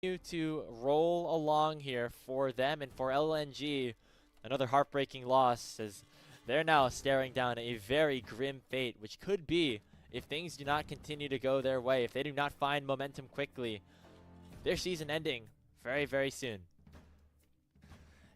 to roll along here for them and for LNG. Another heartbreaking loss as they're now staring down a very grim fate, which could be, if things do not continue to go their way, if they do not find momentum quickly, their season ending very, very soon.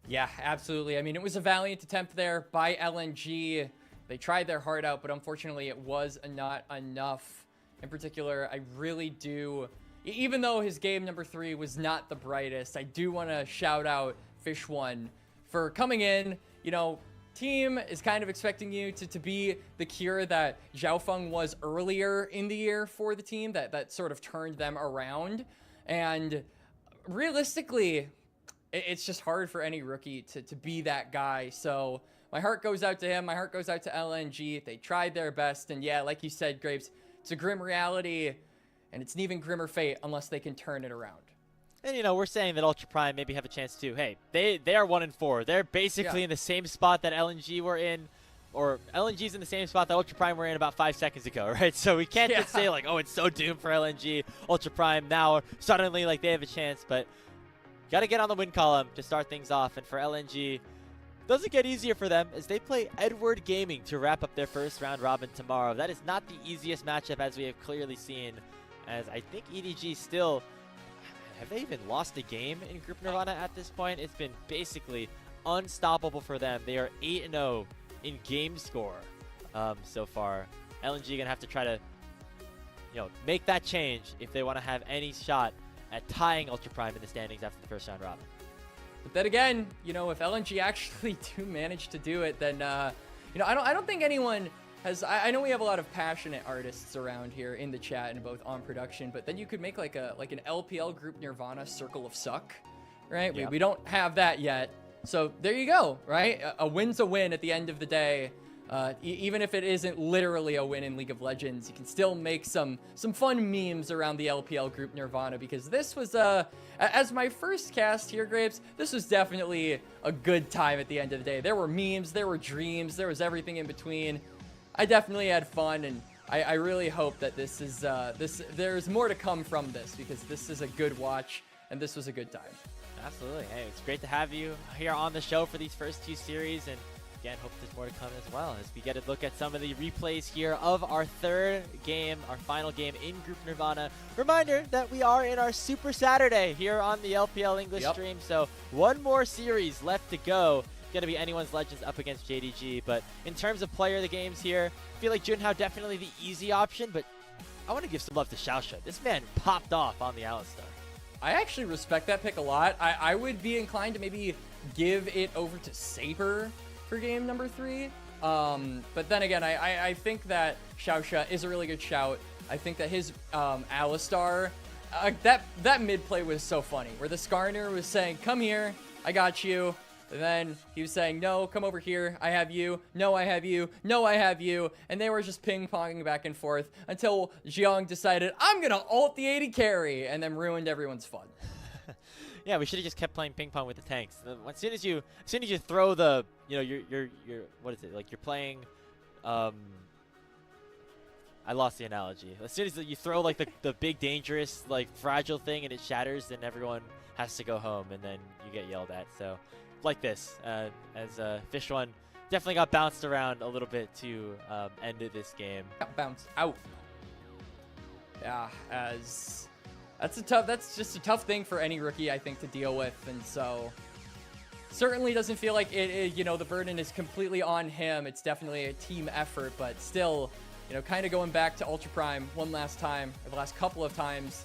Yeah, absolutely. I mean, it was a valiant attempt there by LNG. They tried their heart out, but unfortunately it was not enough. In particular, I really do, even though his game number 3 was not the brightest, I do want to shout out Fish1 for coming in. You know, team is kind of expecting you to be the cure that Xiaofeng was earlier in the year for the team, that sort of turned them around. And realistically, it's just hard for any rookie to be that guy. So my heart goes out to him. My heart goes out to LNG. They tried their best. And yeah, like you said, Grapes, it's a grim reality, and it's an even grimmer fate unless they can turn it around. And, you know, we're saying that Ultra Prime maybe have a chance too. Hey, they are 1-4. They're basically in the same spot that LNG were in, or LNG's in the same spot that Ultra Prime were in about 5 seconds ago, right? So we can't just say, like, oh, it's so doomed for LNG. Ultra Prime now suddenly, like, they have a chance. But got to get on the win column to start things off. And for LNG, doesn't get easier for them as they play Edward Gaming to wrap up their first round robin tomorrow. That is not the easiest matchup, as we have clearly seen, as I think EDG still, have they even lost a game in Group Nirvana at this point? It's been basically unstoppable for them. They are 8-0 in game score so far. LNG gonna have to try to, you know, make that change if they want to have any shot at tying Ultra Prime in the standings after the first round robin. But then again, you know, if LNG actually do manage to do it, then, you know, I don't think anyone has, I know we have a lot of passionate artists around here in the chat and both on production, but then you could make like an LPL Group Nirvana Circle of Suck, right? Yep. We don't have that yet. So there you go, right? A win's a win at the end of the day. Even if it isn't literally a win in League of Legends, you can still make some fun memes around the LPL Group Nirvana, because this was, as my first cast here, Grapes, this was definitely a good time at the end of the day. There were memes, there were dreams, there was everything in between. I definitely had fun, and I really hope that this is, there's more to come from this, because this is a good watch, and this was a good time. Absolutely. Hey, it's great to have you here on the show for these first 2 series, and again, hope there's more to come as well as we get a look at some of the replays here of our 3rd game, our final game in Group Nirvana. Reminder that we are in our Super Saturday here on the LPL English stream, so 1 more series left to go. Going to be Anyone's Legends up against JDG, but in terms of player of the games here, I feel like Junhao definitely the easy option, but I want to give some love to Xiaosha. This man popped off on the Alistar. I actually respect that pick a lot. I would be inclined to maybe give it over to Saber for game number 3. But then again, I think that Xiaosha is a really good shout. I think that his Alistar, that mid play was so funny, where the Skarner was saying, come here, I got you. And then he was saying, no, come over here, I have you, no, I have you, no, I have you. And they were just ping-ponging back and forth until Jiang decided, I'm going to ult the 80 carry, and then ruined everyone's fun. Yeah, we should have just kept playing ping pong with the tanks. As soon as you throw the, you know, you're what is it? Like you're playing, I lost the analogy. As soon as you throw like the big dangerous like fragile thing and it shatters, then everyone has to go home and then you get yelled at. So like this, as Fish1 definitely got bounced around a little bit to end this game. Got bounced out. Yeah, as that's just a tough thing for any rookie, I think, to deal with, and so certainly doesn't feel like it you know, the burden is completely on him. It's definitely a team effort, but still, you know, kind of going back to Ultra Prime one last time, or the last couple of times,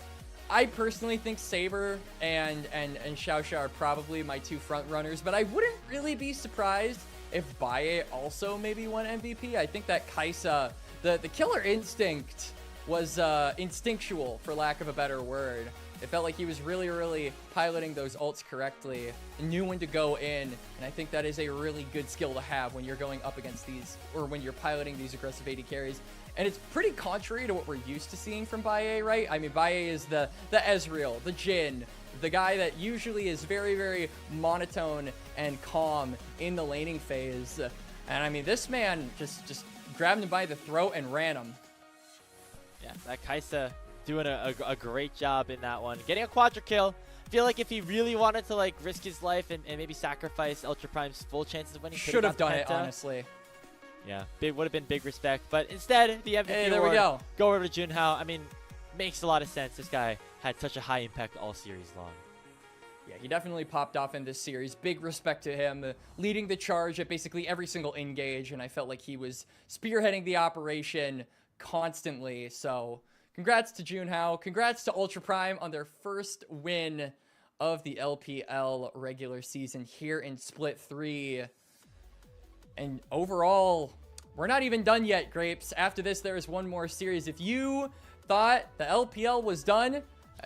I personally think Saber and Xiaosha are probably my 2 front runners, but I wouldn't really be surprised if Baye also maybe won MVP. I think that Kaisa, the killer instinct was instinctual, for lack of a better word. It felt like he was really, really piloting those ults correctly and knew when to go in. And I think that is a really good skill to have when you're going up against these, or when you're piloting these aggressive AD carries. And it's pretty contrary to what we're used to seeing from Baye, right? I mean, Baye is the Ezreal, the Jhin, the guy that usually is very, very monotone and calm in the laning phase. And I mean, this man just grabbed him by the throat and ran him. Yeah, that Kaisa doing a great job in that one. Getting a quadra kill. feel like if he really wanted to like risk his life and maybe sacrifice Ultra Prime's full chances of winning, should have done it, honestly. Yeah, would have been big respect. But instead, the MVP Hey, there award we go. Go over to Junhao. I mean, makes a lot of sense. This guy had such a high impact all series long. Yeah, he definitely popped off in this series. Big respect to him, leading the charge at basically every single engage, and I felt like he was spearheading the operation constantly. So congrats to Junhao. Congrats to Ultra Prime on their first win of the LPL regular season here in Split 3. And overall, we're not even done yet, Grapes. After this, there is one more series. If you thought the LPL was done,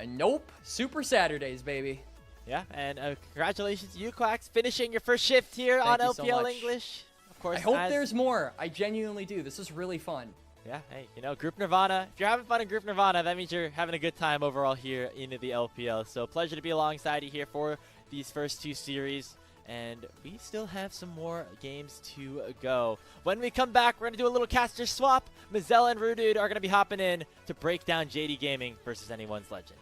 nope. Super Saturdays, baby. Yeah, and congratulations to you, Quacks, finishing your first shift here on Thank you so LPL much. English. Of course, I hope there's more. I genuinely do. This is really fun. Yeah, hey, you know, Group Nirvana. If you're having fun in Group Nirvana, that means you're having a good time overall here in the LPL. So pleasure to be alongside you here for these first 2 series. And we still have some more games to go. When we come back, we're going to do a little caster swap. Mazel and Rudude are going to be hopping in to break down JD Gaming versus Anyone's Legend.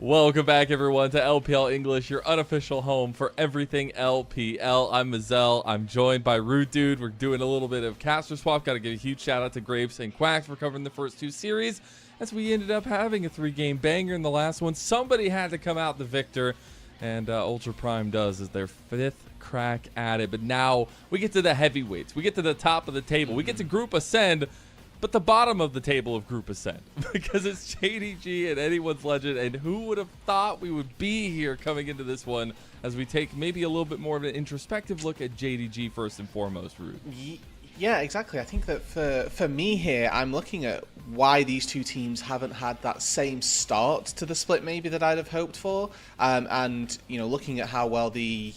Welcome back, everyone, to LPL English, your unofficial home for everything LPL. I'm Mazel. I'm joined by Root Dude. We're doing a little bit of caster swap. Got to give a huge shout out to Grapes and Quacks for covering the first 2 series, as we ended up having a 3-game banger in the last one. Somebody had to come out the victor, and Ultra Prime does as their 5th crack at it. But now we get to the heavyweights. We get to the top of the table. We get to Group Ascend, but the bottom of the table of Group Ascend, because it's JDG and Anyone's Legend, and who would have thought we would be here coming into this one as we take maybe a little bit more of an introspective look at JDG first and foremost, Root. Yeah, exactly. I think that for me here, I'm looking at why these two teams haven't had that same start to the split maybe that I'd have hoped for, and looking at how well the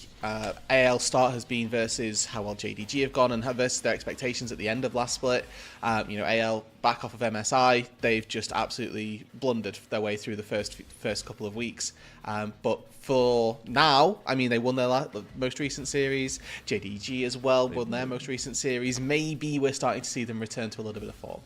AL start has been versus how well JDG have gone and versus their expectations at the end of last split. AL back off of MSI, they've just absolutely blundered their way through the first couple of weeks. But for now, I mean, they won their most recent series. JDG as well won their most recent series. Maybe we're starting to see them return to a little bit of form.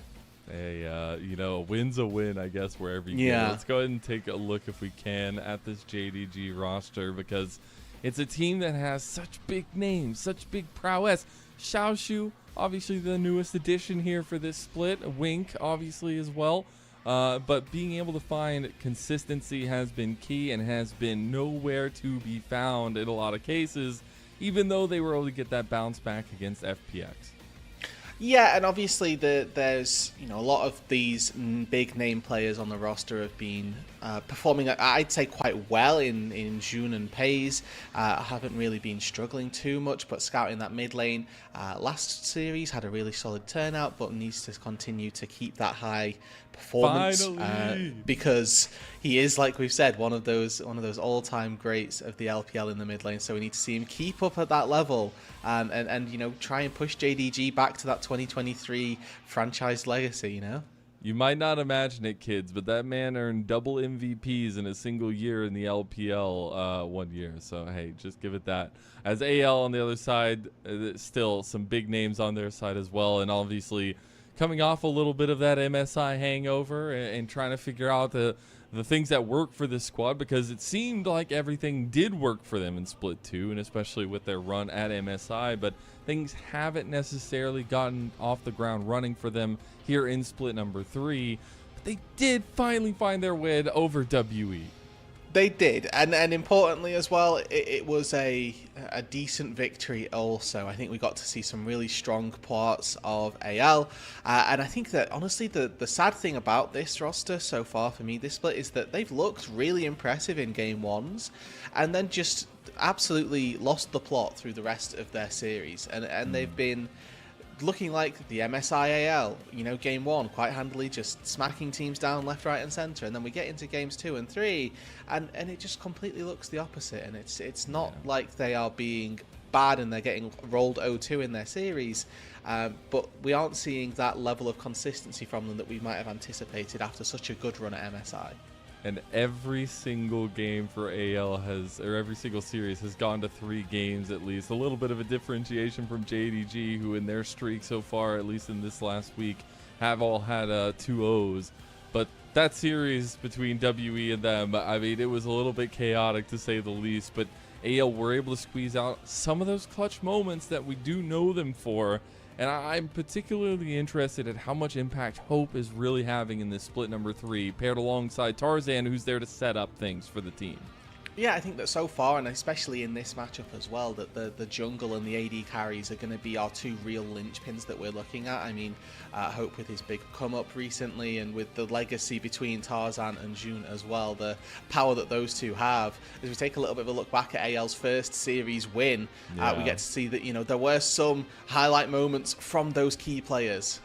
Hey, a win's a win, I guess, wherever you go. Let's go ahead and take a look, if we can, at this JDG roster, because it's a team that has such big names, such big prowess. Xiaoshu, obviously the newest addition here for this split. Wink, obviously, as well. But being able to find consistency has been key and has been nowhere to be found in a lot of cases, even though they were able to get that bounce back against FPX. Yeah, and obviously there's a lot of these big name players on the roster have been performing, I'd say, quite well in June and Pays. Haven't really been struggling too much, but scouting that mid lane last series had a really solid turnout, but needs to continue to keep that high performance because he is, like we've said, one of those all-time greats of the LPL in the mid lane. So we need to see him keep up at that level and try and push JDG back to that 2023 franchise legacy. You might not imagine it, kids, but that man earned double MVPs in a single year in the LPL 1 year. So, hey, just give it that. As AL on the other side, still some big names on their side as well. And obviously coming off a little bit of that MSI hangover and trying to figure out the things that work for this squad, because it seemed like everything did work for them in Split 2, and especially with their run at MSI, but things haven't necessarily gotten off the ground running for them here in Split number 3. But they did finally find their win over WE. They did, and importantly as well, it was a decent victory also. I think we got to see some really strong parts of AL, and I think that honestly the sad thing about this roster so far for me this split is that they've looked really impressive in game 1s and then just absolutely lost the plot through the rest of their series, and they've been looking like the MSI AL, game 1 quite handily, just smacking teams down left, right and center, and then we get into games 2 and 3 and it just completely looks the opposite, and it's not like they are being bad and they're getting rolled 0-2 in their series, but we aren't seeing that level of consistency from them that we might have anticipated after such a good run at MSI. And every single game for AL every single series has gone to 3 games at least. A little bit of a differentiation from JDG, who in their streak so far, at least in this last week, have all had 2-0s. But that series between WE and them, I mean, it was a little bit chaotic to say the least. But AL were able to squeeze out some of those clutch moments that we do know them for. And I'm particularly interested at how much impact Hope is really having in this split number 3, paired alongside Tarzan, who's there to set up things for the team. Yeah, I think that so far, and especially in this matchup as well, that the jungle and the AD carries are going to be our 2 real linchpins that we're looking at. I mean, Hope with his big come-up recently, and with the legacy between Tarzan and June as well, the power that those two have. As we take a little bit of a look back at AL's first series win, we get to see that, there were some highlight moments from those key players.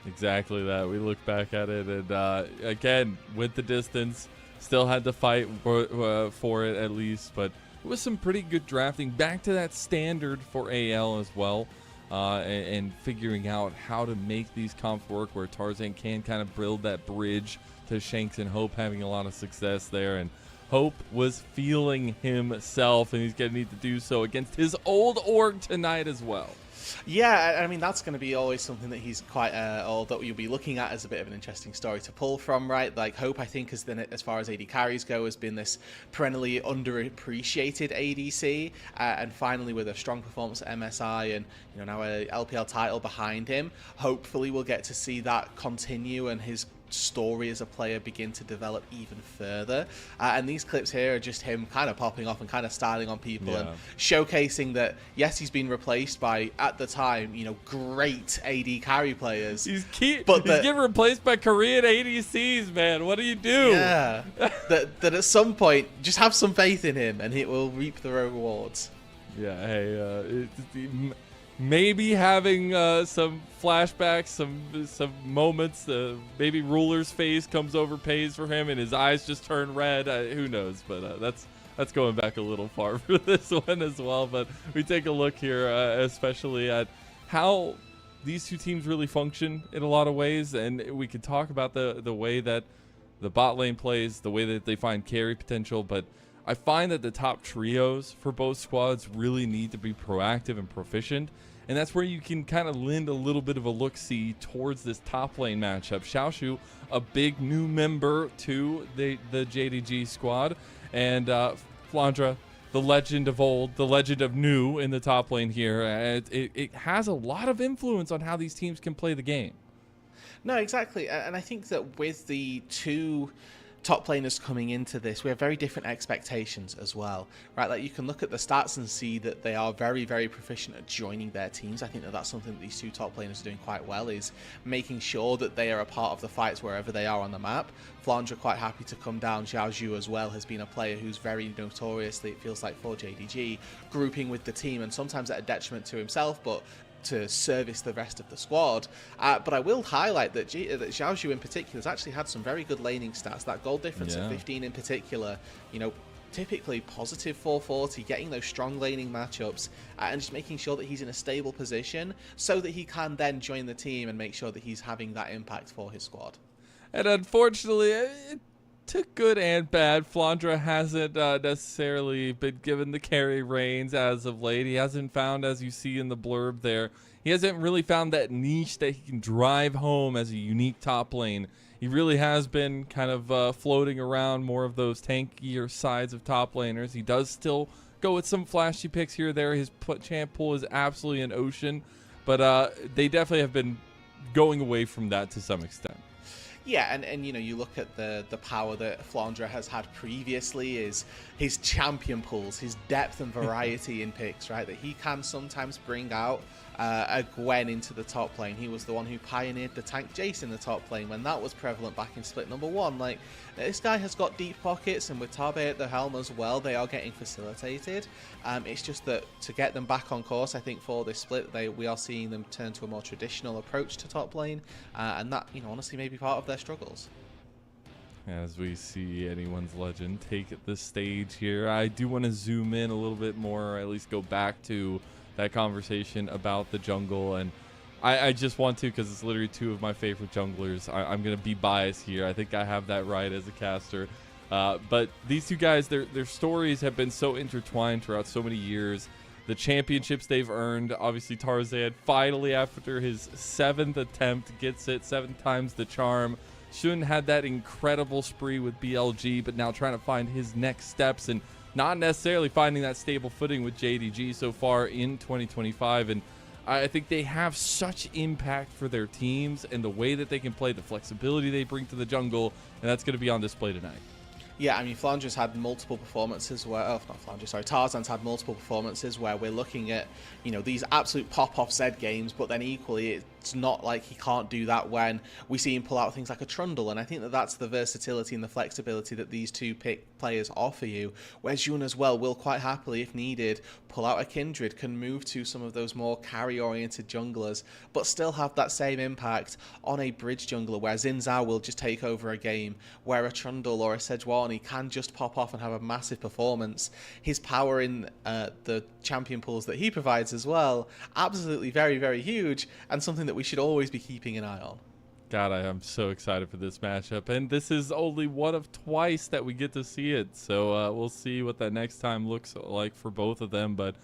Exactly that. We look back at it and, again, went the distance. Still had to fight for it at least, but it was some pretty good drafting. Back to that standard for AL as well, and figuring out how to make these comps work where Tarzan can kind of build that bridge to Shanks and Hope, having a lot of success there. And Hope was feeling himself, and he's going to need to do so against his old org tonight as well. Yeah, I mean, that's going to be always something that he's quite, or that you'll be looking at as a bit of an interesting story to pull from, right? Like, Hope, I think, has been, as far as AD carries go, has been this perennially underappreciated ADC, and finally with a strong performance at MSI and, now a LPL title behind him, hopefully we'll get to see that continue and his story as a player begin to develop even further, and these clips here are just him kind of popping off and kind of styling on people and showcasing that yes, he's been replaced by, at the time, great AD carry players. He's getting replaced by Korean ADCs, man. What do you do? Yeah, that at some point just have some faith in him and he will reap the rewards. Yeah, hey, maybe having some flashbacks, some moments. Maybe Ruler's face comes over, pays for him, and his eyes just turn red. Who knows? But that's going back a little far for this one as well. But we take a look here, especially at how these two teams really function in a lot of ways, and we could talk about the way that the bot lane plays, the way that they find carry potential, but I find that the top trios for both squads really need to be proactive and proficient, and that's where you can kind of lend a little bit of a look-see towards this top lane matchup. Xiaoshu, a big new member to the JDG squad, and Flandra, the legend of old, the legend of new in the top lane here. It has a lot of influence on how these teams can play the game. No, exactly, and I think that with the two top laners coming into this, we have very different expectations as well, right? Like, you can look at the stats and see that they are very, very proficient at joining their teams. I think that that's something that these two top laners are doing quite well, is making sure that they are a part of the fights wherever they are on the map. Flandra quite happy to come down. Xiaozhu as well has been a player who's very notoriously, it feels like for JDG, grouping with the team, and sometimes at a detriment to himself, but to service the rest of the squad. But I will highlight that Xiaozhu in particular has actually had some very good laning stats. That goal difference of 15 in particular, typically positive 440, getting those strong laning matchups, and just making sure that he's in a stable position so that he can then join the team and make sure that he's having that impact for his squad. And unfortunately, it took good and bad. Flandra hasn't necessarily been given the carry reins as of late. He hasn't found, as you see in the blurb there, he hasn't really found that niche that he can drive home as a unique top lane. He really has been kind of floating around more of those tankier sides of top laners. He does still go with some flashy picks here or there. His champ pool is absolutely an ocean, but they definitely have been going away from that to some extent. Yeah, and you look at the power that Flandra has had previously, is his champion pools, his depth and variety in picks, right? That he can sometimes bring out a Gwen into the top lane. He was the one who pioneered the tank Jace in the top lane when that was prevalent back in split number 1. Like, this guy has got deep pockets, and with Tabe at the helm as well, they are getting facilitated. It's just that to get them back on course, I think for this split, we are seeing them turn to a more traditional approach to top lane, and that, honestly, may be part of their struggles. As we see anyone's legend take the stage here, I do want to zoom in a little bit more, or at least go back to that conversation about the jungle, and I just want to, because it's literally two of my favorite junglers. I'm going to be biased here. I think I have that right as a caster. But these two guys, their stories have been so intertwined throughout so many years. The championships they've earned, obviously Tarzan, finally after his 7th attempt, gets it, 7 times the charm. Shun had that incredible spree with BLG, but now trying to find his next steps and not necessarily finding that stable footing with JDG so far in 2025. And I think they have such impact for their teams and the way that they can play, the flexibility they bring to the jungle, and that's going to be on display tonight. Yeah, I mean, Flandra's had multiple performances where, Tarzan's had multiple performances where we're looking at, these absolute pop-off Z games, but then equally it's not like he can't do that when we see him pull out things like a Trundle, and I think that that's the versatility and the flexibility that these two players offer you, where Jun as well will quite happily, if needed, pull out a Kindred, can move to some of those more carry-oriented junglers, but still have that same impact on a bridge jungler, where Xin Zhao will just take over a game, where a Trundle or a Sejuani can just pop off and have a massive performance. His power in the champion pools that he provides as well, absolutely very, very huge, and something that we should always be keeping an eye on. God, I am so excited for this matchup, and this is only one of twice that we get to see it, so we'll see what that next time looks like for both of them. But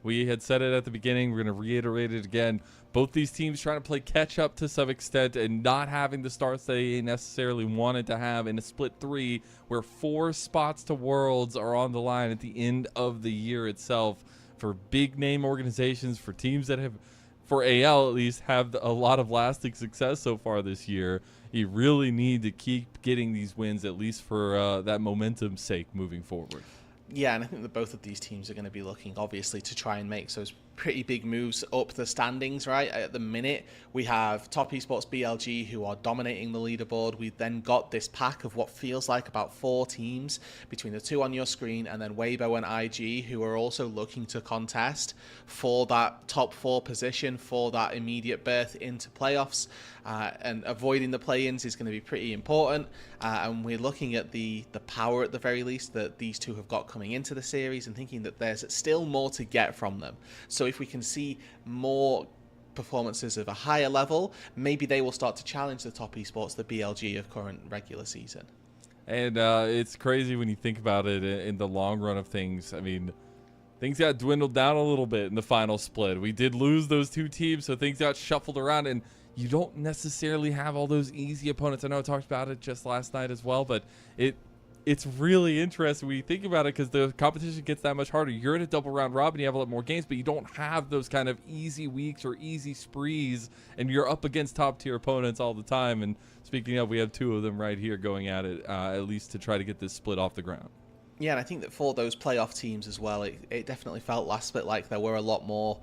We had said it at the beginning. We're going to reiterate it again. Both these teams trying to play catch up to some extent and not having the starts they necessarily wanted to have in a split 3 where 4 spots to Worlds are on the line at the end of the year itself for big name organizations, for teams that have, for AL at least, have a lot of lasting success so far this year. You really need to keep getting these wins, at least for that momentum's sake moving forward. Yeah, and I think that both of these teams are going to be looking, obviously, to try and make those pretty big moves up the standings, right? At the minute, we have Top Esports BLG, who are dominating the leaderboard. We've then got this pack of what feels like about 4 teams between the 2 on your screen, and then Weibo and IG, who are also looking to contest for that top 4 position, for that immediate berth into playoffs. And avoiding the play-ins is going to be pretty important. And we're looking at the power, at the very least, that these two have got coming into the series, and thinking that there's still more to get from them. So if we can see more performances of a higher level, maybe they will start to challenge the Top Esports, the BLG of current regular season. And it's crazy when you think about it in the long run of things. I mean, things got dwindled down a little bit in the final split. We did lose those 2 teams, so things got shuffled around, and you don't necessarily have all those easy opponents. I know I talked about it just last night as well, but it's really interesting when you think about it, because the competition gets that much harder. You're in a double round robin, you have a lot more games, but you don't have those kind of easy weeks or easy sprees, and you're up against top tier opponents all the time. And speaking of, we have 2 of them right here going at it, at least to try to get this split off the ground. Yeah, and I think that for those playoff teams as well, it definitely felt last split like there were a lot more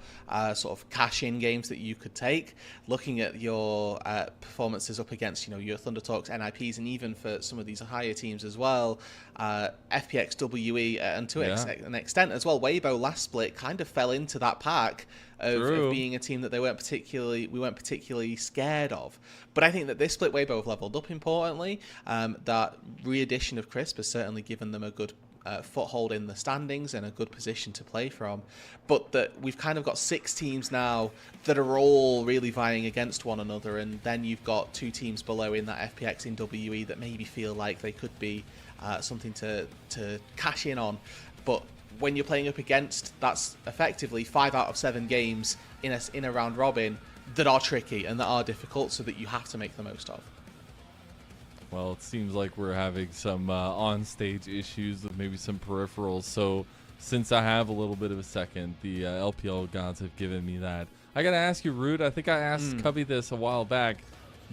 sort of cash-in games that you could take. Looking at your performances up against, your Thunder Talks, NIPs, and even for some of these higher teams as well, FPX, WE, and to an extent as well, Weibo last split kind of fell into that pack of being a team that we weren't particularly scared of. But I think that this split Weibo have leveled up importantly. That re-addition of Crisp has certainly given them a good foothold in the standings and a good position to play from. But that we've kind of got 6 teams now that are all really vying against one another, and then you've got 2 teams below in that FPX in WE that maybe feel like they could be something to cash in on. But when you're playing up against, that's effectively 5 out of 7 games in a round robin that are tricky and that are difficult, so that you have to make the most of. Well, it seems like we're having some on-stage issues with maybe some peripherals. So since I have a little bit of a second, the LPL gods have given me that. I got to ask you, Rude, I think I asked Cubby this a while back.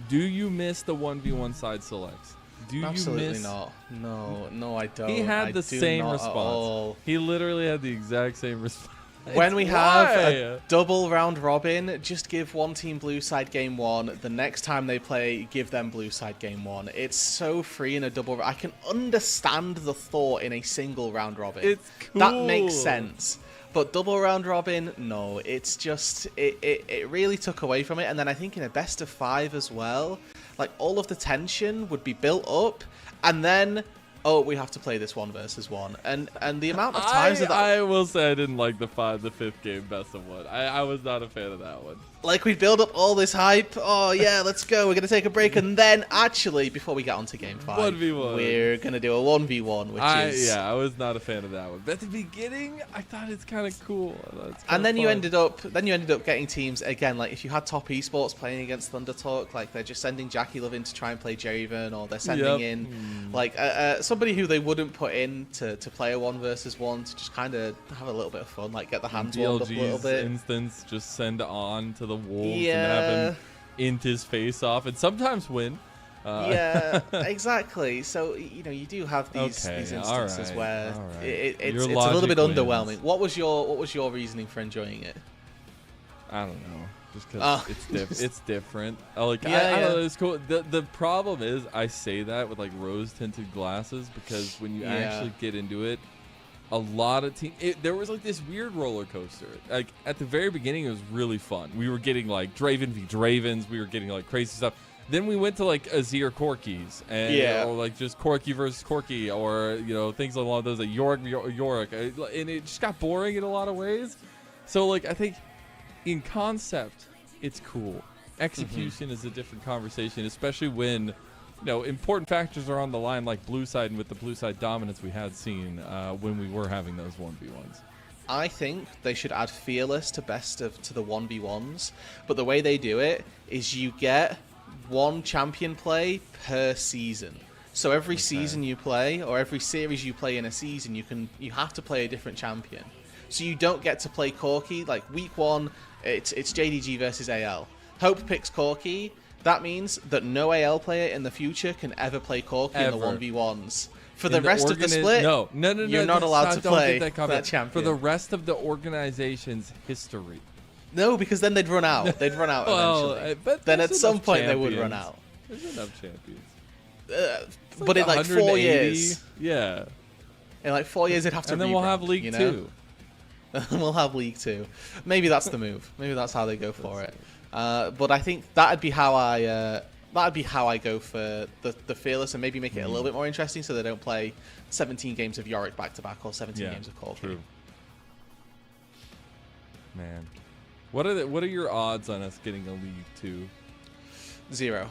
Do you miss the 1v1 side selects? Absolutely not. No, I don't. He had the same response. He literally had the exact same response. When we have a double round robin, just give one team blue side game 1. The next time they play, give them blue side game 1. It's so free in a double. I can understand the thought in a single round robin. It's cool. That makes sense. But double round robin, no. It's just it really took away from it. And then I think in a best of 5 as well, like all of the tension would be built up, and then we have to play this 1 versus 1, and the amount of times that I will say I didn't like the 5th game best of 1. I was not a fan of that one. Like, we'd build up all this hype. Oh yeah, let's go. We're gonna take a break, and then actually, before we get on to game 5, 1v1. we're gonna do a 1v1, which I was not a fan of that one. But at the beginning, I thought it's kind of cool. And then you ended up getting teams again. Like, if you had Top Esports playing against Thunder Talk, like they're just sending Jackie Love in to try and play Jeraven, or they're sending in like somebody who they wouldn't put in to play a 1 versus 1 to just kind of have a little bit of fun, like get the hands warmed up a little bit. Instance, just send on to the wolves and have him int his face off, and sometimes win. Yeah, exactly. So you do have these instances where it's a little bit underwhelming. What was your reasoning for enjoying it? I don't know. Just because it's different. I don't know, it's cool. The problem is I say that with like rose-tinted glasses, because when you actually get into it, a lot of there was like this weird roller coaster. Like at the very beginning, it was really fun. We were getting like Draven v Dravens. We were getting like crazy stuff. Then we went to like Azir Corkis, and or like just Corki versus Corki, or things along those, like Yorick, and it just got boring in a lot of ways. So like I think in concept, it's cool. Execution is a different conversation, especially when important factors are on the line, like blue side, and with the blue side dominance we had seen when we were having those 1v1s. I think they should add Fearless to the 1v1s, but the way they do it is you get one champion play per season. So every season you play, or every series you play in a season, you have to play a different champion. So you don't get to play Corki. Like week 1, it's JDG versus AL. Hope picks Corki. That means that no AL player in the future can ever play Corki in the 1v1s. For the rest of the split, no, you're not allowed to play that champion. For the rest of the organization's history. No, because then they'd run out. They'd run out eventually. But then at some point they would run out. There's enough champions. But in like 4 years. Yeah. In like 4 years, they'd have to. And then we'll have League 2. We'll have League 2. Maybe that's the move. Maybe that's how they go for it. But I think that'd be how I go for the Fearless, and maybe make it a little bit more interesting, so they don't play 17 games of Yorick back to back or 17 games of Corki. True. Man, what are your odds on us getting a League 2? 0.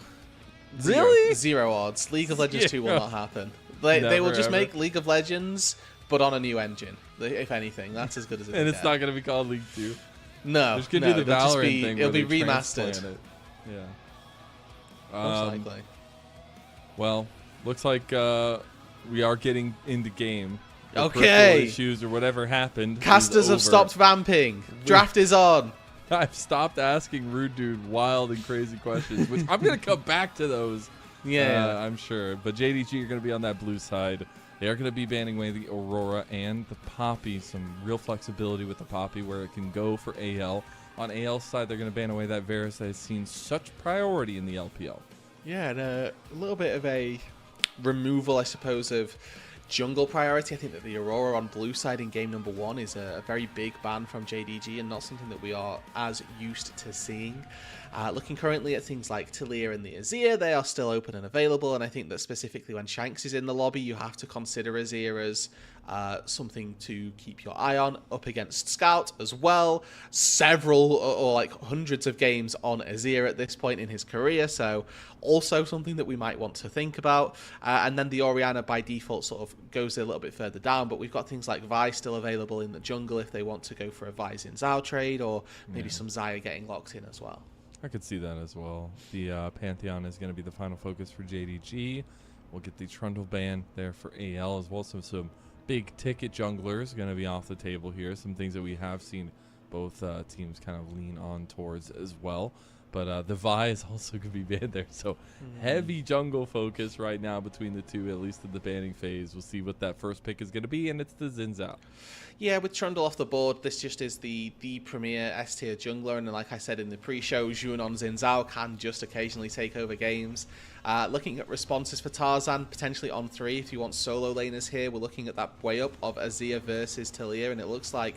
Really? 0 odds. League of Legends 2 will not happen. They will just make League of Legends, but on a new engine. If anything, that's as good as it. And it's not going to be called League 2. No, just gonna do the Valorant thing. It'll be remastered. Yeah. Most likely. Well, looks like we are getting into game. The okay. Issues or whatever happened. Casters have stopped vamping. Draft is on. I've stopped asking Rude Dude wild and crazy questions, which I'm gonna come back to those. Yeah, I'm sure. But JDG are gonna be on that blue side. They are gonna be banning away the Aurora and the Poppy. Some real flexibility with the Poppy where it can go for AL. On AL's side, they're going to ban away that Varus that has seen such priority in the LPL. Yeah, and a little bit of a removal, I suppose, of jungle priority. I think that the Aurora on blue side in game number 1 is a very big ban from JDG and not something that we are as used to seeing. Looking currently at things like Talia and the Azir, they are still open and available, and I think that specifically when Shanks is in the lobby, you have to consider Azir as something to keep your eye on. Up against Scout as well. Several or like hundreds of games on Azir at this point in his career, so also something that we might want to think about. And then the Orianna by default sort of goes a little bit further down, but we've got things like Vi still available in the jungle if they want to go for a Vi Xin Zhao trade, or maybe some Xayah getting locked in as well. I could see that as well. The Pantheon is going to be the final focus for JDG. We'll get the Trundle ban there for AL as well. So some big ticket junglers going to be off the table here. Some things that we have seen both teams kind of lean on towards as well. But the Vi is also going to be banned there. So heavy jungle focus right now between the two, at least in the banning phase. We'll see what that first pick is going to be, and it's the Xin Zhao. Yeah, with Trundle off the board, this just is the premier S-tier jungler, and like I said in the pre-show, Xun on Xin Zhao can just occasionally take over games. Looking at responses for Tarzan, potentially on 3 if you want solo laners here. We're looking at that way up of Azir versus Talia, and it looks like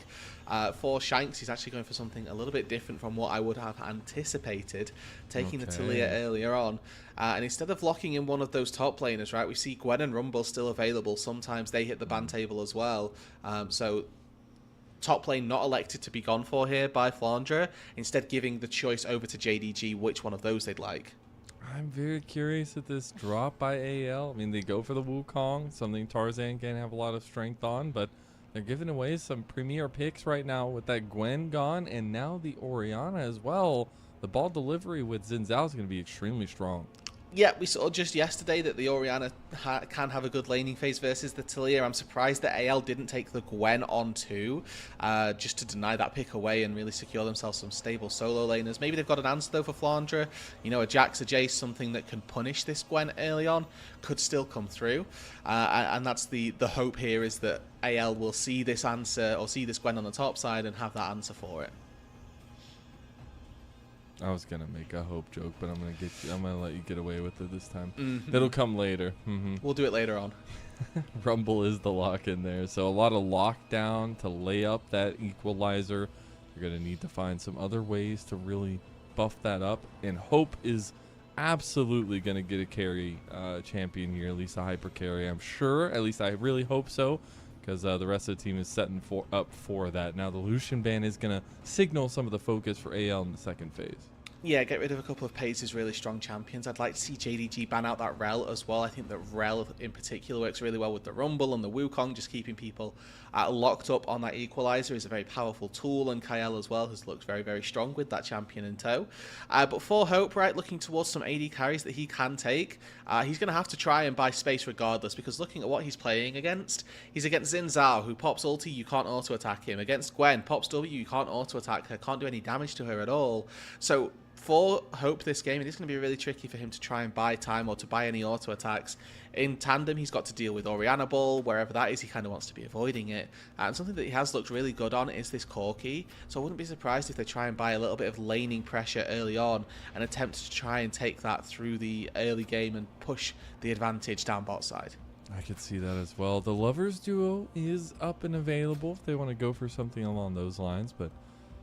for Shanks, he's actually going for something a little bit different from what I would have anticipated, taking the Talia earlier on. And instead of locking in one of those top laners, right, we see Gwen and Rumble still available. Sometimes they hit the ban table as well. So top lane not elected to be gone for here by Flandre, instead giving the choice over to JDG which one of those they'd like. I'm very curious at this drop by AL. I mean, they go for the Wukong, something Tarzan can have a lot of strength on, but they're giving away some premier picks right now with that Gwen gone, and now the Orianna as well. The ball delivery with Xin Zhao is going to be extremely strong. Yeah, we saw just yesterday that the Orianna can have a good laning phase versus the Talia. I'm surprised that AL didn't take the Gwen on too, just to deny that pick away and really secure themselves some stable solo laners. Maybe they've got an answer though for Flandre. You know, a Jax, a Jace, something that can punish this Gwen early on could still come through. And that's the hope here, is that AL will see this answer or see this Gwen on the top side and have that answer for it. I was gonna make a hope joke, but I'm gonna let you get away with it this time. It'll come later. We'll do it later on. Rumble is the lock in there, so a lot of lockdown to lay up that equalizer. You're gonna need to find some other ways to really buff that up, and Hope is absolutely gonna get a carry champion here, at least a hyper carry. I'm sure, at least I really hope so, because the rest of the team is setting up for that. Now the Lucian ban is going to signal some of the focus for AL in the second phase. Yeah, get rid of a couple of Paze's really strong champions. I'd like to see JDG ban out that Rel as well. I think that Rel in particular works really well with the Rumble and the Wukong, just keeping people locked up on that equalizer is a very powerful tool, and Kael as well has looked very, very strong with that champion in tow. But for Hope, right, looking towards some AD carries that he can take, he's going to have to try and buy space regardless, because looking at what he's playing against, he's against Xin Zhao, who pops ulti, you can't auto-attack him. Against Gwen, pops W, you can't auto-attack her, can't do any damage to her at all. So for Hope this game, it is going to be really tricky for him to try and buy time or to buy any auto attacks. In tandem, he's got to deal with Orianna Ball, wherever that is, he kind of wants to be avoiding it. And something that he has looked really good on is this Corki, so I wouldn't be surprised if they try and buy a little bit of laning pressure early on and attempt to try and take that through the early game and push the advantage down bot side. I could see that as well. The Lovers duo is up and available if they want to go for something along those lines, but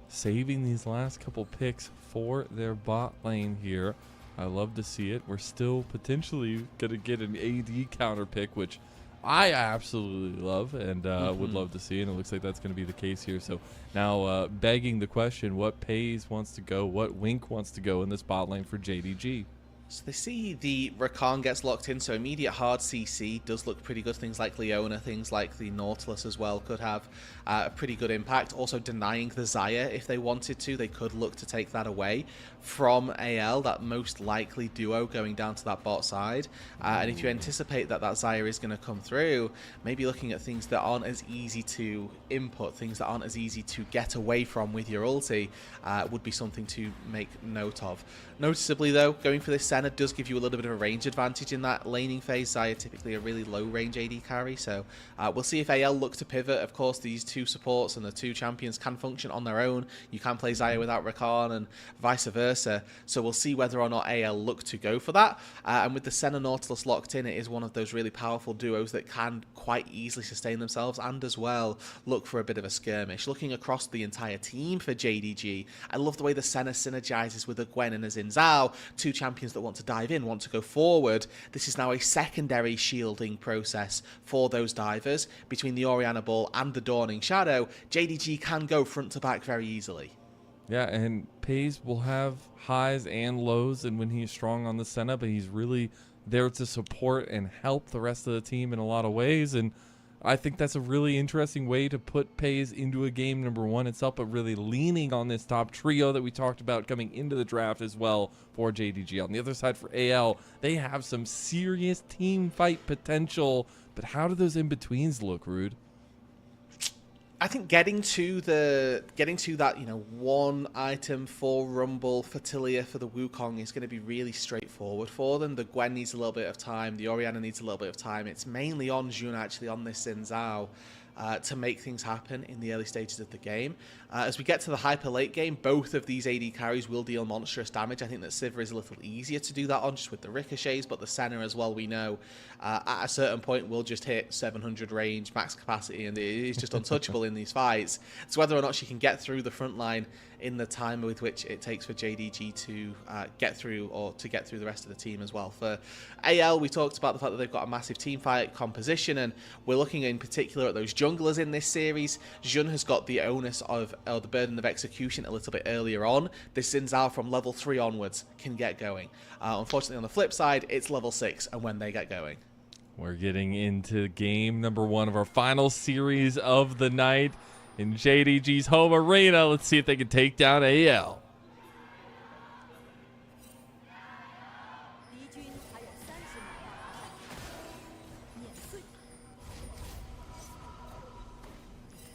saving these last couple picks for their bot lane here. I love to see it. We're still potentially going to get an AD counter pick, which I absolutely love and would love to see, and it looks like that's going to be the case here. So now begging the question, what Paze wants to go, what Wink wants to go in this bot lane for JDG? So they see the Rakan gets locked in, so immediate hard CC does look pretty good. Things like Leona, things like the Nautilus as well could have a pretty good impact. Also denying the Xayah if they wanted to, they could look to take that away from AL, that most likely duo going down to that bot side. And if you anticipate that that Xayah is going to come through, maybe looking at things that aren't as easy to input, things that aren't as easy to get away from with your ulti, would be something to make note of. Noticeably though, going for this Senna does give you a little bit of a range advantage in that laning phase. Xayah typically a really low range AD carry, so we'll see if AL look to pivot. Of course, these two supports and the two champions can function on their own. You can play Xayah without Rakan and vice versa, so we'll see whether or not AL look to go for that. And with the Senna Nautilus locked in, it is one of those really powerful duos that can quite easily sustain themselves and as well look for a bit of a skirmish. Looking across the entire team for JDG, I love the way the Senna synergizes with a Gwen and a Xin Zhao, two champions that want to dive in, want to go forward. This is now a secondary shielding process for those divers. Between the Orianna Ball and the Dawning Shadow, JDG can go front to back very easily. Yeah, and Paze will have highs and lows, and when he's strong on the Senna, but he's really there to support and help the rest of the team in a lot of ways, and I think that's a really interesting way to put Paze into a game, number one itself, but really leaning on this top trio that we talked about coming into the draft as well for JDG. On the other side for AL, they have some serious team fight potential, but how do those in-betweens look, Rude? I think getting to that, you know, one item for Rumble, for Tilia, for the Wukong is going to be really straightforward for them. The Gwen needs a little bit of time. The Orianna needs a little bit of time. It's mainly on Jun, actually, on this Xin Zhao, to make things happen in the early stages of the game. As we get to the hyper late game, both of these AD carries will deal monstrous damage. I think that Sivir is a little easier to do that on, just with the ricochets, but the Senna as well, we know, at a certain point will just hit 700 range, max capacity, and it is just untouchable in these fights. It's whether or not she can get through the front line in the time with which it takes for JDG to get through, or to get through the rest of the team as well. For AL, we talked about the fact that they've got a massive team fight composition, and we're looking in particular at those junglers in this series. Jun has got the onus of the burden of execution a little bit earlier on. This Xin Zhao from level 3 onwards can get going. Unfortunately, on the flip side, it's level 6 and when they get going. We're getting into game number one of our final series of the night in JDG's home arena. Let's see if they can take down AL.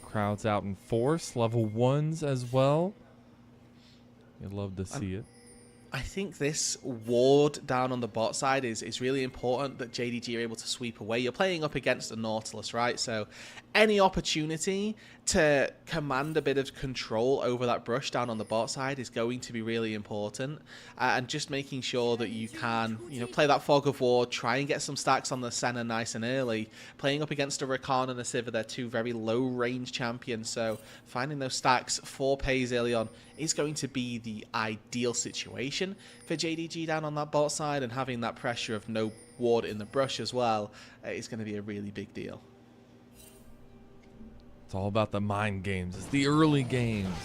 Crowds out in force, level 1s as well. You'd love to see it. I think this ward down on the bot side is really important, that JDG are able to sweep away. You're playing up against a Nautilus, right? So any opportunity to command a bit of control over that brush down on the bot side is going to be really important. And just making sure that you can, you know, play that fog of war, try and get some stacks on the Senna nice and early. Playing up against a Rakan and a Sivir, they're two very low range champions, so finding those stacks for Paze early on is going to be the ideal situation for JDG down on that bot side, and having that pressure of no ward in the brush as well is going to be a really big deal. It's all about the mind games. It's the early games.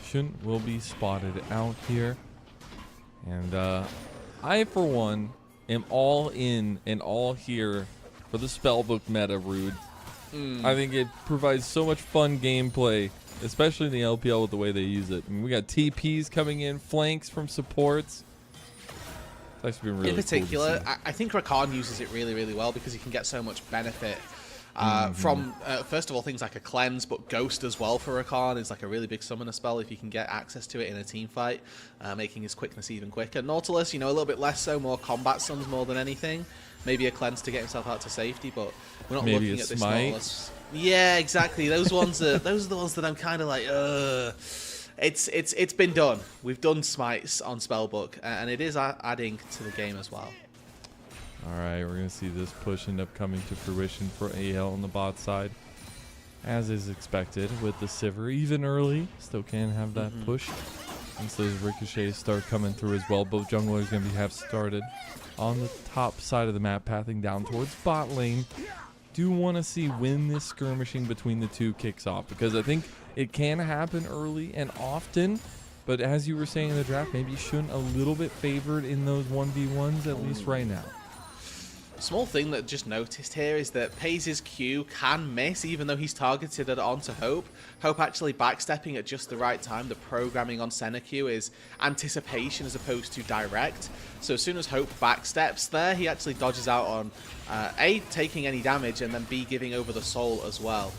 Shun will be spotted out here. And I, for one, am all in and all here for the spellbook meta, Rude. I think it provides so much fun gameplay, especially in the LPL with the way they use it. I mean, we got TPs coming in, flanks from supports. It's actually been really in particular, cool to see. I think Rakan uses it really, really well because he can get so much benefit from, first of all, things like a cleanse, but Ghost as well for Rakan is like a really big summoner spell if you can get access to it in a team fight, making his quickness even quicker. Nautilus, you know, a little bit less so, more combat stuns more than anything. Maybe a cleanse to get himself out to safety, but we're not Maybe looking a at this smite. Nautilus. Yeah, exactly. Those ones are those are the ones that I'm kind of like, It's been done. We've done smites on Spellbook, and it is adding to the game as well. All right, we're going to see this push end up coming to fruition for AL on the bot side. As is expected with the Sivir, even early, still can have that push. Once those ricochets start coming through as well, both junglers going to have started on the top side of the map, pathing down towards bot lane. Do want to see when this skirmishing between the two kicks off, because I think it can happen early and often, but as you were saying in the draft, maybe you shouldn't a little bit favored in those 1v1s, at least right now. Small thing that just noticed here is that FaZe's Q can miss even though he's targeted it onto Hope. Hope actually backstepping at just the right time. The programming on Senna Q is anticipation as opposed to direct. So as soon as Hope backsteps there, he actually dodges out on A, taking any damage, and then B, giving over the soul as well.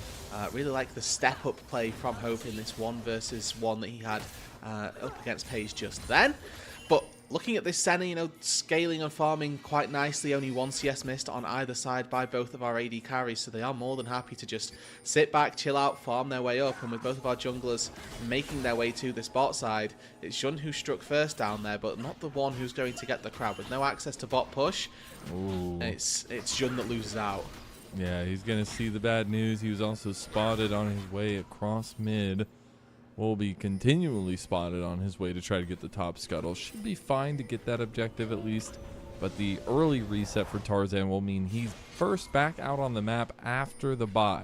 Really like the step-up play from Hope in this 1v1 that he had up against FaZe just then. But looking at this Senna, you know, scaling and farming quite nicely. Only one CS missed on either side by both of our AD carries, so they are more than happy to just sit back, chill out, farm their way up. And with both of our junglers making their way to this bot side, it's Jun who struck first down there, but not the one who's going to get the crowd. With no access to bot push, Ooh. it's Jun that loses out. Yeah, he's going to see the bad news. He was also spotted on his way across mid. Will be continually spotted on his way to try to get the top scuttle. Should be fine to get that objective at least. But the early reset for Tarzan will mean he's first back out on the map after the bye.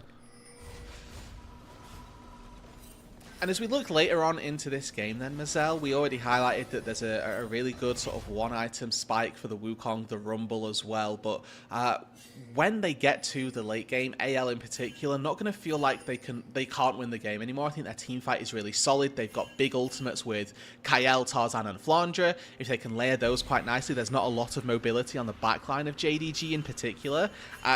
And as we look later on into this game then, Mazel, we already highlighted that there's a really good sort of one-item spike for the Wukong, the Rumble as well. But when they get to the late game, AL in particular, not going to feel like they can't win the game anymore. I think their team fight is really solid. They've got big ultimates with Kael, Tarzan, and Flandre. If they can layer those quite nicely, there's not a lot of mobility on the backline of JDG in particular.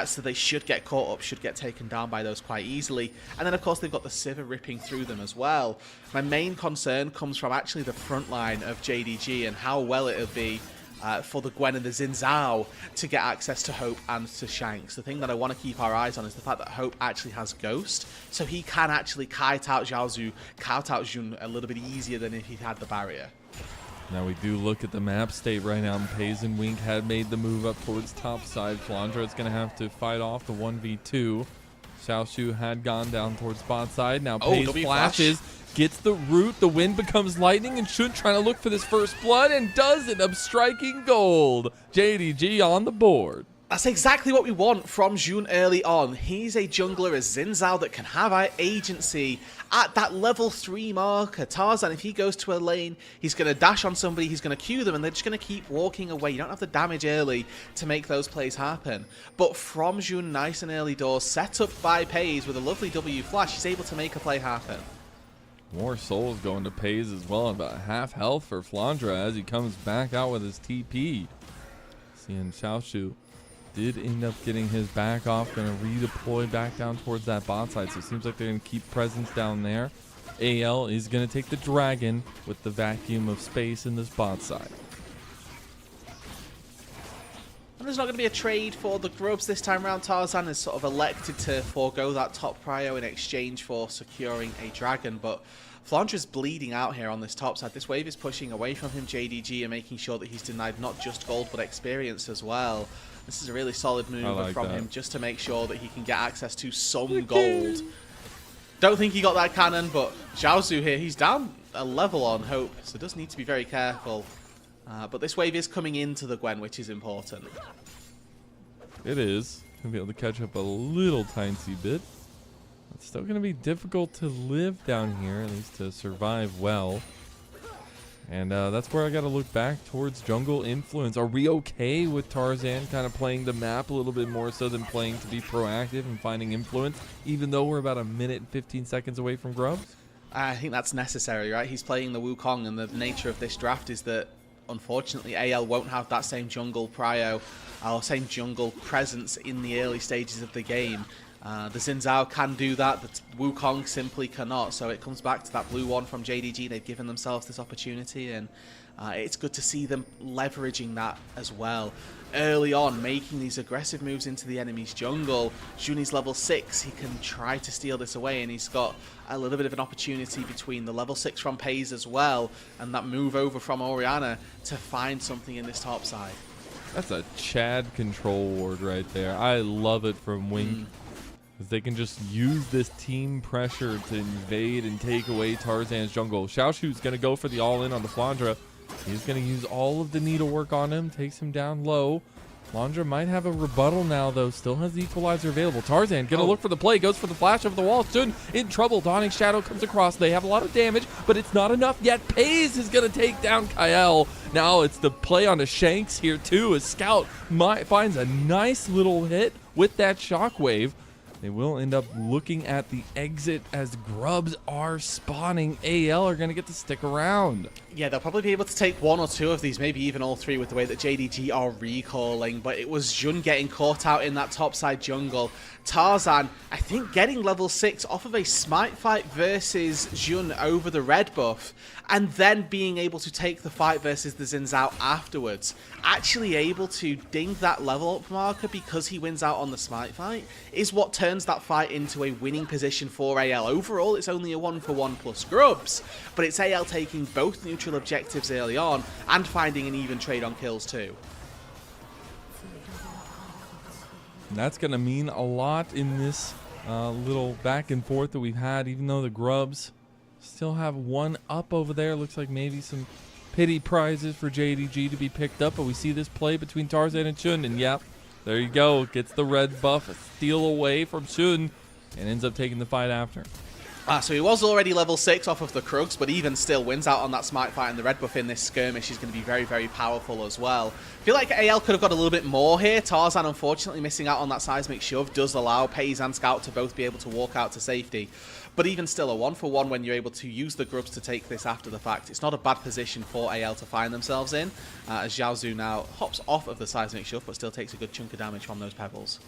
So they should get caught up, should get taken down by those quite easily. And then, of course, they've got the Sivir ripping through them as well. My main concern comes from actually the front line of JDG and how well it'll be for the Gwen and the Xin Zhao to get access to Hope and to Shanks. The thing that I want to keep our eyes on is the fact that Hope actually has Ghost, so he can actually kite out Zhaozu, kite out Jun a little bit easier than if he had the barrier. Now we do look at the map state right now. FaZe and Wink had made the move up towards top side. Flandre is going to have to fight off the 1v2. Xiaoshu had gone down towards bot side. Now FaZe flashes, gets the root. The wind becomes lightning, and Shun trying to look for this first blood and does end up striking gold. JDG on the board. That's exactly what we want from Jun early on. He's a jungler, a Xin Zhao that can have agency at that level 3 marker. Tarzan, if he goes to a lane, he's going to dash on somebody, he's going to Q them, and they're just going to keep walking away. You don't have the damage early to make those plays happen. But from Jun, nice and early doors, set up by FaZe with a lovely W flash, he's able to make a play happen. More souls going to FaZe as well, and about half health for Flandre as he comes back out with his TP. Seeing Xiaoshu did end up getting his back off, going to redeploy back down towards that bot side, so it seems like they're going to keep presence down there. AL is going to take the dragon with the vacuum of space in this bot side. And there's not going to be a trade for the grubs this time around. Tarzan has sort of elected to forego that top prio in exchange for securing a dragon, but Flandre's bleeding out here on this top side. This wave is pushing away from him, JDG, and making sure that he's denied not just gold but experience as well. This is a really solid move from him just to make sure that he can get access to some gold. Don't think he got that cannon, but Zhaozu here, he's down a level on Hope, so does need to be very careful. But this wave is coming into the Gwen, which is important. It is. Going to be able to catch up a little tiny bit. It's still going to be difficult to live down here, at least to survive well. And that's where I got to look back towards jungle influence. Are we okay with Tarzan kind of playing the map a little bit more so than playing to be proactive and finding influence, even though we're about 1 minute and 15 seconds away from Grubs? I think that's necessary, right? He's playing the Wukong, and the nature of this draft is that, unfortunately, AL won't have that same jungle prio or same jungle presence in the early stages of the game. The Xin Zhao can do that, the Wukong simply cannot, so it comes back to that blue one from JDG. They've given themselves this opportunity, and it's good to see them leveraging that as well. Early on, making these aggressive moves into the enemy's jungle. Juni's level 6, he can try to steal this away, and he's got a little bit of an opportunity between the level 6 from Pays as well, and that move over from Orianna to find something in this top side. That's a Chad control ward right there. I love it from Wink. Because they can just use this team pressure to invade and take away Tarzan's jungle. Xiaoshu's going to go for the all-in on the Flandra. He's going to use all of the needlework on him, takes him down low. Flandra might have a rebuttal now, though. Still has the equalizer available. Tarzan going to look for the play, goes for the flash over the wall. Soon in trouble. Dawning Shadow comes across. They have a lot of damage, but it's not enough yet. Pays is going to take down Kael. Now it's the play onto Shanks here, too, as Scout finds a nice little hit with that shockwave. They will end up looking at the exit as Grubs are spawning. AL are going to get to stick around. Yeah, they'll probably be able to take 1 or 2 of these, maybe even all 3 with the way that JDG are recalling, but it was Jun getting caught out in that topside jungle. Tarzan, I think, getting level 6 off of a smite fight versus Jun over the red buff, and then being able to take the fight versus the Xin Zhao afterwards. Actually able to ding that level up marker because he wins out on the smite fight is what turns that fight into a winning position for AL. Overall, it's only a 1-for-1 plus Grubs, but it's AL taking both neutral objectives early on and finding an even trade on kills too. And that's going to mean a lot in this little back and forth that we've had, even though the Grubs still have 1 up over there. Looks like maybe some pity prizes for JDG to be picked up, but we see this play between Tarzan and Shun, and yep, there you go. Gets the red buff, a steal away from Shun, and ends up taking the fight after. So he was already level 6 off of the Krugs, but even still wins out on that smite fight, and the red buff in this skirmish is going to be very, very powerful as well. I feel like AL could have got a little bit more here. Tarzan, unfortunately, missing out on that seismic shove does allow Pays and Scout to both be able to walk out to safety. But even still, a 1-for-1 when you're able to use the Grubs to take this after the fact. It's not a bad position for AL to find themselves in, as Xiao Zhu now hops off of the seismic shove, but still takes a good chunk of damage from those pebbles.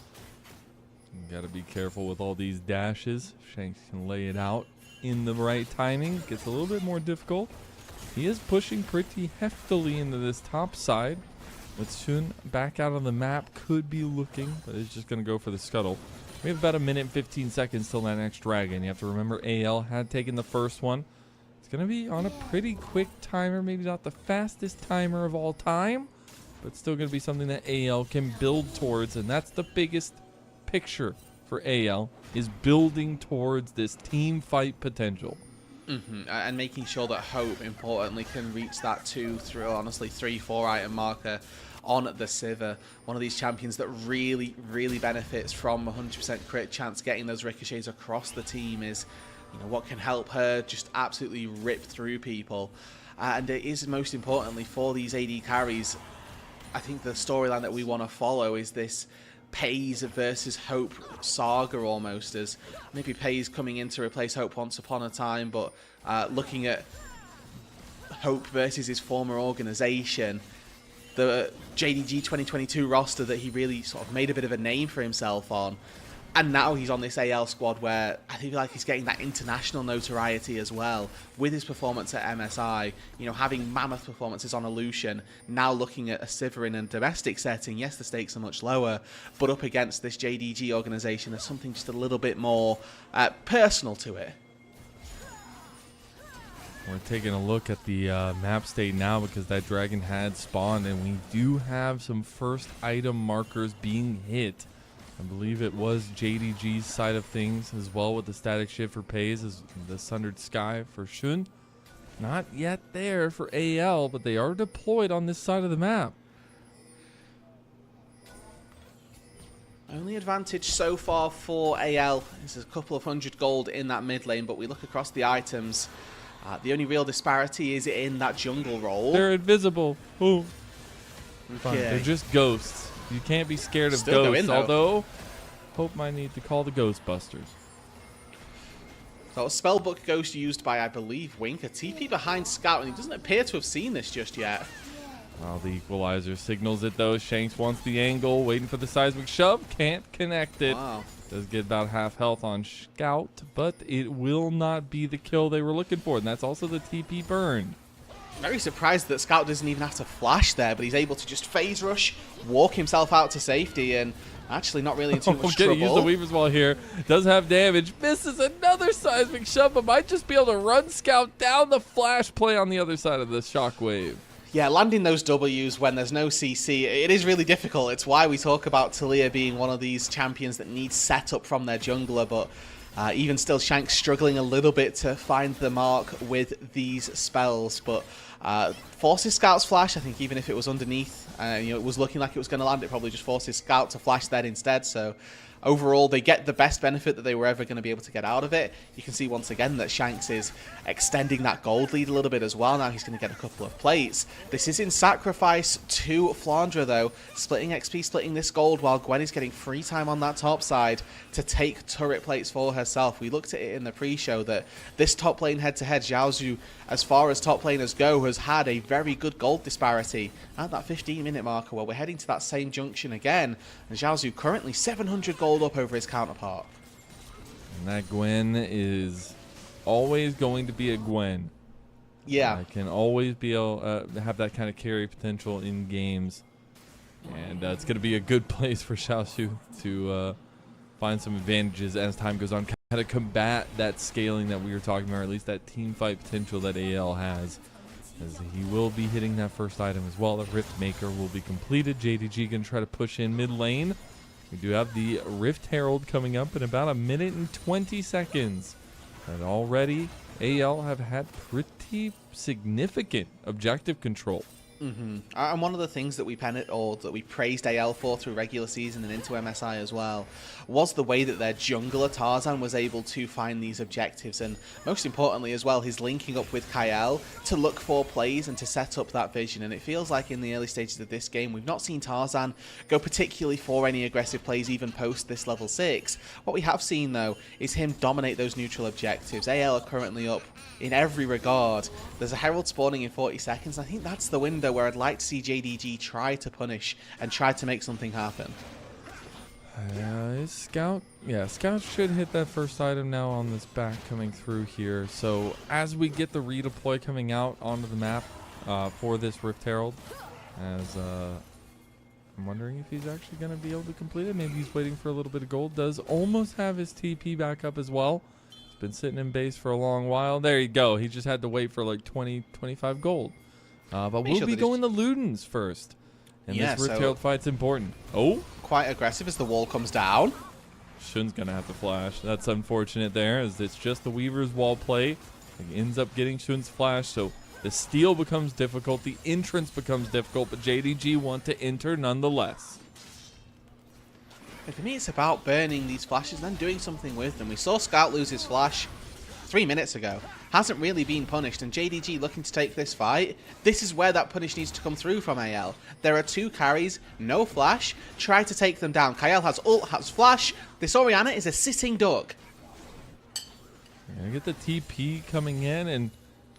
You got to be careful with all these dashes. Shanks can lay it out in the right timing. Gets a little bit more difficult. He is pushing pretty heftily into this top side. With Shun back out on the map, could be looking, but is just going to go for the scuttle. We have about 1 minute and 15 seconds till that next dragon. You have to remember AL had taken the first one. It's going to be on a pretty quick timer, maybe not the fastest timer of all time, but still going to be something that AL can build towards, and that's the biggest picture for AL, is building towards this team fight potential. And making sure that Hope, importantly, can reach that 2, 3, honestly 3-4 item marker on the Sivir. One of these champions that really, really benefits from 100% crit chance. Getting those ricochets across the team is, you know, what can help her just absolutely rip through people. And it is, most importantly, for these AD carries, I think the storyline that we want to follow is this Pays versus Hope saga, almost, as maybe Pays coming in to replace Hope once upon a time, but looking at Hope versus his former organization, the JDG 2022 roster that he really sort of made a bit of a name for himself on, and now he's on this AL squad where I feel like he's getting that international notoriety as well with his performance at MSI, you know, having mammoth performances on Illusion, now looking at a Sivir in a domestic setting. Yes, the stakes are much lower, but up against this JDG organization, there's something just a little bit more personal to it. We're taking a look at the map state now because that dragon had spawned, and we do have some first item markers being hit. I believe it was JDG's side of things as well, with the static shift for Pays, as the Sundered Sky for Shun. Not yet there for AL, but they are deployed on this side of the map. Only advantage so far for AL is a couple of 100 gold in that mid lane, but we look across the items. The only real disparity is in that jungle role. They're invisible. Ooh. Fine. Okay. They're just ghosts. You can't be scared of Still go ghosts, in, though. although Hope might need to call the Ghostbusters. So Spellbook Ghost used by, I believe, Winker. TP behind Scout, and he doesn't appear to have seen this just yet. Well, the equalizer signals it, though. Shanks wants the angle, waiting for the seismic shove. Can't connect it. Wow. Does get about half health on Scout, but it will not be the kill they were looking for, and that's also the TP burn. Very surprised that Scout doesn't even have to flash there, but he's able to just phase rush, walk himself out to safety, and actually not really in too much trouble. Use the Weaver's Wall here. Does have damage. Misses another seismic shove, but might just be able to run Scout down the flash play on the other side of the shockwave. Yeah, landing those Ws when there's no CC, it is really difficult. It's why we talk about Talia being one of these champions that needs setup from their jungler, but even still, Shank's struggling a little bit to find the mark with these spells, but forces Scout's flash. I think even if it was underneath, it was looking like it was going to land, it probably just forces Scout to flash that instead, so overall, they get the best benefit that they were ever going to be able to get out of it. You can see once again that Shanks is extending that gold lead a little bit as well. Now he's going to get a couple of plates. This is in sacrifice to Flandra, though. Splitting XP, splitting this gold, while Gwen is getting free time on that top side to take turret plates for herself. We looked at it in the pre-show that this top lane head-to-head, Xiaozu, as far as top laners go, has had a very good gold disparity at that 15-minute marker, where we're heading to that same junction again. And Xiaozu currently 700 gold up over his counterpart. And that Gwen is always going to be a Gwen. Yeah. Can always be able to have that kind of carry potential in games. And it's going to be a good place for Xiaozu to find some advantages as time goes on. Kind of combat that scaling that we were talking about, or at least that team fight potential that AL has. As he will be hitting that first item as well. The Rift Maker will be completed. JDG going to try to push in mid lane. We do have the Rift Herald coming up in about 1 minute and 20 seconds. And already, AL have had pretty significant objective control. And one of the things that we praised AL for through regular season and into MSI as well was the way that their jungler Tarzan was able to find these objectives, and most importantly as well, his linking up with Kael to look for plays and to set up that vision. And it feels like in the early stages of this game, we've not seen Tarzan go particularly for any aggressive plays even post this level 6. What we have seen though is him dominate those neutral objectives. AL are currently up in every regard. There's a Herald spawning in 40 seconds. I think that's the window where I'd like to see JDG try to punish and try to make something happen. Is Scout? Yeah, Scout should hit that first item now on this back coming through here. So as we get the redeploy coming out onto the map for this Rift Herald, as I'm wondering if he's actually going to be able to complete it. Maybe he's waiting for a little bit of gold. Does almost have his TP back up as well. He's been sitting in base for a long while. There you go. He just had to wait for like 20, 25 gold. But we'll be going to Ludens first. And this Rift Herald fight's important. Oh. Quite aggressive as the wall comes down. Shun's going to have to flash. That's unfortunate there, as it's just the Weaver's Wall play. He ends up getting Shun's flash, so the steal becomes difficult. The entrance becomes difficult, but JDG want to enter nonetheless. For me, it's about burning these flashes and then doing something with them. We saw Scout lose his flash 3 minutes ago. Hasn't really been punished, and JDG looking to take this fight. This is where that punish needs to come through from AL. There are 2 carries, no flash. Try to take them down. Kael has ult, has flash. This Orianna is a sitting duck. You're going to get the TP coming in, and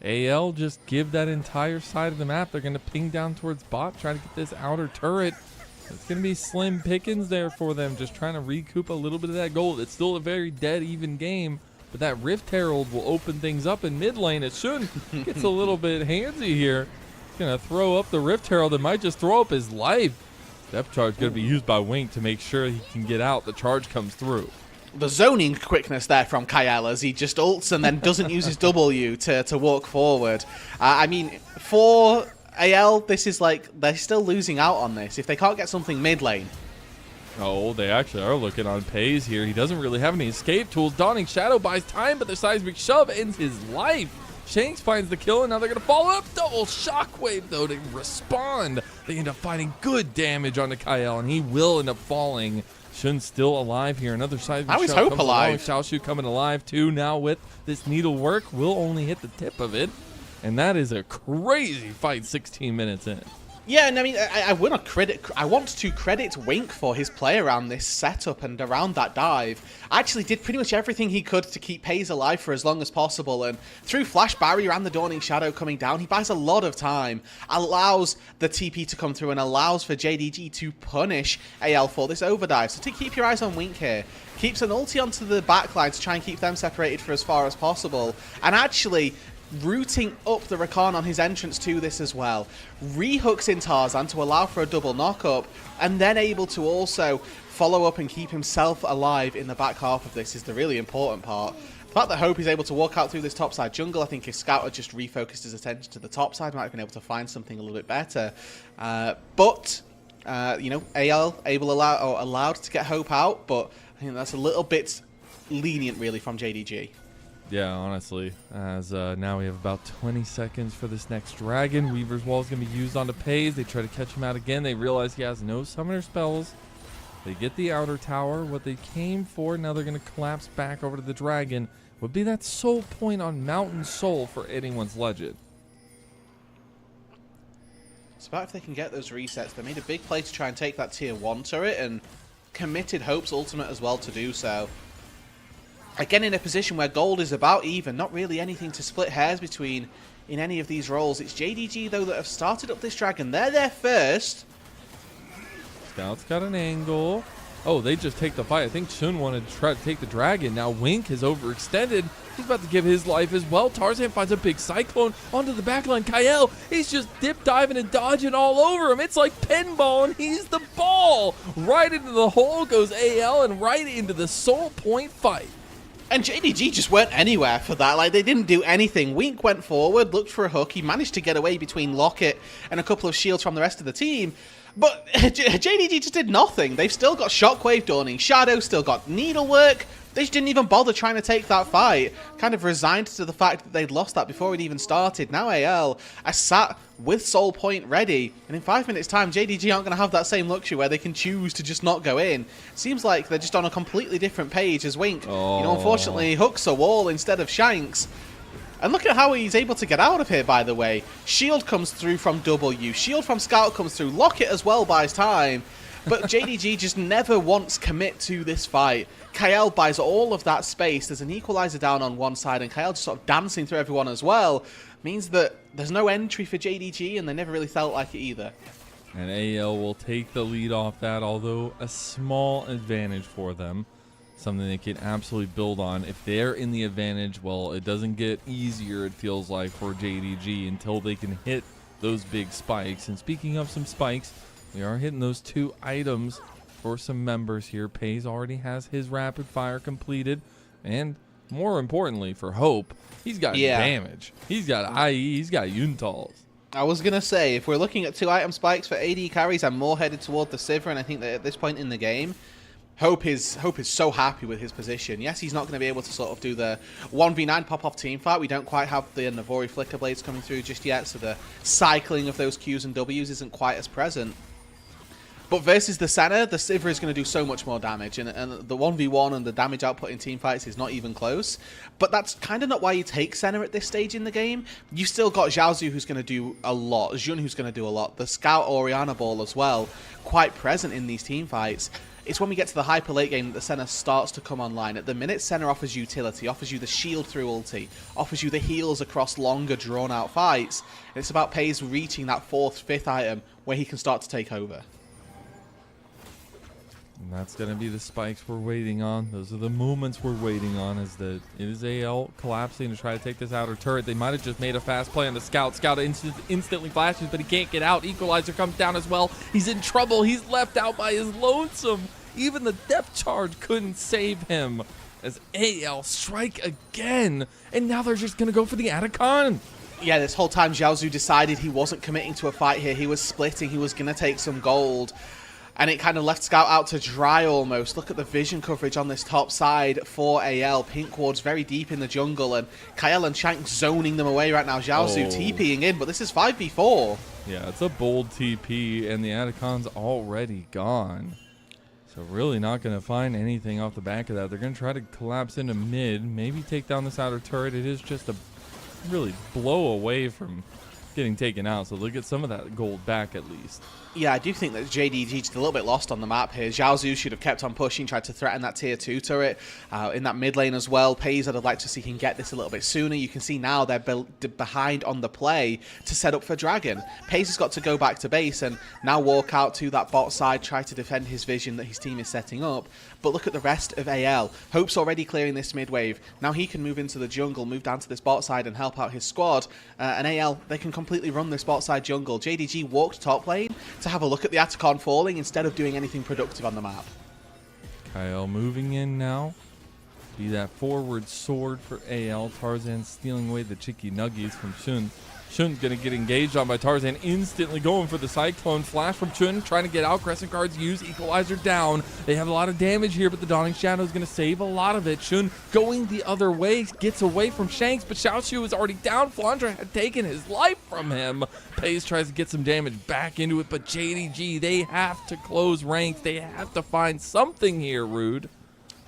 AL just give that entire side of the map. They're going to ping down towards bot, try to get this outer turret. It's going to be slim pickings there for them, just trying to recoup a little bit of that gold. It's still a very dead even game. But that Rift Herald will open things up in mid lane. It should gets a little bit handsy here. He's going to throw up the Rift Herald and might just throw up his life. Depth charge going to be used by Wink to make sure he can get out. The charge comes through. The zoning quickness there from Kael as he just ults and then doesn't use his W to walk forward. I mean, for AL, this is like, they're still losing out on this. If they can't get something mid lane. Oh, they actually are looking on Pays here. He doesn't really have any escape tools. Dawning Shadow buys time, but the seismic shove ends his life. Shanks finds the kill, and now they're going to follow up. Double shockwave, though, to respond. They end up finding good damage onto Kyle, and he will end up falling. Shun's still alive here. Another side. How is Hope alive? Xiaoshu coming alive, too, now with this needle work. Will only hit the tip of it. And that is a crazy fight 16 minutes in. Yeah, and I mean, I want to credit Wink for his play around this setup and around that dive. Actually did pretty much everything he could to keep Paze alive for as long as possible, and through Flash Barrier and the Dawning Shadow coming down, he buys a lot of time, allows the TP to come through, and allows for JDG to punish AL for this overdive. So to keep your eyes on Wink here. Keeps an ulti onto the backline to try and keep them separated for as far as possible, and actually rooting up the Rakan on his entrance to this as well. Rehooks in Tarzan to allow for a double knockup, and then able to also follow up and keep himself alive in the back half of this is the really important part. The fact that Hope is able to walk out through this topside jungle, I think if Scout had just refocused his attention to the top side, might have been able to find something a little bit better. You know, AL allowed to get Hope out, but I think that's a little bit lenient really from JDG. Yeah, honestly, as now we have about 20 seconds for this next dragon. Weaver's Wall is going to be used onto Paze. They try to catch him out again. They realize he has no summoner spells. They get the outer tower, what they came for. Now they're going to collapse back over to the dragon. Would be that soul point on Mountain Soul for anyone's legend. It's about if they can get those resets. They made a big play to try and take that tier 1 turret and committed Hope's ultimate as well to do so. Again, in a position where gold is about even, not really anything to split hairs between in any of these roles. It's JDG, though, that have started up this dragon. They're there first. Scout's got an angle. Oh, they just take the fight. I think Shun wanted to try to take the dragon. Now Wink has overextended. He's about to give his life as well. Tarzan finds a big cyclone onto the backline. Kyle, he's just dip diving and dodging all over him. It's like pinball, and he's the ball. Right into the hole goes AL, and right into the soul point fight. And JDG just weren't anywhere for that. Like, they didn't do anything. Wink went forward, looked for a hook. He managed to get away between Locket and a couple of shields from the rest of the team. But JDG just did nothing. They've still got Shockwave, Dawning Shadow, still got Needlework. They just didn't even bother trying to take that fight. Kind of resigned to the fact that they'd lost that before it even started. Now AL are sat with Soul Point ready. And in 5 minutes' time, JDG aren't going to have that same luxury where they can choose to just not go in. Seems like they're just on a completely different page as Wink. Oh. You know, unfortunately, hooks a wall instead of Shanks. And look at how he's able to get out of here, by the way. Shield comes through from W. Shield from Scout comes through. Locket as well buys time. But JDG just never once commit to this fight. Kyle buys all of that space. There's an equalizer down on one side, and Kyle just sort of dancing through everyone as well. Means that there's no entry for JDG, and they never really felt like it either. And AL will take the lead off that, although a small advantage for them. Something they can absolutely build on. If they're in the advantage, well, it doesn't get easier, it feels like, for JDG until they can hit those big spikes. And speaking of some spikes, we are hitting those 2 items for some members here. Paze already has his rapid fire completed. And more importantly for Hope, he's got damage. He's got IE, he's got Yuntals. I was going to say, if we're looking at 2 item spikes for AD carries, I'm more headed toward the Sivir, and I think that at this point in the game, Hope is so happy with his position. Yes, he's not going to be able to sort of do the 1v9 pop-off team fight. We don't quite have the Navori Flicker Blades coming through just yet, so the cycling of those Qs and Ws isn't quite as present. But versus the Senna, the Sivir is going to do so much more damage, and the 1v1 and the damage output in team fights is not even close. But that's kind of not why you take Senna at this stage in the game. You've still got Xiaozu, who's going to do a lot, Jun, who's going to do a lot, the Scout Orianna Ball as well, quite present in these team fights. It's when we get to the hyper late game that the Senna starts to come online. At the minute, Senna offers utility, offers you the shield through ulti, offers you the heals across longer, drawn-out fights. And it's about Paze reaching that 4th, 5th item where he can start to take over. And that's going to be the spikes we're waiting on. Those are the moments we're waiting on, as it is AL collapsing to try to take this outer turret. They might have just made a fast play on the Scout. Scout instantly flashes, but he can't get out. Equalizer comes down as well. He's in trouble. He's left out by his lonesome. Even the depth charge couldn't save him, as AL strike again. And now they're just going to go for the Atacon. Yeah, this whole time Xiaozu decided he wasn't committing to a fight here. He was splitting. He was going to take some gold. And it kind of left Scout out to dry almost. Look at the vision coverage on this top side for AL. Pink ward's very deep in the jungle, and Kael and Shank zoning them away right now. Xiaozu TPing in, but this is 5v4. Yeah, it's a bold TP, and the Atacon's already gone. So really not going to find anything off the back of that. They're going to try to collapse into mid, maybe take down this outer turret. It is just a really blow away from getting taken out, so they'll get some of that gold back at least. Yeah, I do think that JDG is a little bit lost on the map here. Xiaozu should have kept on pushing, tried to threaten that tier 2 turret in that mid lane as well. Pays, I'd like to see him get this a little bit sooner. You can see now they're behind on the play to set up for Dragon. Pays has got to go back to base and now walk out to that bot side, try to defend his vision that his team is setting up. But look at the rest of AL. Hope's already clearing this mid wave. Now he can move into the jungle, move down to this bot side and help out his squad. And AL, they can completely run this bot side jungle. JDG walked top lane to have a look at the Atacon falling instead of doing anything productive on the map. Kael moving in now. Be that forward sword for AL. Tarzan stealing away the Chicky Nuggies from Shun. Shun's going to get engaged on by Tarzan, instantly going for the Cyclone Flash from Shun, trying to get out. Crescent Guards use Equalizer down. They have a lot of damage here, but the Dawning Shadow is going to save a lot of it. Shun going the other way, gets away from Shanks, but Xiaoshu is already down. Flandra had taken his life from him. Pays tries to get some damage back into it, but JDG, they have to close ranks. They have to find something here, Rude.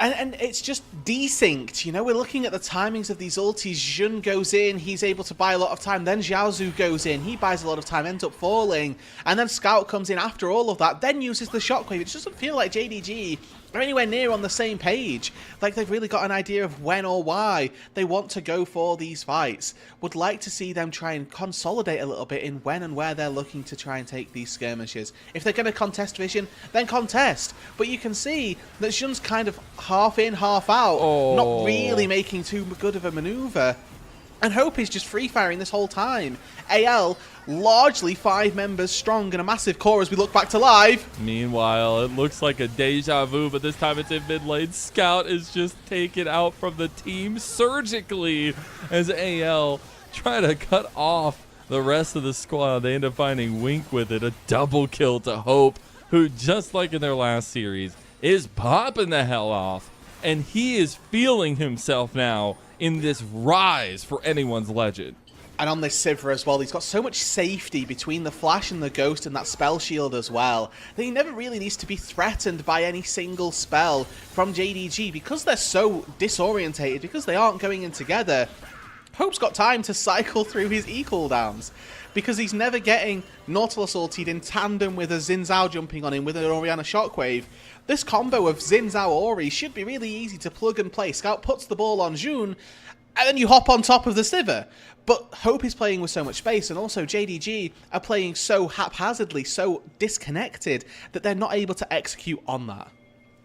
And it's just desynced, you know, we're looking at the timings of these ultis. Jun goes in, he's able to buy a lot of time, then Xiaozu goes in, he buys a lot of time, ends up falling, and then Scout comes in after all of that, then uses the shockwave. It just doesn't feel like JDG are anywhere near on the same page. Like they've really got an idea of when or why they want to go for these fights. Would like to see them try and consolidate a little bit in when and where they're looking to try and take these skirmishes. If they're going to contest vision, then contest. But you can see that Jun's kind of half in, half out, not really making too good of a maneuver. And Hope is just free firing this whole time. AL largely 5 members strong and a massive core as we look back to live. Meanwhile, it looks like a deja vu, but this time it's in mid lane. Scout is just taken out from the team surgically as AL try to cut off the rest of the squad. They end up finding Wink with it, a double kill to Hope, who just like in their last series is popping the hell off, and he is feeling himself now in this rise for anyone's legend. And on this Sivir as well, he's got so much safety between the Flash and the Ghost and that spell shield as well, that he never really needs to be threatened by any single spell from JDG because they're so disorientated, because they aren't going in together. Hope's got time to cycle through his E cooldowns because he's never getting Nautilus ultied in tandem with a Xin Zhao jumping on him with an Orianna Shockwave. This combo of Xin Zhao Ori should be really easy to plug and play. Scout puts the ball on Jun, and then you hop on top of the Sivir. But Hope is playing with so much space, and also JDG are playing so haphazardly, so disconnected, that they're not able to execute on that.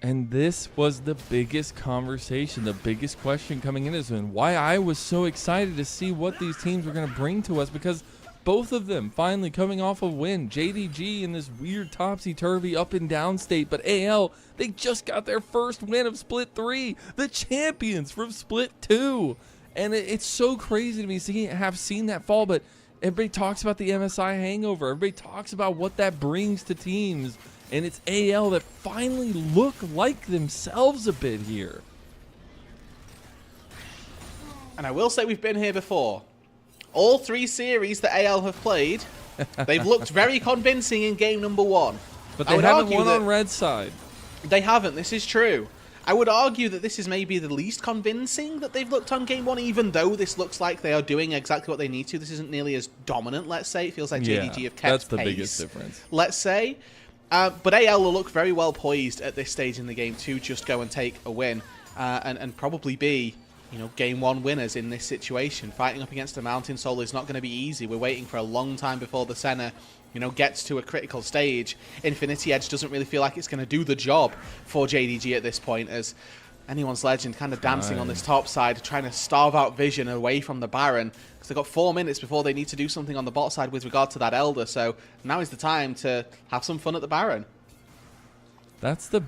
And this was the biggest conversation, the biggest question coming in is why I was so excited to see what these teams were going to bring to us, because both of them finally coming off a win. JDG in this weird topsy-turvy up and down state, but AL, they just got their first win of Split 3, the champions from Split 2. And it's so crazy to me have seen that fall, but everybody talks about the MSI hangover. Everybody talks about what that brings to teams, and it's AL that finally look like themselves a bit here. And I will say we've been here before. All 3 series that AL have played, they've looked very convincing in game number 1. But they haven't won on red side. They haven't, this is true. I would argue that this is maybe the least convincing that they've looked on game 1, even though this looks like they are doing exactly what they need to. This isn't nearly as dominant, let's say. It feels like JDG have kept that's the pace, biggest difference. let's say. But AL will look very well poised at this stage in the game to just go and take a win and probably be, you know, game 1 winners in this situation. Fighting up against a Mountain Soul is not going to be easy. We're waiting for a long time before the Senna, you know, gets to a critical stage. Infinity Edge doesn't really feel like it's going to do the job for JDG at this point, as anyone's legend kind of dancing on this top side, trying to starve out vision away from the Baron, because they've got 4 minutes before they need to do something on the bot side with regard to that Elder. So now is the time to have some fun at the Baron. That's the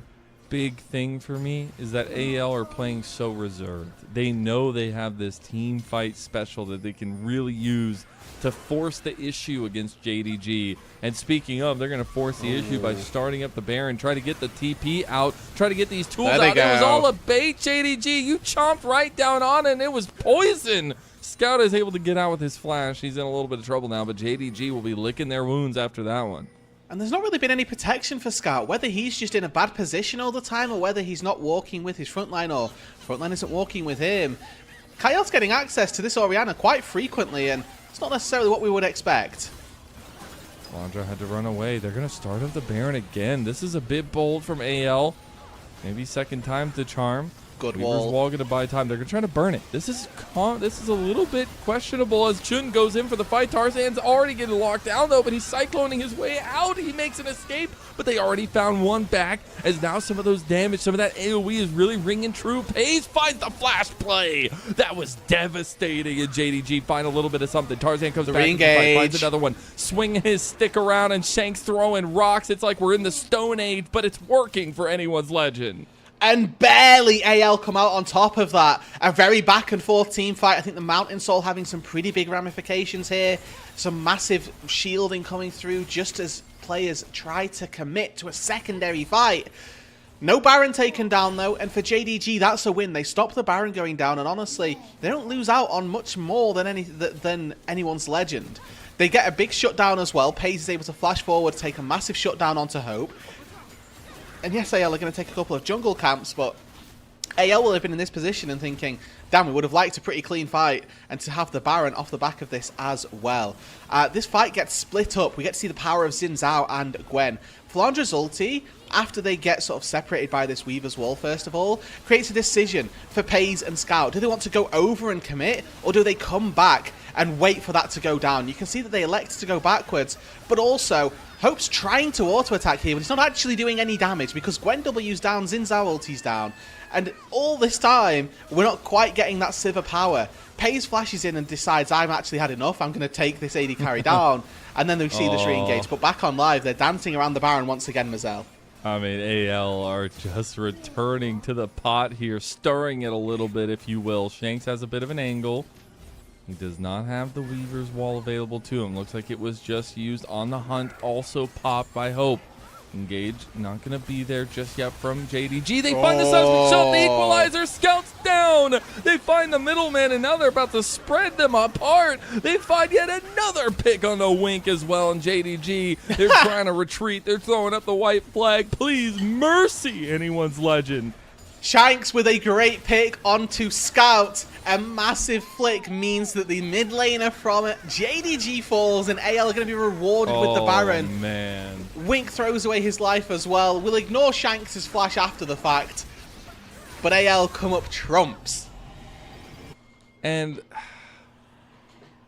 big thing for me is that AL are playing so reserved. They know they have this team fight special that they can really use to force the issue against JDG. And speaking of, they're going to force the issue by starting up the Baron, try to get the TP out, try to get these tools out. It was all a bait, JDG. You chomped right down on it, and it was poison. Scout is able to get out with his flash. He's in a little bit of trouble now, but JDG will be licking their wounds after that one. And there's not really been any protection for Scout, whether he's just in a bad position all the time or whether he's not walking with his frontline or frontline isn't walking with him. Kyle's getting access to this Orianna quite frequently, and it's not necessarily what we would expect. Flandra had to run away. They're going to start up the Baron again. This is a bit bold from AL. Maybe second time to charm. Good Weaver's wall going to buy time. They're going to try to burn it. This is a little bit questionable as Chun goes in for the fight. Tarzan's already getting locked down, though, but he's cycloning his way out. He makes an escape, but they already found one back, as now some of those damage, some of that AoE is really ringing true. Pays finds the flash play. That was devastating, and JDG find a little bit of something. Tarzan comes back into the fight, finds another one, swinging his stick around, and Shanks throwing rocks. It's like we're in the Stone Age, but it's working for anyone's legend. And barely AL come out on top of that. A very back and forth team fight. I think the Mountain Soul having some pretty big ramifications here. Some massive shielding coming through just as players try to commit to a secondary fight. No Baron taken down though, and for JDG that's a win. They stop the Baron going down, and honestly, they don't lose out on much more than anyone's legend. They get a big shutdown as well. Paze is able to flash forward, take a massive shutdown onto Hope. And yes, AL are going to take a couple of jungle camps, but AL will have been in this position and thinking, damn, we would have liked a pretty clean fight and to have the Baron off the back of this as well. This fight gets split up. We get to see the power of Xin Zhao and Gwen. Flandra's ulti, after they get sort of separated by this Weaver's Wall, first of all, creates a decision for Paze and Scout. Do they want to go over and commit, or do they come back and wait for that to go down? You can see that they elect to go backwards, but also Hope's trying to auto-attack here, but it's not actually doing any damage because Gwen W's down, Xin Zhao ulti's down, and all this time, we're not quite getting that Sivir power. Paze flashes in and decides, I've actually had enough, I'm going to take this AD carry down, and then we see this re-engage. But back on live, they're dancing around the Baron once again, Mazel. I mean, AL are just returning to the pot here, stirring it a little bit, if you will. Shanks has a bit of an angle. He does not have the Weaver's Wall available to him. Looks like it was just used on the hunt, also popped by Hope. Engage, not going to be there just yet from JDG. They find the seismic shot, the equalizer, Scouts down. They find the middleman, and now they're about to spread them apart. They find yet another pick on the Wink as well, and JDG, they're trying to retreat. They're throwing up the white flag. Please, mercy, anyone's legend. Shanks with a great pick onto Scout. A massive flick means that the mid laner from JDG falls, and AL are going to be rewarded with the Baron. Oh, man. Wink throws away his life as well. We'll ignore Shanks' flash after the fact, but AL come up trumps. And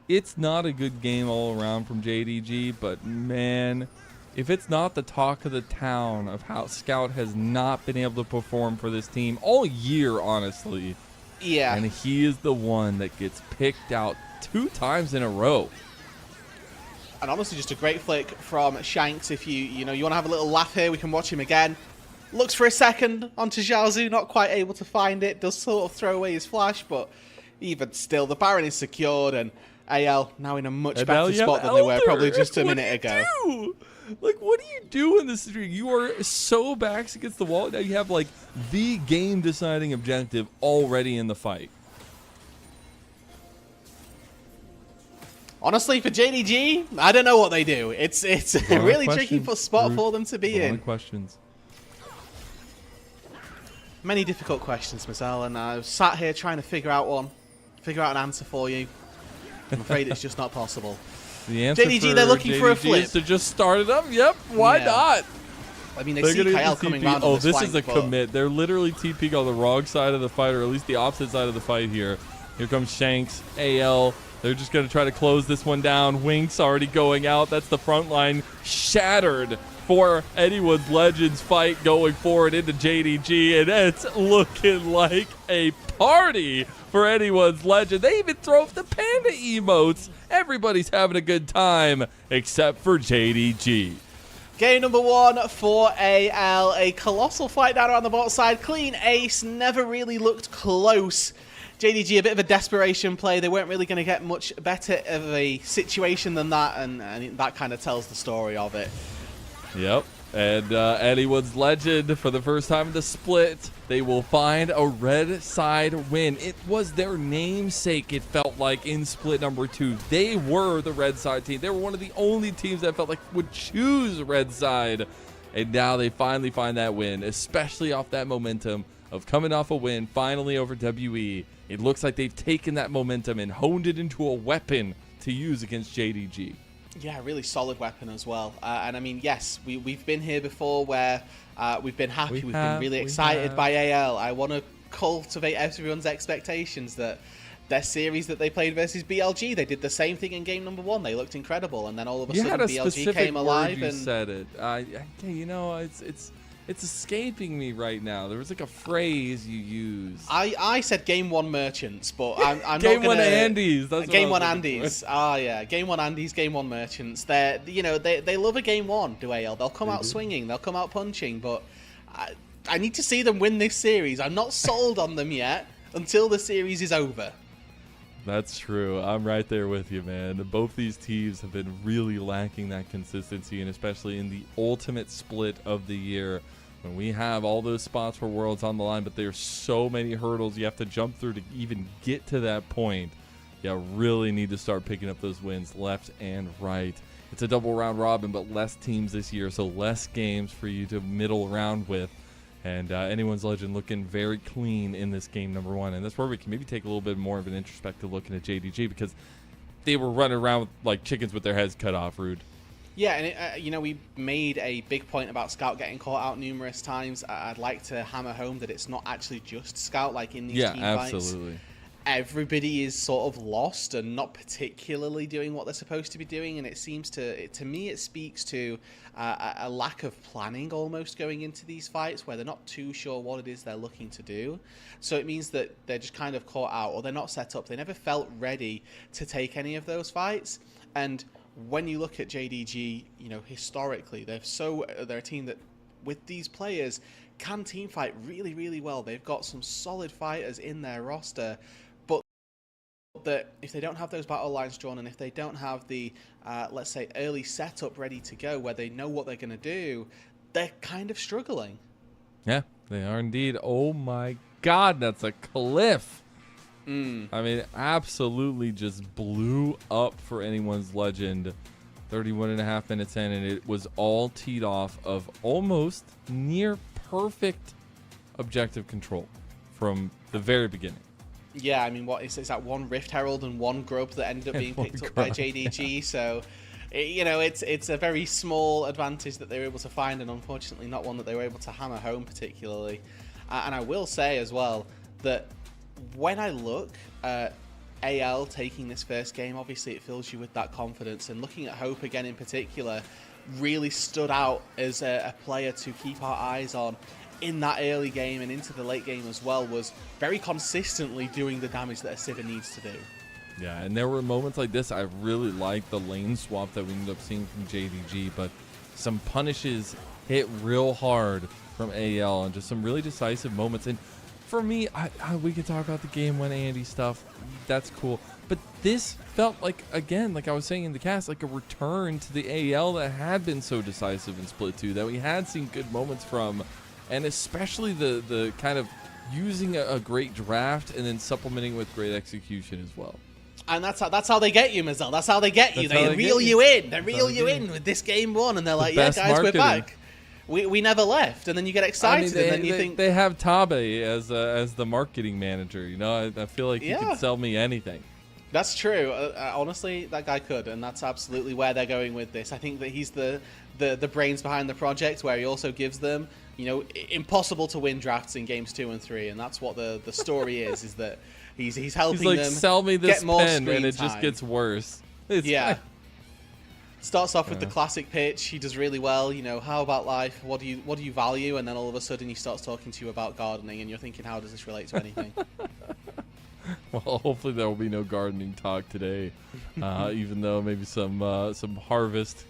it's not a good game all around from JDG, but man, if it's not the talk of the town of how Scout has not been able to perform for this team all year, honestly. Yeah. And he is the one that gets picked out 2 times in a row. And honestly, just a great flick from Shanks. If you want to have a little laugh here, we can watch him again. Looks for a second onto Zhaozu, not quite able to find it. Does sort of throw away his flash, but even still, the Baron is secured, and AL now in a much better spot than they were probably just a minute ago. Like, what do you do in this streak? You are so backs against the wall. Now you have, like, the game-deciding objective already in the fight. Honestly, for JDG, I don't know what they do. It's a really tricky spot for them to be in. Questions. Many difficult questions, Marcel, and I've sat here trying to figure out an answer for you. I'm afraid it's just not possible. The answer JDG, they're looking for a flip. Is to just start it up. Yep, why not? I mean, they see Kyle coming around on this flank, is a commit. They're literally TPing on the wrong side of the fight, or at least the opposite side of the fight here. Here comes Shanks, AL. They're just going to try to close this one down. Wink's already going out. That's the front line shattered for anyone's Legends fight going forward into JDG, and it's looking like a party for anyone's Legend. They even throw up the panda emotes. Everybody's having a good time except for JDG. Game number 1 for AL. A colossal fight down around the bot side. Clean ace. Never really looked close. JDG, a bit of a desperation play. They weren't really going to get much better of a situation than that, and that kind of tells the story of it. Yep. And anyone's legend for the first time in the split, they will find a red side win. It was their namesake, it felt like, in split number 2. They were the red side team. They were one of the only teams that felt like would choose red side. And now they finally find that win, especially off that momentum of coming off a win finally over WE. It looks like they've taken that momentum and honed it into a weapon to use against JDG. Yeah, really solid weapon as well. And I mean, yes, we've been here before where we've been happy, we've been really excited by AL. I want to cultivate everyone's expectations that their series that they played versus BLG, they did the same thing in game number 1. They looked incredible, and then all of a sudden BLG came alive. You said it. You know, it's escaping me right now. There was like a phrase you used. I said game 1 merchants, but I'm game not gonna... 1 Andes. That's game 1 Andes. Yeah, game 1 Andes, game 1 merchants. They love a game 1. Do AL? They'll come out swinging. They'll come out punching. But I need to see them win this series. I'm not sold on them yet until the series is over. That's true. I'm right there with you, man. Both these teams have been really lacking that consistency, and especially in the ultimate split of the year, when we have all those spots for Worlds on the line, but there's so many hurdles you have to jump through to even get to that point. You really need to start picking up those wins left and right. It's a double round robin, but less teams this year, so less games for you to middle round with. And anyone's legend looking very clean in this game number 1. And that's where we can maybe take a little bit more of an introspective look into JDG, because they were running around like chickens with their heads cut off, Rude. Yeah, and we made a big point about Scout getting caught out numerous times. I'd like to hammer home that it's not actually just Scout, like in these team fights. Absolutely. Everybody is sort of lost and not particularly doing what they're supposed to be doing, and it seems to me it speaks to a lack of planning almost going into these fights, where they're not too sure what it is they're looking to do. So it means that they're just kind of caught out, or they're not set up. They never felt ready to take any of those fights. And when you look at JDG, historically, they're a team that, with these players, can team fight really, really well. They've got some solid fighters in their roster, but that if they don't have those battle lines drawn, and if they don't have the, let's say, early setup ready to go, where they know what they're going to do, they're kind of struggling. Yeah, they are indeed. Oh my God, that's a cliff. I mean, absolutely just blew up for anyone's legend. 31.5 minutes in, and it was all teed off of almost near perfect objective control from the very beginning. Yeah, I mean, what is that? 1 Rift Herald and 1 Grub that ended up being picked up by JDG. So, it's a very small advantage that they were able to find, and unfortunately not one that they were able to hammer home particularly. And I will say as well that when I look at AL taking this first game, obviously it fills you with that confidence, and looking at Hope again in particular really stood out as a player to keep our eyes on in that early game and into the late game as well. Was very consistently doing the damage that a Sivir needs to do. Yeah, and there were moments like this. I really liked the lane swap that we ended up seeing from JDG, but some punishes hit real hard from AL, and just some really decisive moments. And for me, we can talk about the game 1 Andy stuff. That's cool. But this felt like, again, like I was saying in the cast, like a return to the AL that had been so decisive in Split 2, that we had seen good moments from. And especially the kind of using a great draft and then supplementing with great execution as well. And that's how they get you, Mazel. That's how they get you. They reel you in. They reel you in with this game 1, and they're like, yeah, guys, we're back. We never left, and then you get excited, and then you think they have Tabe as the marketing manager. I feel like he could sell me anything. That's true. Honestly, that guy could, and that's absolutely where they're going with this. I think that he's the brains behind the project, where he also gives them, impossible to win drafts in games 2 and 3, and that's what the story is that he's helping like, them sell me this get more pen, screen and it time. just gets worse. Starts off with the classic pitch. He does really well. How about life? What do you value? And then all of a sudden he starts talking to you about gardening, and you're thinking, how does this relate to anything? Well, hopefully there will be no gardening talk today, even though maybe some harvest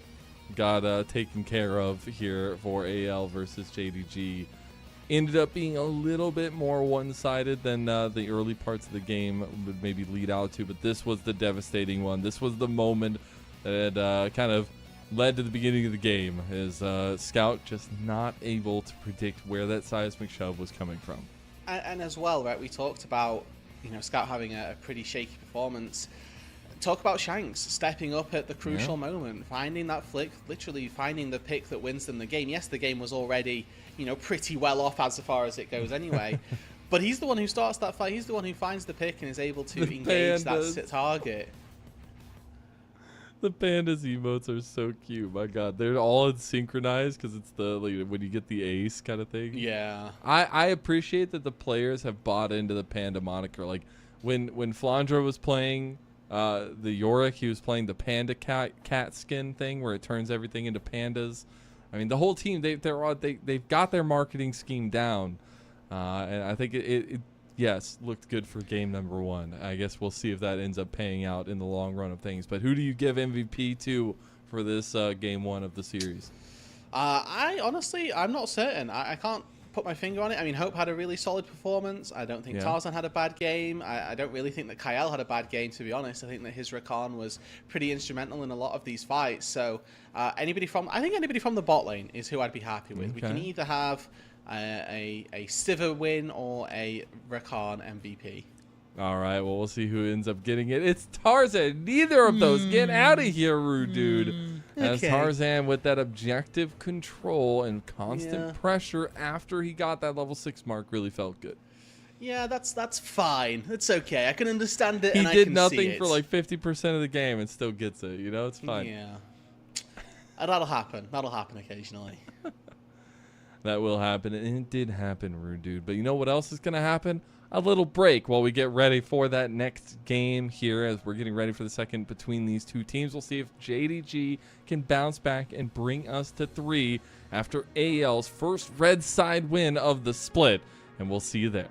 got taken care of here for AL versus JDG. Ended up being a little bit more one-sided than the early parts of the game would maybe lead out to, but this was the devastating one. This was the moment that had kind of led to the beginning of the game, is Scout just not able to predict where that seismic shove was coming from. And as well, right, we talked about, you know, Scout having a pretty shaky performance. Talk about Shanks stepping up at the crucial moment, finding that flick, literally finding the pick that wins them the game. Yes, the game was already, you know, pretty well off as far as it goes anyway. But he's the one who starts that fight. He's the one who finds the pick and is able to engage that target. The pandas emotes are so cute. My God, they're all synchronized because it's the when you get the ace kind of thing. Yeah, I appreciate that the players have bought into the panda moniker. Like when Flandra was playing the Yorick, he was playing the panda cat skin thing where it turns everything into pandas. I mean, the whole team they've got their marketing scheme down, and I think it yes, looked good for game number 1. I guess we'll see if that ends up paying out in the long run of things. But who do you give MVP to for this game 1 of the series? I honestly, I'm not certain. I can't put my finger on it. I mean, Hope had a really solid performance. I don't think Tarzan had a bad game. I don't really think that Kyle had a bad game, to be honest. I think that his Rakan was pretty instrumental in a lot of these fights. So anybody from the bot lane is who I'd be happy with. Okay. We can either have a Sivir win or a Rakan MVP. All right, well, we'll see who ends up getting it. It's Tarzan. Neither of those. Get out of here, rude dude. As Tarzan with that objective control and constant pressure after he got that level 6 mark really felt good. Yeah, that's fine. It's okay. I can understand it. He and I did can nothing see it. for like 50% of the game and still gets it. You know, it's fine. Yeah, that'll happen. That'll happen occasionally. That will happen, and it did happen, rude dude. But you know what else is going to happen? A little break while we get ready for that next game here as we're getting ready for the second between these two teams. We'll see if JDG can bounce back and bring us to 3 after AL's first red side win of the split, and we'll see you there.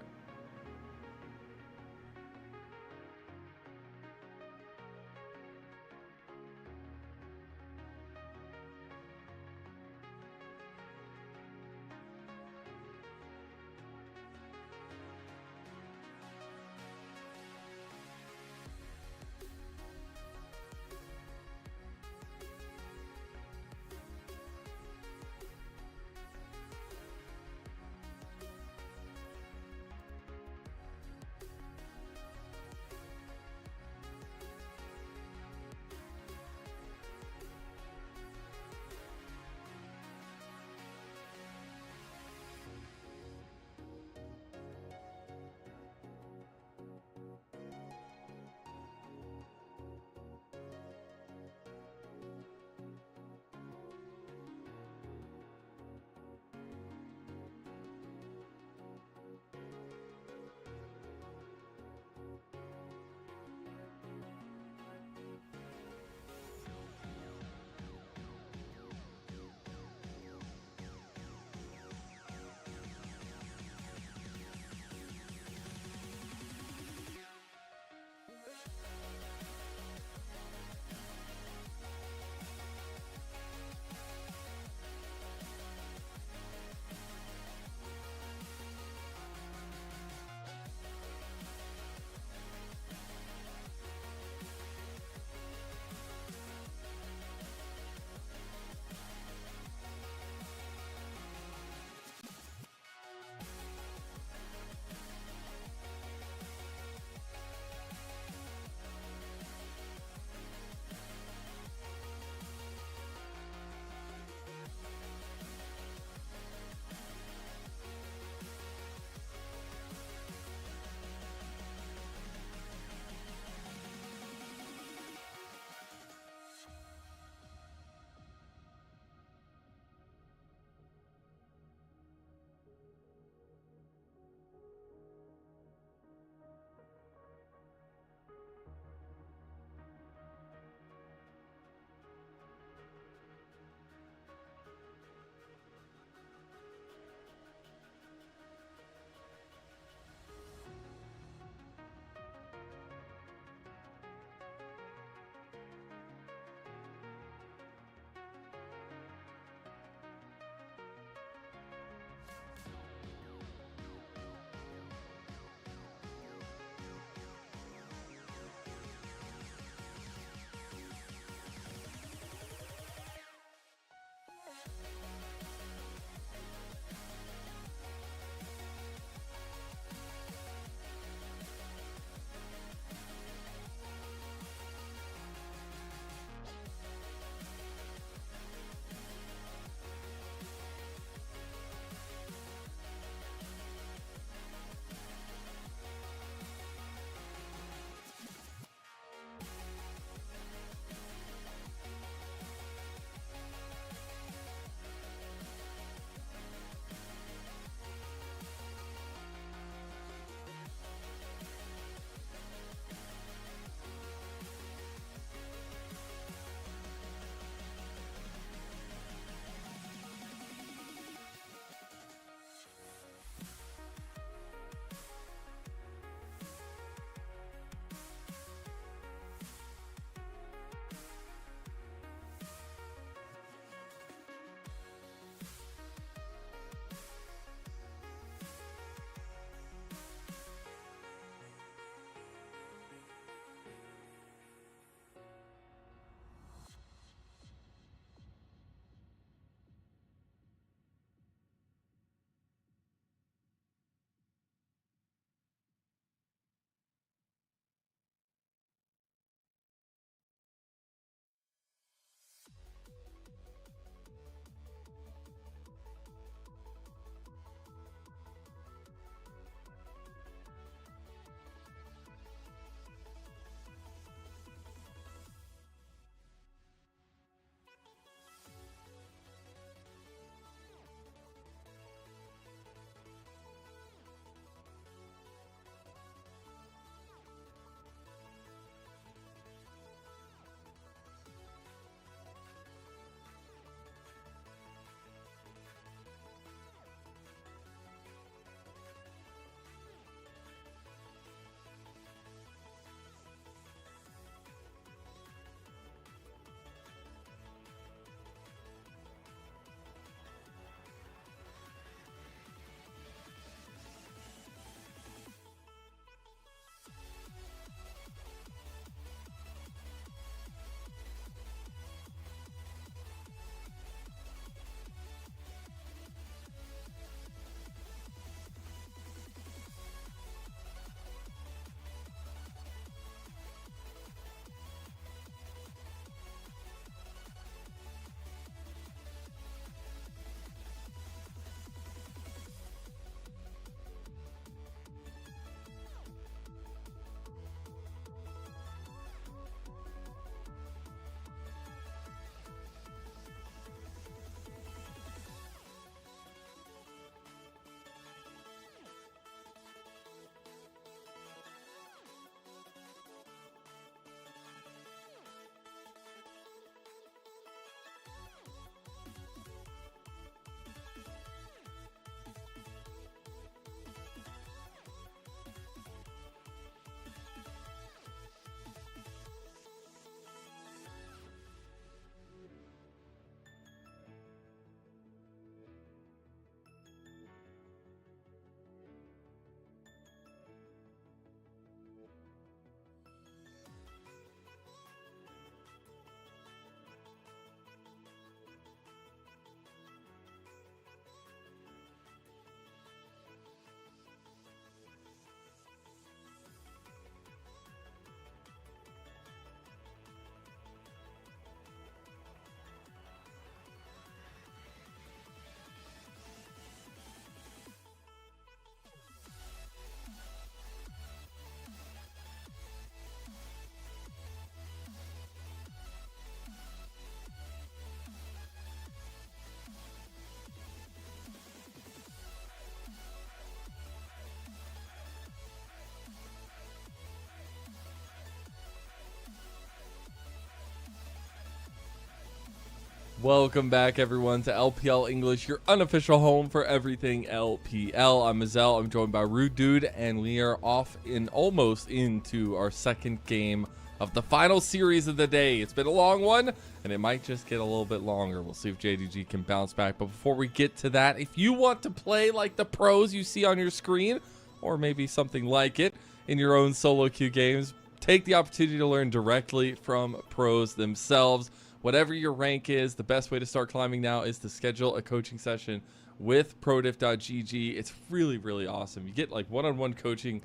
Welcome back, everyone, to LPL English, your unofficial home for everything LPL. I'm Mazel. I'm joined by Rude Dude, and we are off almost into our second game of the final series of the day. It's been a long one, and it might just get a little bit longer. We'll see if JDG can bounce back. But before we get to that, if you want to play like the pros you see on your screen, or maybe something like it in your own solo queue games, take the opportunity to learn directly from pros themselves. Whatever your rank is, the best way to start climbing now is to schedule a coaching session with prodiff.gg. It's really, really awesome. You get like one-on-one coaching.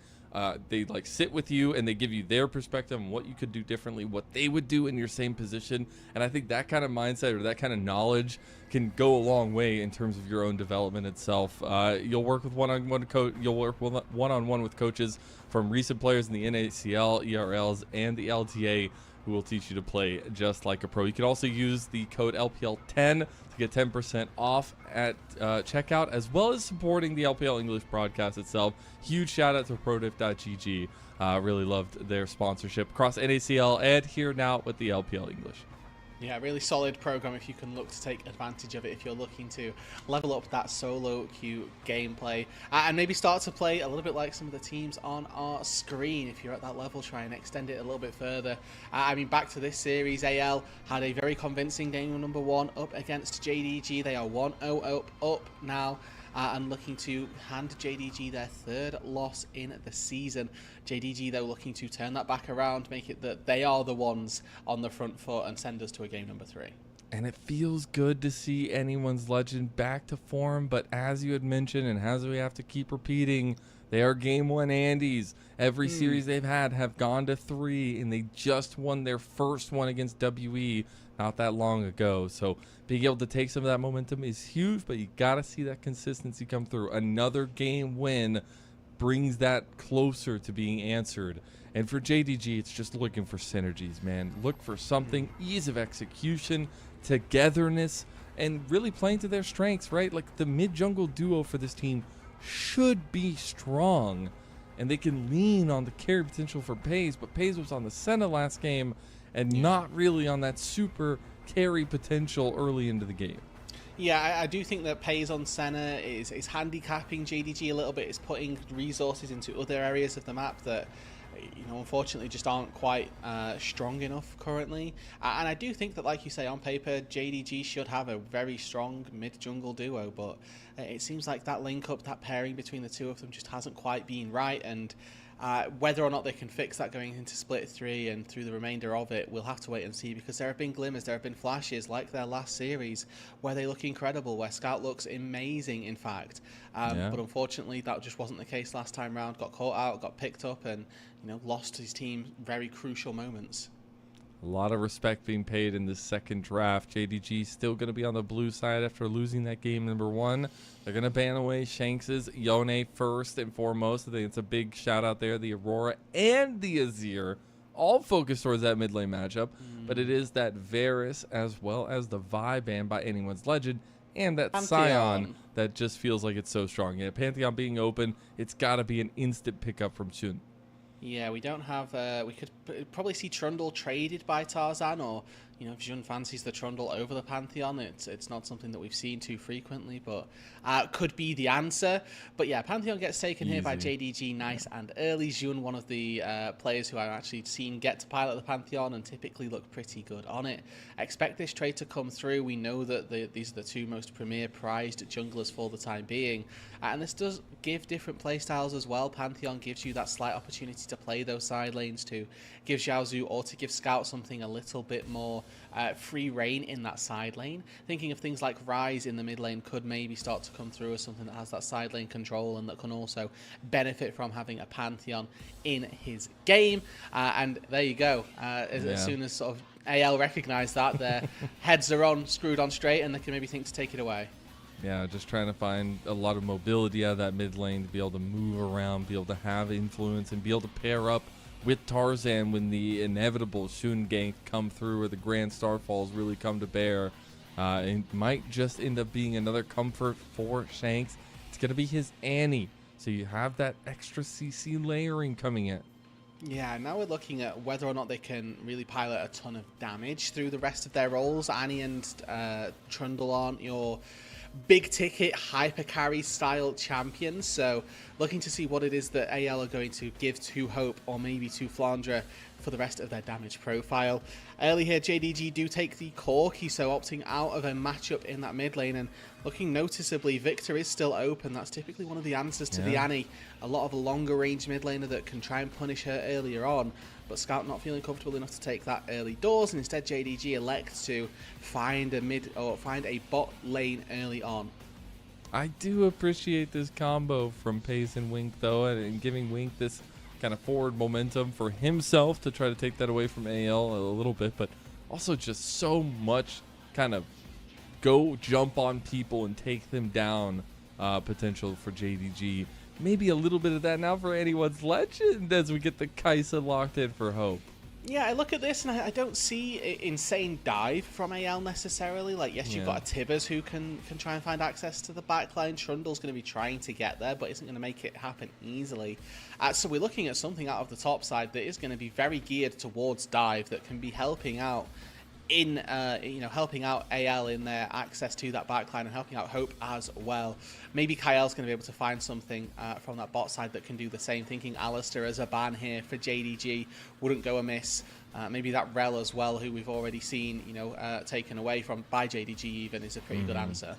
They like sit with you and they give you their perspective on what you could do differently, what they would do in your same position. And I think that kind of mindset or that kind of knowledge can go a long way in terms of your own development itself. You'll work with one-on-one with coaches from recent players in the NACL, ERLs, and the LTA, who will teach you to play just like a pro. You can also use the code LPL10 to get 10% off at checkout, as well as supporting the LPL English broadcast itself. Huge shout out to prodiff.gg. Really loved their sponsorship across NACL and here now with the LPL English. Yeah, really solid program if you can look to take advantage of it if you're looking to level up that solo queue gameplay and maybe start to play a little bit like some of the teams on our screen. If you're at that level, try and extend it a little bit further. I mean, back to this series, AL had a very convincing game number 1 up against JDG. They are 1-0 up now. And looking to hand JDG their 3rd loss in the season. JDG, though, looking to turn that back around, make it that they are the ones on the front foot and send us to a game number 3. And it feels good to see anyone's legend back to form, but as you had mentioned, and as we have to keep repeating, they are Game 1 Andes. Every series they've had have gone to 3, and they just won their first one against WE not that long ago. So being able to take some of that momentum is huge, but you got to see that consistency come through. Another game win brings that closer to being answered. And for JDG, it's just looking for synergies, man. Look for something, ease of execution, togetherness, and really playing to their strengths, right? Like the mid-jungle duo for this team should be strong, and they can lean on the carry potential for Pays, but Pays was on the Senna last game and not really on that super carry potential early into the game. Yeah, I do think that Pays on Senna is handicapping JDG a little bit. It's putting resources into other areas of the map that, you know, unfortunately just aren't quite strong enough currently. And I do think that, like you say, on paper, JDG should have a very strong mid-jungle duo, but it seems like that link-up, that pairing between the two of them just hasn't quite been right, and whether or not they can fix that going into Split 3 and through the remainder of it, we'll have to wait and see, because there have been glimmers, there have been flashes like their last series where they look incredible, where Scout looks amazing, in fact. But unfortunately, that just wasn't the case last time round. Got caught out, got picked up, and lost his team very crucial moments. A lot of respect being paid in this second draft. JDG still going to be on the blue side after losing that game number 1. They're going to ban away Shanks' Yone first and foremost. I think it's a big shout out there. The Aurora and the Azir all focused towards that mid lane matchup. But it is that Varus as well as the Vi ban by anyone's legend and that Scion that just feels like it's so strong. Yeah, Pantheon being open, it's got to be an instant pickup from Shun. Yeah, we don't have. We could probably see Trundle traded by Tarzan, or if Jun fancies the Trundle over the Pantheon. It's not something that we've seen too frequently, but could be the answer. But yeah, Pantheon gets taken here by JDG nice and early. Jun, one of the players who I've actually seen get to pilot the Pantheon and typically look pretty good on it. Expect this trade to come through. We know that these are the two most premier prized junglers for the time being, and this does give different playstyles as well. Pantheon gives you that slight opportunity to play those side lanes, to give Xiaozu or to give Scout something a little bit more free reign in that side lane. Thinking of things like Rise in the mid lane could maybe start to come through as something that has that side lane control and that can also benefit from having a Pantheon in his game. And there you go. As soon as sort of AL recognize that, their heads are on, screwed on straight, and they can maybe think to take it away. Yeah, just trying to find a lot of mobility out of that mid lane to be able to move around, be able to have influence, and be able to pair up with Tarzan when the inevitable Shun gank come through or the Grand Starfalls really come to bear. It might just end up being another comfort for Shanks. It's going to be his Annie, so you have that extra CC layering coming in. Yeah, now we're looking at whether or not they can really pilot a ton of damage through the rest of their roles. Annie and Trundle aren't your big ticket hyper carry style champions, so looking to see what it is that AL are going to give to Hope or maybe to Flandre for the rest of their damage profile. Early here, JDG do take the Corki, so opting out of a matchup in that mid lane, and looking noticeably, Victor is still open. That's typically one of the answers to the Annie. A lot of a longer range mid laner that can try and punish her earlier on, but Scout not feeling comfortable enough to take that early doors, and instead JDG elects to find a bot lane early on. I do appreciate this combo from Pace and Wink, though, and giving Wink this kind of forward momentum for himself to try to take that away from AL a little bit, but also just so much kind of go jump on people and take them down potential for JDG. Maybe a little bit of that now for Anyone's Legend as we get the Kai'Sa locked in for Hope. Yeah, I look at this and I don't see insane dive from AL necessarily. Like, yes, you've got a Tibbers who can try and find access to the backline. Trundle's going to be trying to get there, but isn't going to make it happen easily. So we're looking at something out of the top side that is going to be very geared towards dive, that can be helping out in helping out AL in their access to that backline and helping out Hope as well. Maybe Kael's going to be able to find something from that bot side that can do the same. Thinking Alistair as a ban here for JDG wouldn't go amiss. Maybe that Rel as well, who we've already seen, taken away by JDG even, is a pretty good answer.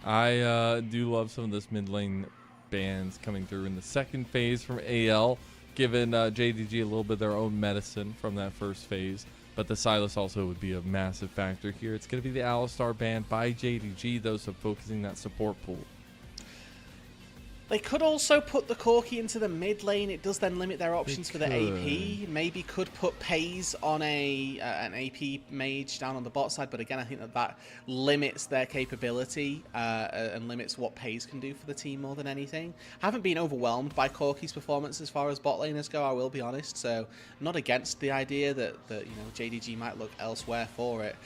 I do love some of this mid lane bans coming through in the second phase from AL, giving JDG a little bit of their own medicine from that first phase. But the Silas also would be a massive factor here. It's going to be the Alistar ban by JDG, though, so focusing that support pool. They could also put the Corki into the mid lane. It does then limit their options for the AP. Maybe could put Pays on an AP mage down on the bot side, but again, I think that limits their capability and limits what Pays can do for the team more than anything. Haven't been overwhelmed by Corki's performance as far as bot laners go, I will be honest, so not against the idea that JDG might look elsewhere for it.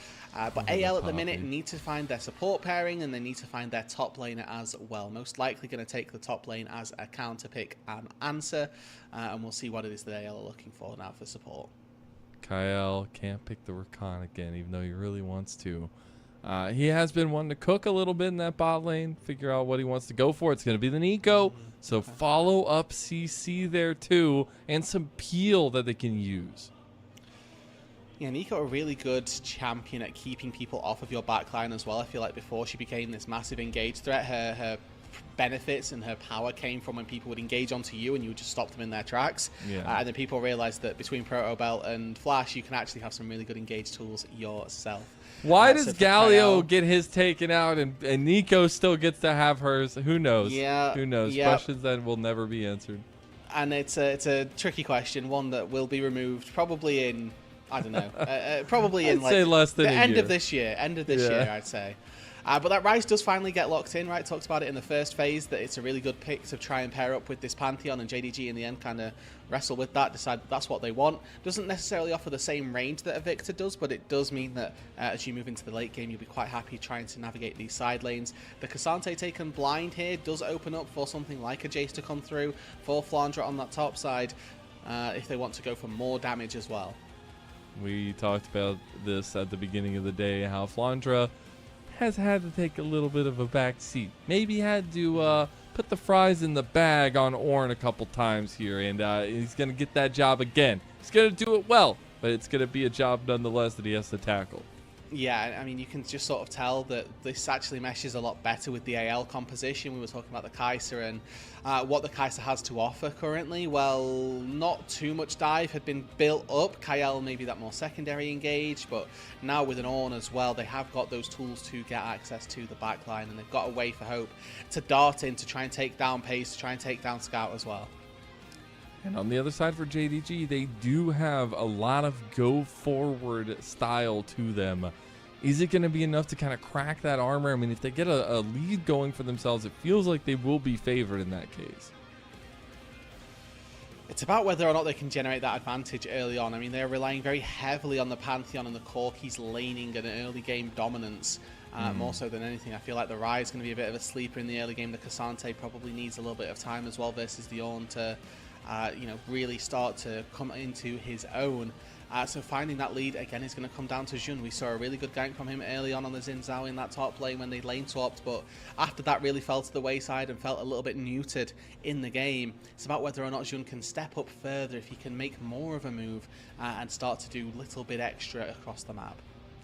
But AL at the minute need to find their support pairing, and they need to find their top laner as well. Most likely going to take the top lane as a counter pick and answer, and we'll see what it is that AL are looking for now for support. Kael can't pick the Rakan again, even though he really wants to. He has been wanting to cook a little bit in that bot lane, figure out what he wants to go for. It's going to be the Nico, so follow up CC there too, and some peel that they can use. Yeah, Nico a really good champion at keeping people off of your backline as well. I feel like before she became this massive engage threat, her benefits and her power came from when people would engage onto you and you would just stop them in their tracks. And then people realized that between Proto Belt and Flash, you can actually have some really good engage tools yourself. Why does Galio get his taken out and Nico still gets to have hers? Who knows? Yeah. Who knows? Yeah. Questions that will never be answered. And it's a tricky question, one that will be removed probably in, I don't know, probably in say less than the a end year. of this year. I'd say. But that Ryze does finally get locked in, right? Talked about it in the first phase, that it's a really good pick to try and pair up with this Pantheon, and JDG in the end kind of wrestle with that, decide that's what they want. Doesn't necessarily offer the same range that a Victor does, but it does mean that as you move into the late game, you'll be quite happy trying to navigate these side lanes. The Cassante taken blind here does open up for something like a Jace to come through, for Flandre on that top side, if they want to go for more damage as well. We talked about this at the beginning of the day, how Flandre has had to take a little bit of a back seat. Maybe had to put the fries in the bag on Ornn a couple times here, and he's going to get that job again. He's going to do it well, but it's going to be a job nonetheless that he has to tackle. Yeah, I mean, you can just sort of tell that this actually meshes a lot better with the AL composition. We were talking about the Kai'Sa and what the Kai'Sa has to offer currently. Well, not too much dive had been built up. Kael maybe that more secondary engage, but now with an Ornn as well, they have got those tools to get access to the backline, and they've got a way for Hope to dart in to try and take down Pace, to try and take down Scout as well. And on the other side for JDG, they do have a lot of go-forward style to them. Is it going to be enough to kind of crack that armor? I mean, if they get a lead going for themselves, it feels like they will be favored in that case. It's about whether or not they can generate that advantage early on. I mean, they're relying very heavily on the Pantheon and the Corki's laning and an early game dominance. More so than anything, I feel like the Ryze is going to be a bit of a sleeper in the early game. The Cassante probably needs a little bit of time as well versus the Ornn to really start to come into his own. So finding that lead again is going to come down to Jun. We saw a really good gank from him early on the Xin Zhao in that top lane when they lane swapped, but after that really fell to the wayside and felt a little bit neutered in the game. It's about whether or not Jun can step up further, if he can make more of a move and start to do a little bit extra across the map.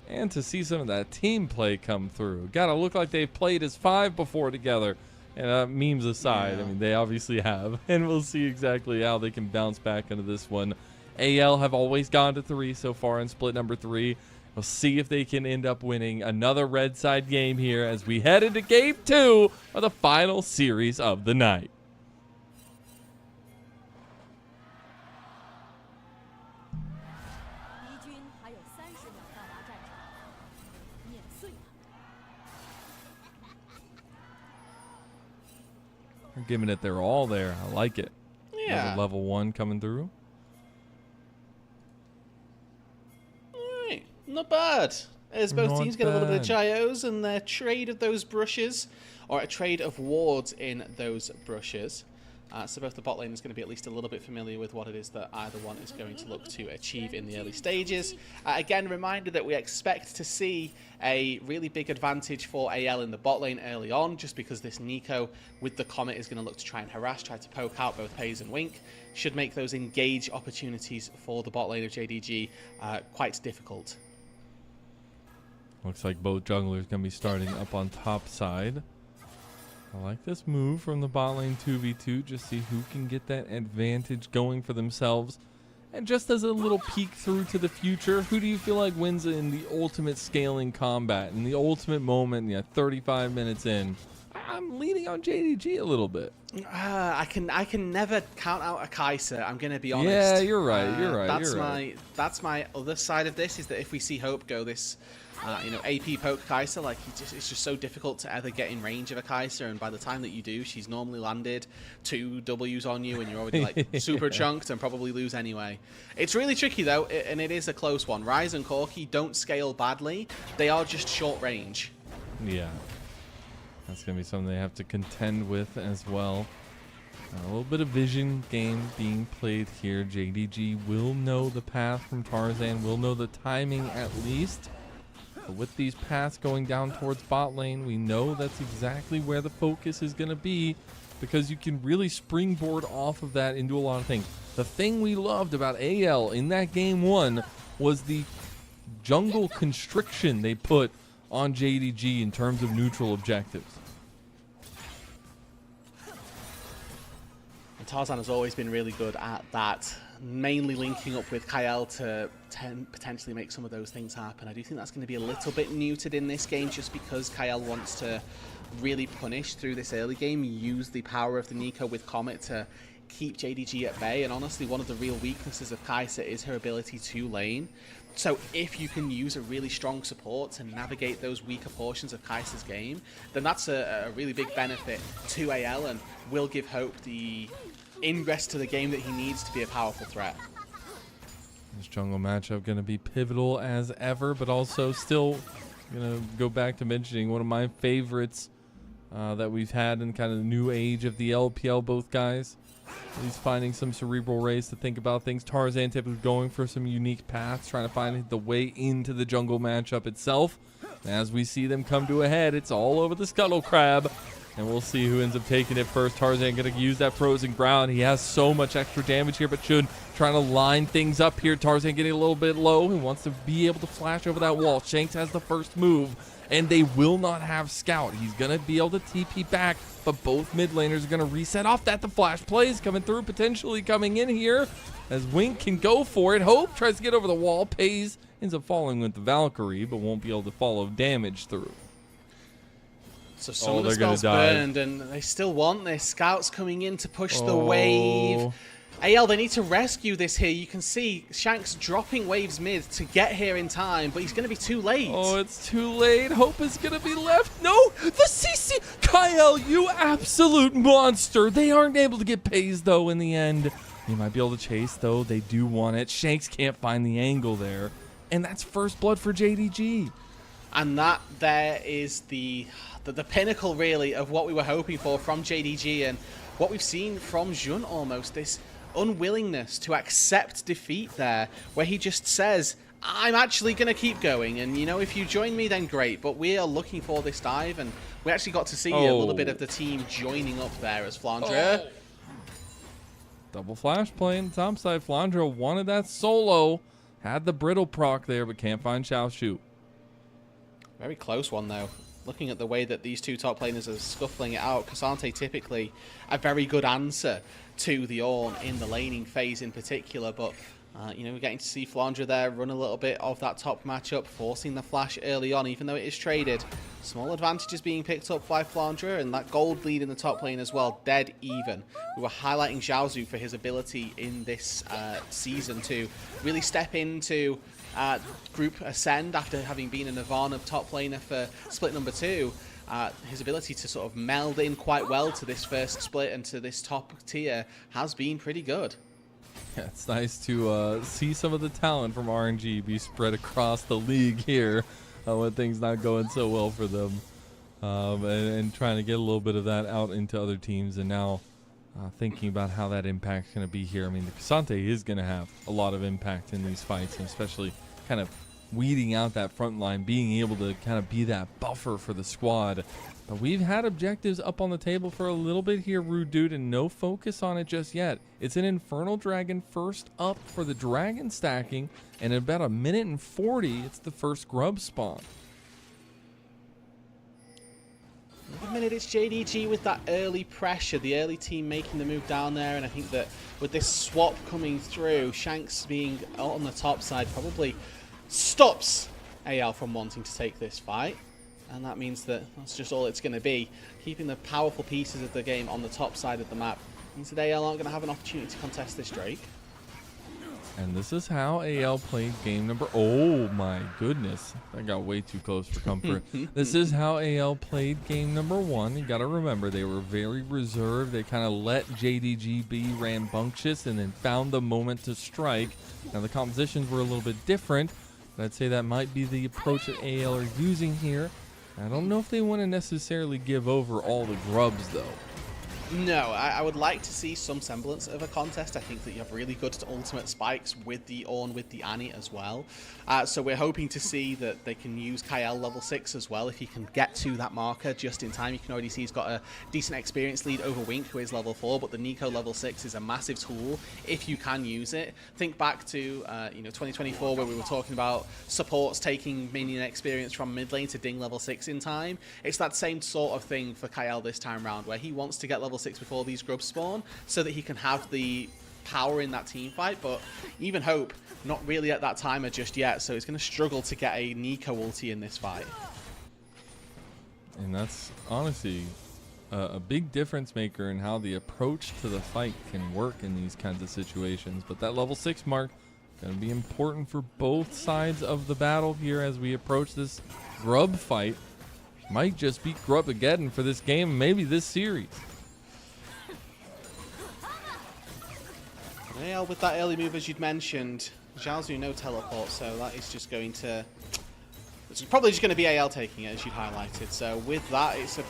And to see some of that team play come through. Gotta look like they've played as 5 before together. And memes aside, Yeah. I mean, they obviously have. And we'll see exactly how they can bounce back into this one. AL have always gone to 3 so far in split number 3. We'll see if they can end up winning another red side game here as we head into game 2 of the final series of the night. They're giving it their all there. I like it. Yeah. Another level 1 coming through. Alright, not bad. As both Not teams get a little bit of bad. Gyos and their trade of those brushes, or a trade of wards in those brushes. So both the bot lane is going to be at least a little bit familiar with what it is that either one is going to look to achieve in the early stages. Again, a reminder that we expect to see a really big advantage for AL in the bot lane early on, just because this Nico with the Comet is going to look to try and harass, try to poke out both Haze and Wink. Should make those engage opportunities for the bot lane of JDG quite difficult. Looks like both junglers going to be starting up on top side. I like this move from the bot lane 2v2. Just see who can get that advantage going for themselves. And just as a little peek through to the future, who do you feel like wins in the ultimate scaling combat? In the ultimate moment, 35 minutes in, I'm leaning on JDG a little bit. I can never count out a Kai'Sa. I'm going to be honest. Yeah, you're right. You're right. That's my other side of this, is that if we see Hope go this AP poke Kai'Sa, like it's just so difficult to ever get in range of a Kai'Sa, and by the time that you do, she's normally landed 2 Ws on you, and you're already like super chunked and probably lose anyway. It's really tricky though, and it is a close one. Ryze and Corki don't scale badly; they are just short range. Yeah, that's gonna be something they have to contend with as well. A little bit of vision game being played here. JDG will know the path from Tarzan, will know the timing at least. But with these paths going down towards bot lane, we know that's exactly where the focus is going to be, because you can really springboard off of that into a lot of things. The thing we loved about AL in that game 1 was the jungle constriction they put on JDG in terms of neutral objectives. And Tarzan has always been really good at that, mainly linking up with Kyle to potentially make some of those things happen. I do think that's going to be a little bit neutered in this game, just because Kyle wants to really punish through this early game, use the power of the Nico with Comet to keep JDG at bay. And honestly, one of the real weaknesses of Kai'Sa is her ability to lane. So if you can use a really strong support to navigate those weaker portions of Kai'Sa's game, then that's a really big benefit to AL, and will give Hope the ingress to the game that he needs to be a powerful threat. This jungle matchup going to be pivotal as ever, but also still going to go back to mentioning one of my favorites that we've had in kind of the new age of the LPL, both guys. He's finding some cerebral ways to think about things. Tarzan typically going for some unique paths, trying to find the way into the jungle matchup itself. And as we see them come to a head, it's all over the Scuttle Crab. And we'll see who ends up taking it first. Tarzan going to use that frozen ground. He has so much extra damage here, but Shun trying to line things up here. Tarzan getting a little bit low. He wants to be able to flash over that wall. Shanks has the first move, and they will not have Scout. He's going to be able to TP back, but both mid laners are going to reset off that. The flash plays coming through, potentially coming in here, as Wink can go for it. Hope tries to get over the wall. Pays ends up falling with the Valkyrie, but won't be able to follow damage through. So some of the spells burned, and they still want this. Scouts coming in to push the wave. AL, they need to rescue this here. You can see Shanks dropping waves mid to get here in time, but he's going to be too late. Oh, it's too late. Hope is going to be left. No, the CC. Kyle, you absolute monster. They aren't able to get Pays, though, in the end. They might be able to chase, though. They do want it. Shanks can't find the angle there. And that's first blood for JDG. And that there is the pinnacle, really, of what we were hoping for from JDG, and what we've seen from Jun almost. This unwillingness to accept defeat there, where he just says, I'm actually going to keep going, and, you know, if you join me, then great, but we are looking for this dive, and we actually got to see a little bit of the team joining up there as Flandre. Double flash play in the top side. Flandre wanted that solo. Had the brittle proc there, but can't find Xiaoshu. Very close one, though. Looking at the way that these two top laners are scuffling it out, K'Sante typically a very good answer to the Ornn in the laning phase in particular, but you know, we're getting to see Flandre there run a little bit of that top matchup, forcing the flash early on, even though it is traded. Small advantages being picked up by Flandre, and that gold lead in the top lane as well, dead even. We were highlighting Xiaozu for his ability in this season to really step into group ascend after having been a Nirvana top laner for split number 2. His ability to sort of meld in quite well to this first split and to this top tier has been pretty good. Yeah, it's nice to see some of the talent from RNG be spread across the league here when things not going so well for them, and trying to get a little bit of that out into other teams, and now thinking about how that impact's going to be here. I mean, the K'Sante is going to have a lot of impact in these fights, and especially kind of weeding out that front line, being able to kind of be that buffer for the squad. But we've had objectives up on the table for a little bit here, Rude Dude, and no focus on it just yet. It's an Infernal Dragon first up for the Dragon stacking, and in about 1 minute and 40, it's the first grub spawn. At the minute, it's JDG with that early pressure, the early team making the move down there, and I think that with this swap coming through, Shanks being on the top side probably stops AL from wanting to take this fight. And that means that that's just all it's going to be. Keeping the powerful pieces of the game on the top side of the map means that AL aren't going to have an opportunity to contest this Drake. And this is how AL played game number... Oh my goodness. I got way too close for comfort. This is how AL played game number 1. You got to remember, they were very reserved. They kind of let JDG be rambunctious and then found the moment to strike. Now the compositions were a little bit different, but I'd say that might be the approach that AL are using here. I don't know if they want to necessarily give over all the grubs, though. No, I would like to see some semblance of a contest. I think that you have really good ultimate spikes with the Ornn, with the Annie as well. So we're hoping to see that they can use Kyle level 6 as well. If he can get to that marker just in time, you can already see he's got a decent experience lead over Wink, who is level 4, but the Nico level 6 is a massive tool if you can use it. Think back to you know, 2024, where we were talking about supports taking minion experience from mid lane to ding level 6 in time. It's that same sort of thing for Kyle this time around, where he wants to get level 6 before these grubs spawn so that he can have the power in that team fight, but even Hope not really at that timer just yet, so he's going to struggle to get a Nico ulti in this fight. And that's honestly a big difference maker in how the approach to the fight can work in these kinds of situations. But that level 6 mark going to be important for both sides of the battle here as we approach this grub fight. Might just be Grubageddon for this game, maybe this series. Yeah, with that early move, as you'd mentioned, Xiaozu no teleport, so that is just going to... It's probably just going to be AL taking it, as you highlighted. So with that, it's a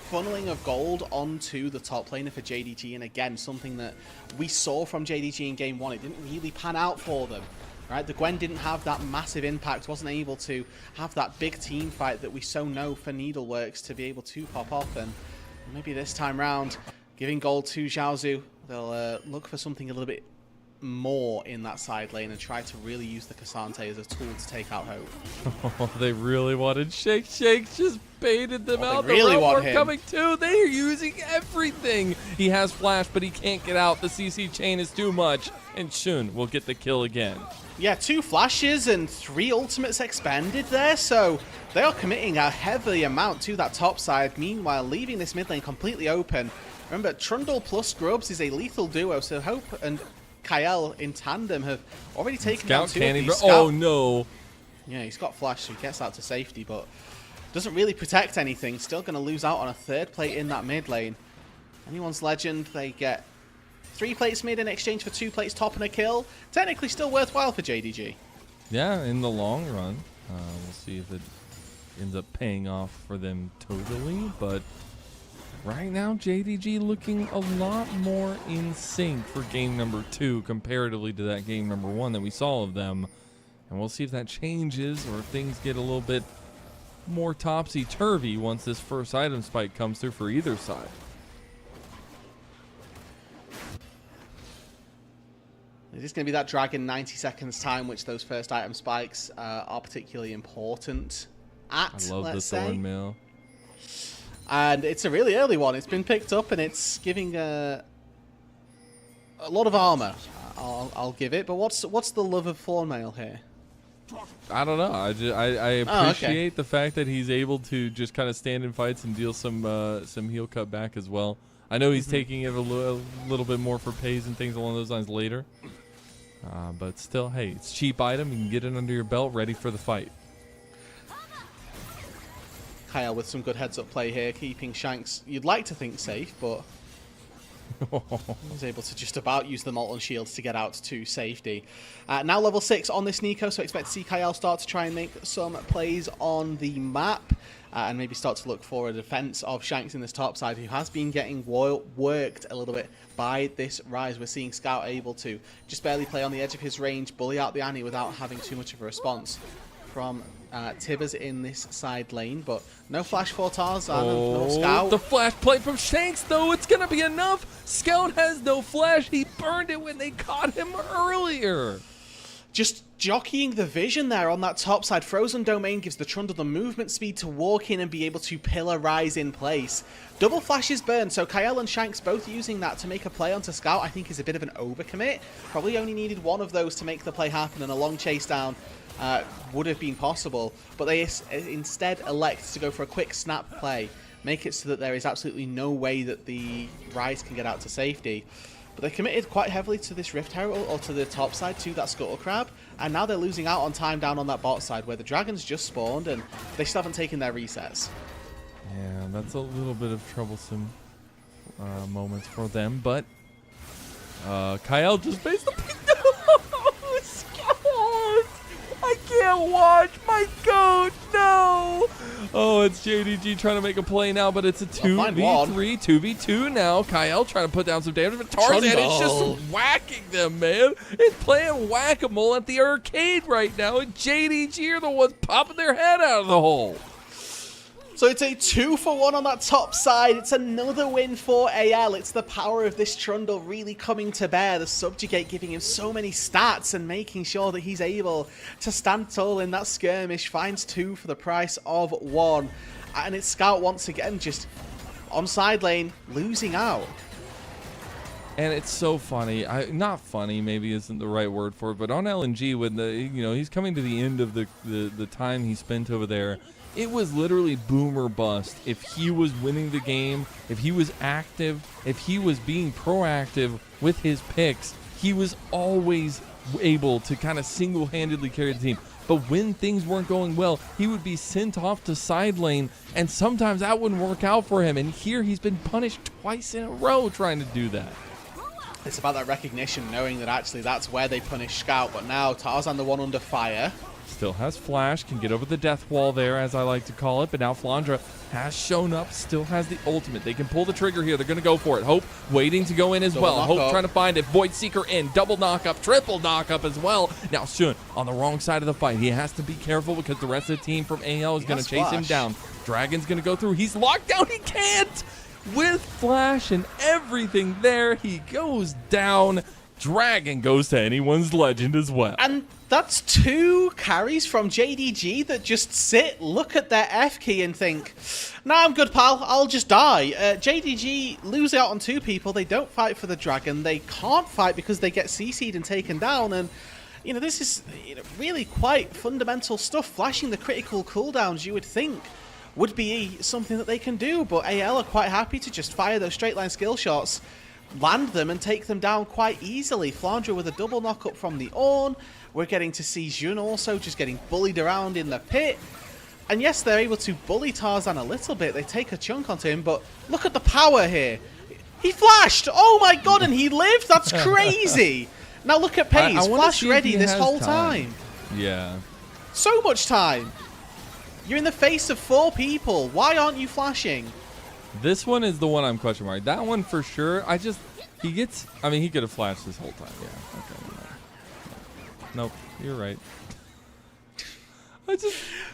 funneling of gold onto the top laner for JDG, and again, something that we saw from JDG in Game 1. It didn't really pan out for them. Right, the Gwen didn't have that massive impact, wasn't able to have that big team fight that we so know for Needleworks to be able to pop off, and maybe this time round, giving gold to Xiaozu, they'll look for something a little bit more in that side lane and try to really use the K'Sante as a tool to take out Hope. Oh, they really wanted Shake. Shake just baited them out. They really want him. Coming too. They are using everything. He has flash, but he can't get out. The CC chain is too much, and Shun will get the kill again. Yeah, 2 flashes and 3 ultimates expended there, so they are committing a heavy amount to that top side, meanwhile leaving this mid lane completely open. Remember, Trundle plus Grubs is a lethal duo, so Hope and Kyle in tandem have already taken down 2 of these. Oh no. Yeah, he's got flash, so he gets out to safety, but doesn't really protect anything. Still going to lose out on a 3rd plate in that mid lane. Anyone's Legend, they get 3 plates mid in exchange for 2 plates top and a kill. Technically still worthwhile for JDG. Yeah, in the long run. We'll see if it ends up paying off for them totally, but right now, JDG looking a lot more in sync for game number 2 comparatively to that game number 1 that we saw of them. And we'll see if that changes or if things get a little bit more topsy-turvy once this first item spike comes through for either side. It is going to be that Dragon 90 seconds time, which those first item spikes are particularly important at, I love the Thornmail. And it's a really early one. It's been picked up, and it's giving a lot of armor. I'll give it. But what's the love of Thornmail here? I don't know. I appreciate the fact that he's able to just kind of stand in fights and deal some heal cut back as well. I know he's taking it a little bit more for pays and things along those lines later. But still, hey, it's a cheap item. You can get it under your belt, ready for the fight. Kyle with some good heads-up play here, keeping Shanks, you'd like to think, safe, but he's able to just about use the Molten Shields to get out to safety. Now level 6 on this Nico, so expect to see Kyle start to try and make some plays on the map. And maybe start to look for a defense of Shanks in this top side, who has been getting worked a little bit by this Rise. We're seeing Scout able to just barely play on the edge of his range, bully out the Annie without having too much of a response from Tibbers in this side lane, but no flash for Tarzan, no Scout. The flash play from Shanks, though, it's going to be enough. Scout has no flash. He burned it when they caught him earlier. Just jockeying the vision there on that top side. Frozen Domain gives the Trundle the movement speed to walk in and be able to pillar Rise in place. Double flash is burned, so Kyle and Shanks both using that to make a play onto Scout, I think is a bit of an overcommit. Probably only needed one of those to make the play happen, and a long chase down would have been possible. But they instead elect to go for a quick snap play, make it so that there is absolutely no way that the Rise can get out to safety. But they committed quite heavily to this Rift Herald, or to the top side, to that Scuttle Crab, and now they're losing out on time down on that bot side, where the Dragons just spawned, and they still haven't taken their resets. Yeah, that's a little bit of troublesome moments for them, but Kyle just faced the I can't watch my goat, no! Oh, it's JDG trying to make a play now, but it's a 2v3, 2v2 now. Kyle trying to put down some damage, but Tarzan is just whacking them, man. It's playing whack-a-mole at the arcade right now, and JDG are the ones popping their head out of the hole. So it's a 2-for-1 on that top side. It's another win for AL. It's the power of this Trundle really coming to bear. The Subjugate giving him so many stats and making sure that he's able to stand tall in that skirmish. Finds 2 for the price of 1. And it's Scout once again just on side lane, losing out. And it's so funny. Not funny, maybe isn't the right word for it, but on LNG, when he's coming to the end of the time he spent over there, it was literally boom or bust. If he was winning the game, if he was active, if he was being proactive with his picks, he was always able to kind of single-handedly carry the team. But when things weren't going well, he would be sent off to side lane, and sometimes that wouldn't work out for him. And here he's been punished twice in a row trying to do that. It's about that recognition, knowing that actually that's where they punish Scout. But now Tarzan, the one under fire. Still has flash, can get over the death wall there, as I like to call it, but now Flandra has shown up, still has the ultimate. They can pull the trigger here. They're going to go for it. Hope waiting to go in as well. Hope trying to find it. Void Seeker in. Double knock-up, triple knock-up as well. Now Shun on the wrong side of the fight. He has to be careful because the rest of the team from AL is going to chase him down. Dragon's going to go through. He's locked down. He can't! With flash and everything there, he goes down. Dragon goes to anyone's legend as well. And that's 2 carries from JDG that just sit, look at their F key and think, nah, I'm good, pal, I'll just die. JDG lose out on 2 people. They don't fight for the Dragon. They can't fight because they get CC'd and taken down. And, this is really quite fundamental stuff. Flashing the critical cooldowns, you would think, would be something that they can do. But AL are quite happy to just fire those straight line skill shots, land them and take them down quite easily. Flandra with a double knock-up from the Ornn. We're getting to see Jun also just getting bullied around in the pit. And yes, they're able to bully Tarzan a little bit. They take a chunk onto him, but look at the power here. He flashed! Oh my god, and he lived? That's crazy! Now look at Paze, flash ready this whole time. Yeah. So much time. You're in the face of 4 people. Why aren't you flashing? This one is the one I'm questioning mark. That one for sure. He gets. I mean, he could have flashed this whole time. Yeah. Okay. No. Nope. You're right.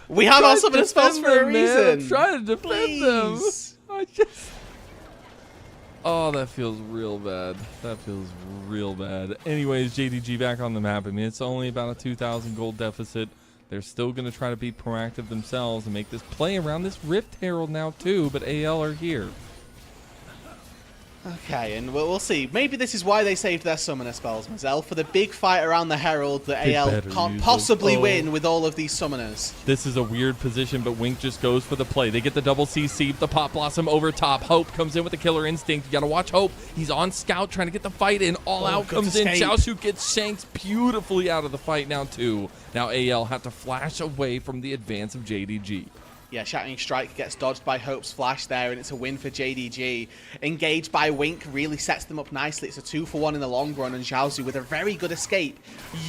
We have our summoner spells for a reason. I'm trying to defend them. Oh, that feels real bad. That feels real bad. Anyways, JDG back on the map. I mean, it's only about a 2,000 gold deficit. They're still going to try to be proactive themselves and make this play around this Rift Herald now too, but AL are here. Okay, and we'll see. Maybe this is why they saved their summoner spells, Mazel, for the big fight around the Herald that AL can't possibly win with all of these summoners. This is a weird position, but Wink just goes for the play. They get the double CC, the Pop Blossom over top. Hope comes in with the Killer Instinct. You got to watch Hope. He's on Scout trying to get the fight in. All out comes in. Xiaoshu gets shanked beautifully out of the fight now, too. Now AL had to flash away from the advance of JDG. Yeah, Shattering Strike gets dodged by Hope's flash there, and it's a win for JDG. Engaged by Wink really sets them up nicely. It's a 2-for-1 in the long run, and Xiaozu with a very good escape,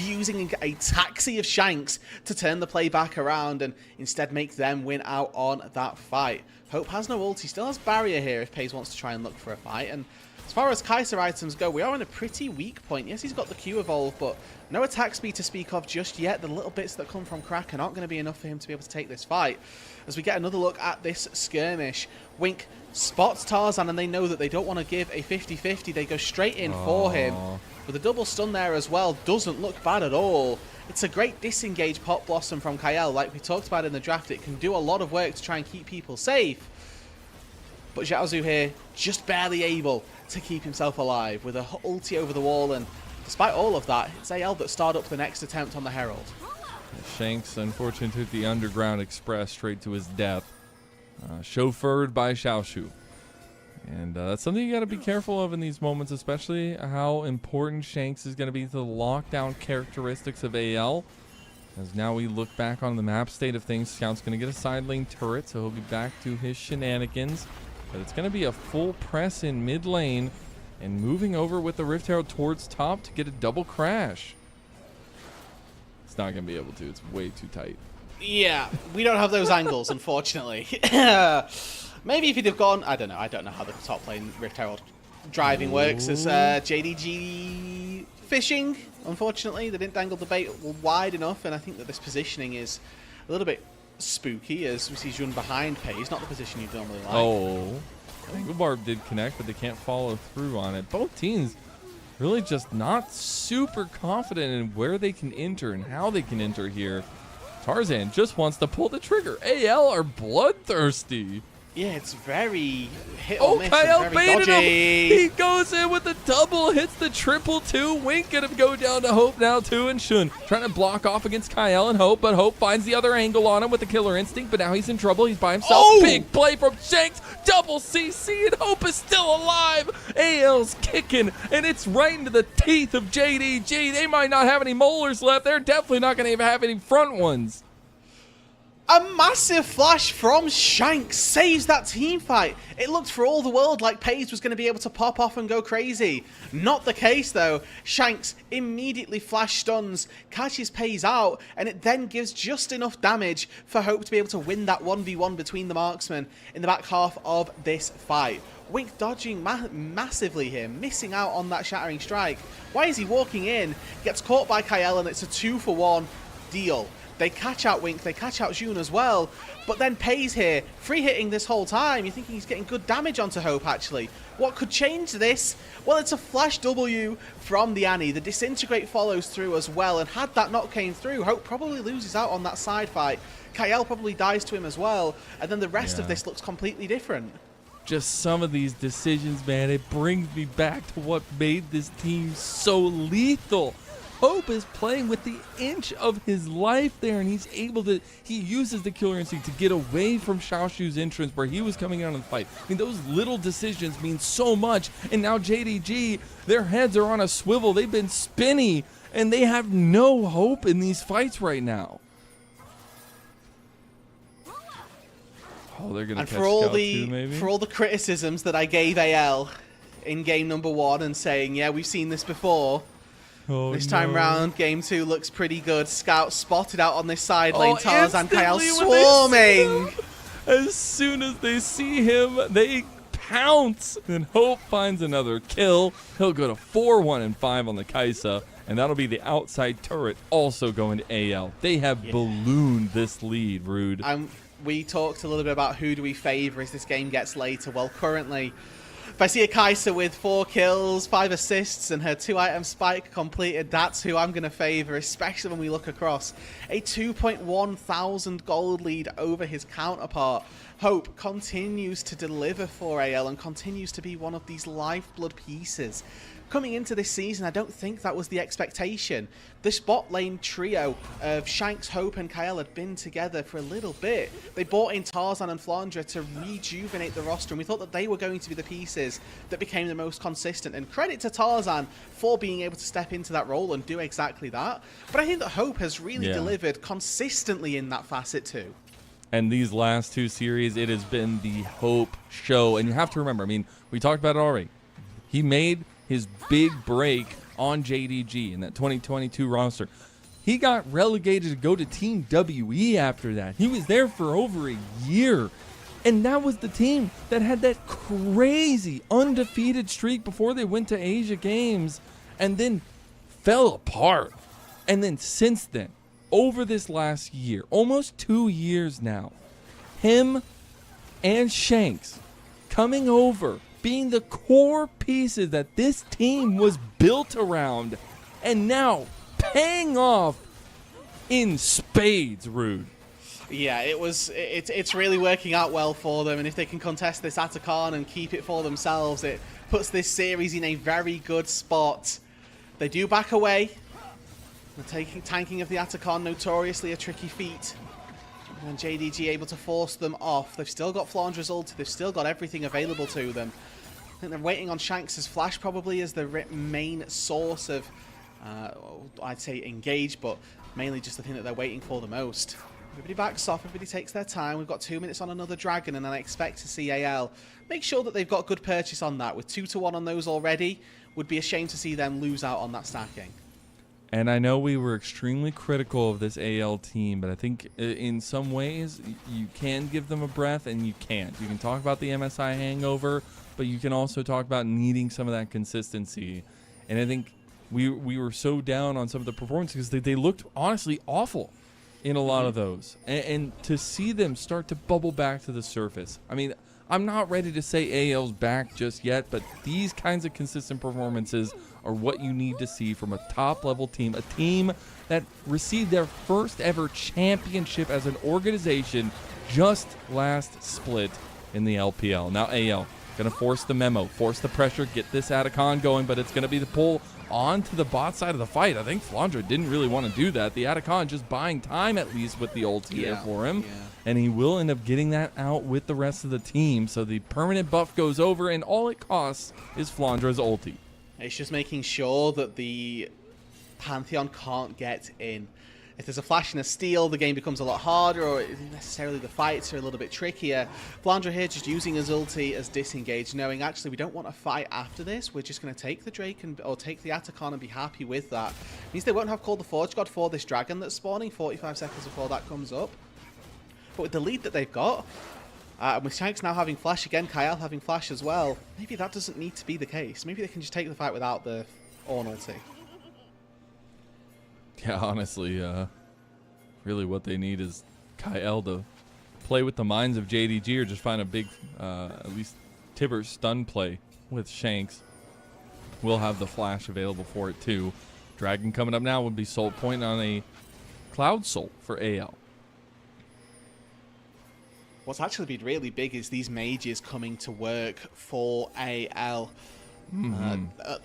using a taxi of Shanks to turn the play back around and instead make them win out on that fight. Hope has no ult. He still has Barrier here if Paze wants to try and look for a fight. And as far as Kai'Sa items go, we are on a pretty weak point. Yes, he's got the Q evolve, but no attack speed to speak of just yet. The little bits that come from Kraken aren't going to be enough for him to be able to take this fight. As we get another look at this skirmish, Wink spots Tarzan, and they know that they don't want to give a 50-50. They go straight in for him. With a double stun there as well, doesn't look bad at all. It's a great disengage Pop Blossom from Kael. Like we talked about in the draft, it can do a lot of work to try and keep people safe. But Xiaozu here, just barely able to keep himself alive with a ulti over the wall, and despite all of that, it's AL that started up the next attempt on the Herald. Shanks, unfortunately, took the Underground Express straight to his death, chauffeured by Xiaoshu. And that's something you got to be careful of in these moments, especially how important Shanks is going to be to the lockdown characteristics of AL. As now we look back on the map state of things, Scout's going to get a side lane turret, so he'll be back to his shenanigans. But it's going to be a full press in mid lane and moving over with the Rift Herald towards top to get a double crash. It's not going to be able to. It's way too tight. Yeah, we don't have those angles, unfortunately. Maybe if he'd have gone, I don't know. I don't know how the top lane Rift Herald driving works as JDG fishing. Unfortunately, they didn't dangle the bait wide enough, and I think that this positioning is a little bit spooky as we see Jun behind Paze, not the position you'd normally like. Oh, Angle Barb did connect, but they can't follow through on it. Both teams really just not super confident in where they can enter and how they can enter here. Tarzan just wants to pull the trigger. AL are bloodthirsty. Yeah, it's very hit or miss. Kael Very baited dodgy. him. He goes in with the double, hits the triple two. Wink gonna go down to Hope now too, and Shun trying to block off against Kael and Hope, but Hope finds the other angle on him with the Killer Instinct, but now he's in trouble. He's by himself. Oh! Big play from Shanks. Double CC, and Hope is still alive. AL's kicking, and it's right into the teeth of JDG. They might not have any molars left. They're definitely not gonna even have any front ones. A massive flash from Shanks saves that team fight. It looked for all the world like Paze was going to be able to pop off and go crazy. Not the case though. Shanks immediately flash stuns, catches Paze out, and it then gives just enough damage for Hope to be able to win that 1v1 between the marksmen in the back half of this fight. Wink dodging massively here, missing out on that Shattering Strike. Why is he walking in? Gets caught by Kael, and it's a 2-for-1 deal. They catch out Wink, they catch out Jun as well, but then Paze here, free hitting this whole time. You're thinking he's getting good damage onto Hope, actually. What could change this? Well, it's a flash W from the Annie. The Disintegrate follows through as well, and had that not came through, Hope probably loses out on that side fight. Kael probably dies to him as well, and then the rest of this looks completely different. Just some of these decisions, man, it brings me back to what made this team so lethal. Hope is playing with the inch of his life there, and he's able to, he uses the Killer Instinct to get away from Xiaoshu's entrance where he was coming out of the fight. I mean, those little decisions mean so much, and now JDG, their heads are on a swivel. They've been spinny, and they have no hope in these fights right now. Oh, they're going to catch Scout too, maybe? For all the criticisms that I gave AL in game number 1 and saying, yeah, we've seen this before. Oh, this time round, game 2 looks pretty good. Scout spotted out on this side lane. Tarzan Kael swarming. As soon as they see him, they pounce. And Hope finds another kill. He'll go to 4-1-5 on the Kai'Sa, and that'll be the outside turret also going to AL. They have ballooned this lead, Rude. We talked a little bit about who do we favor as this game gets later. Well, currently, if I see a Kai'Sa with 4 kills, 5 assists, and her 2-item spike completed, that's who I'm going to favor, especially when we look across a 2.1 thousand gold lead over his counterpart. Hope continues to deliver for AL and continues to be one of these lifeblood pieces. Coming into this season, I don't think that was the expectation. The bot lane trio of Shanks, Hope, and Kael had been together for a little bit. They brought in Tarzan and Flandre to rejuvenate the roster, and we thought that they were going to be the pieces that became the most consistent. And credit to Tarzan for being able to step into that role and do exactly that. But I think that Hope has really delivered consistently in that facet too. And these last 2 series, it has been the Hope show. And you have to remember, I mean, we talked about it already. He made his big break on JDG in that 2022 roster. He got relegated to go to Team WE after that. He was there for over a year. And that was the team that had that crazy undefeated streak before they went to Asia Games and then fell apart. And then since then, over this last year, almost 2 years now, him and Shanks coming over, being the core pieces that this team was built around, and now paying off in spades, Rude. Yeah, it's really working out well for them, and if they can contest this Atacon and keep it for themselves, it puts this series in a very good spot. They do back away. The tanking of the Atacon, notoriously a tricky feat. And JDG able to force them off. They've still got Flandre's ulti, they've still got everything available to them. I think they're waiting on Shanks' flash probably as the main source of, I'd say engage, but mainly just the thing that they're waiting for the most. Everybody backs off, everybody takes their time. We've got 2 minutes on another dragon, and I expect to see AL make sure that they've got good purchase on that. With 2-1 on those already, would be a shame to see them lose out on that stacking. And I know we were extremely critical of this AL team, but I think in some ways you can give them a breath and you can't. You can talk about the MSI hangover, but you can also talk about needing some of that consistency. And I think we were so down on some of the performances because they looked honestly awful in a lot of those. And to see them start to bubble back to the surface. I mean, I'm not ready to say AL's back just yet, but these kinds of consistent performances are what you need to see from a top-level team, a team that received their first ever championship as an organization just last split in the LPL. Now AL going to force the memo, force the pressure, get this Atacon going, but it's going to be the pull onto the bot side of the fight. I think Flandre didn't really want to do that. The Atacon just buying time at least with the ult here for him. And he will end up getting that out with the rest of the team. So the permanent buff goes over, and all it costs is Flandre's ulti. It's just making sure that the Pantheon can't get in. If there's a flash and a steal, the game becomes a lot harder, or necessarily the fights are a little bit trickier. Flandre here just using his ulti as disengage, knowing actually we don't want to fight after this. We're just going to take the Drake or take the Atacon and be happy with that. Means they won't have called the Forge God for this dragon that's spawning 45 seconds before that comes up. But with the lead that they've got, with Shanks now having flash again, Kael having flash as well, maybe that doesn't need to be the case. Maybe they can just take the fight without the Ornn ulti. Yeah, honestly, really what they need is Kael to play with the minds of JDG or just find a big, at least Tibber stun play with Shanks. We'll have the flash available for it too. Dragon coming up now would be Soul Point on a Cloud Soul for AL. What's actually been really big is these mages coming to work for AL.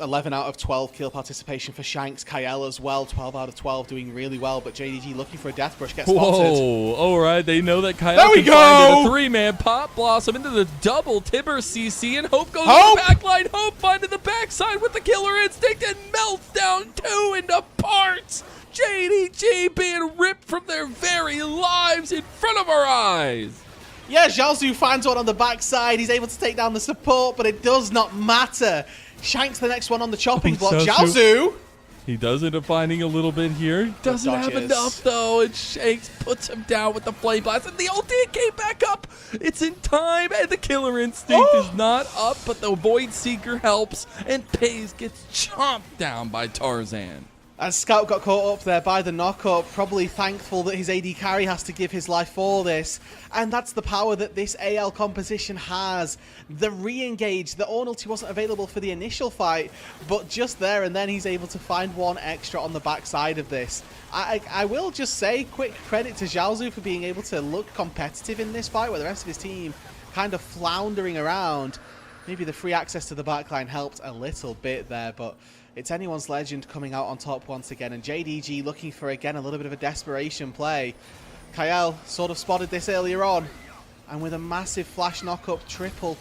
11 out of 12 kill participation for Shanks. Kael as well, 12 out of 12 doing really well, but JDG looking for a death brush gets spotted. Whoa, all right, they know that Kael there we can go! find a 3-man Pop Blossom into the double Tibber CC, and Hope goes to the backline. Hope finding the backside with the killer instinct and melts down 2 into parts. JDG being ripped from their very lives in front of our eyes. Yeah, Zhaozu finds one on the backside. He's able to take down the support, but it does not matter. Shanks the next one on the chopping block. Zhaozu! He does end up finding a little bit here. He doesn't have dodges. enough, though. And Shanks puts him down with the Flame Blast. And the ulti came back up. It's in time. And the Killer Instinct is not up. But the Void Seeker helps. And Pays gets chomped down by Tarzan. And Scout got caught up there by the knockup, probably thankful that his AD carry has to give his life for this. And that's the power that this AL composition has. The re-engage, the Orn ulti wasn't available for the initial fight, but just there and then he's able to find one extra on the backside of this. I will just say quick credit to Xiaozu for being able to look competitive in this fight, where the rest of his team kind of floundering around. Maybe the free access to the backline helped a little bit there, but it's anyone's legend coming out on top once again, and JDG looking for, again, a little bit of a desperation play. Kael sort of spotted this earlier on, and with a massive flash knock-up triple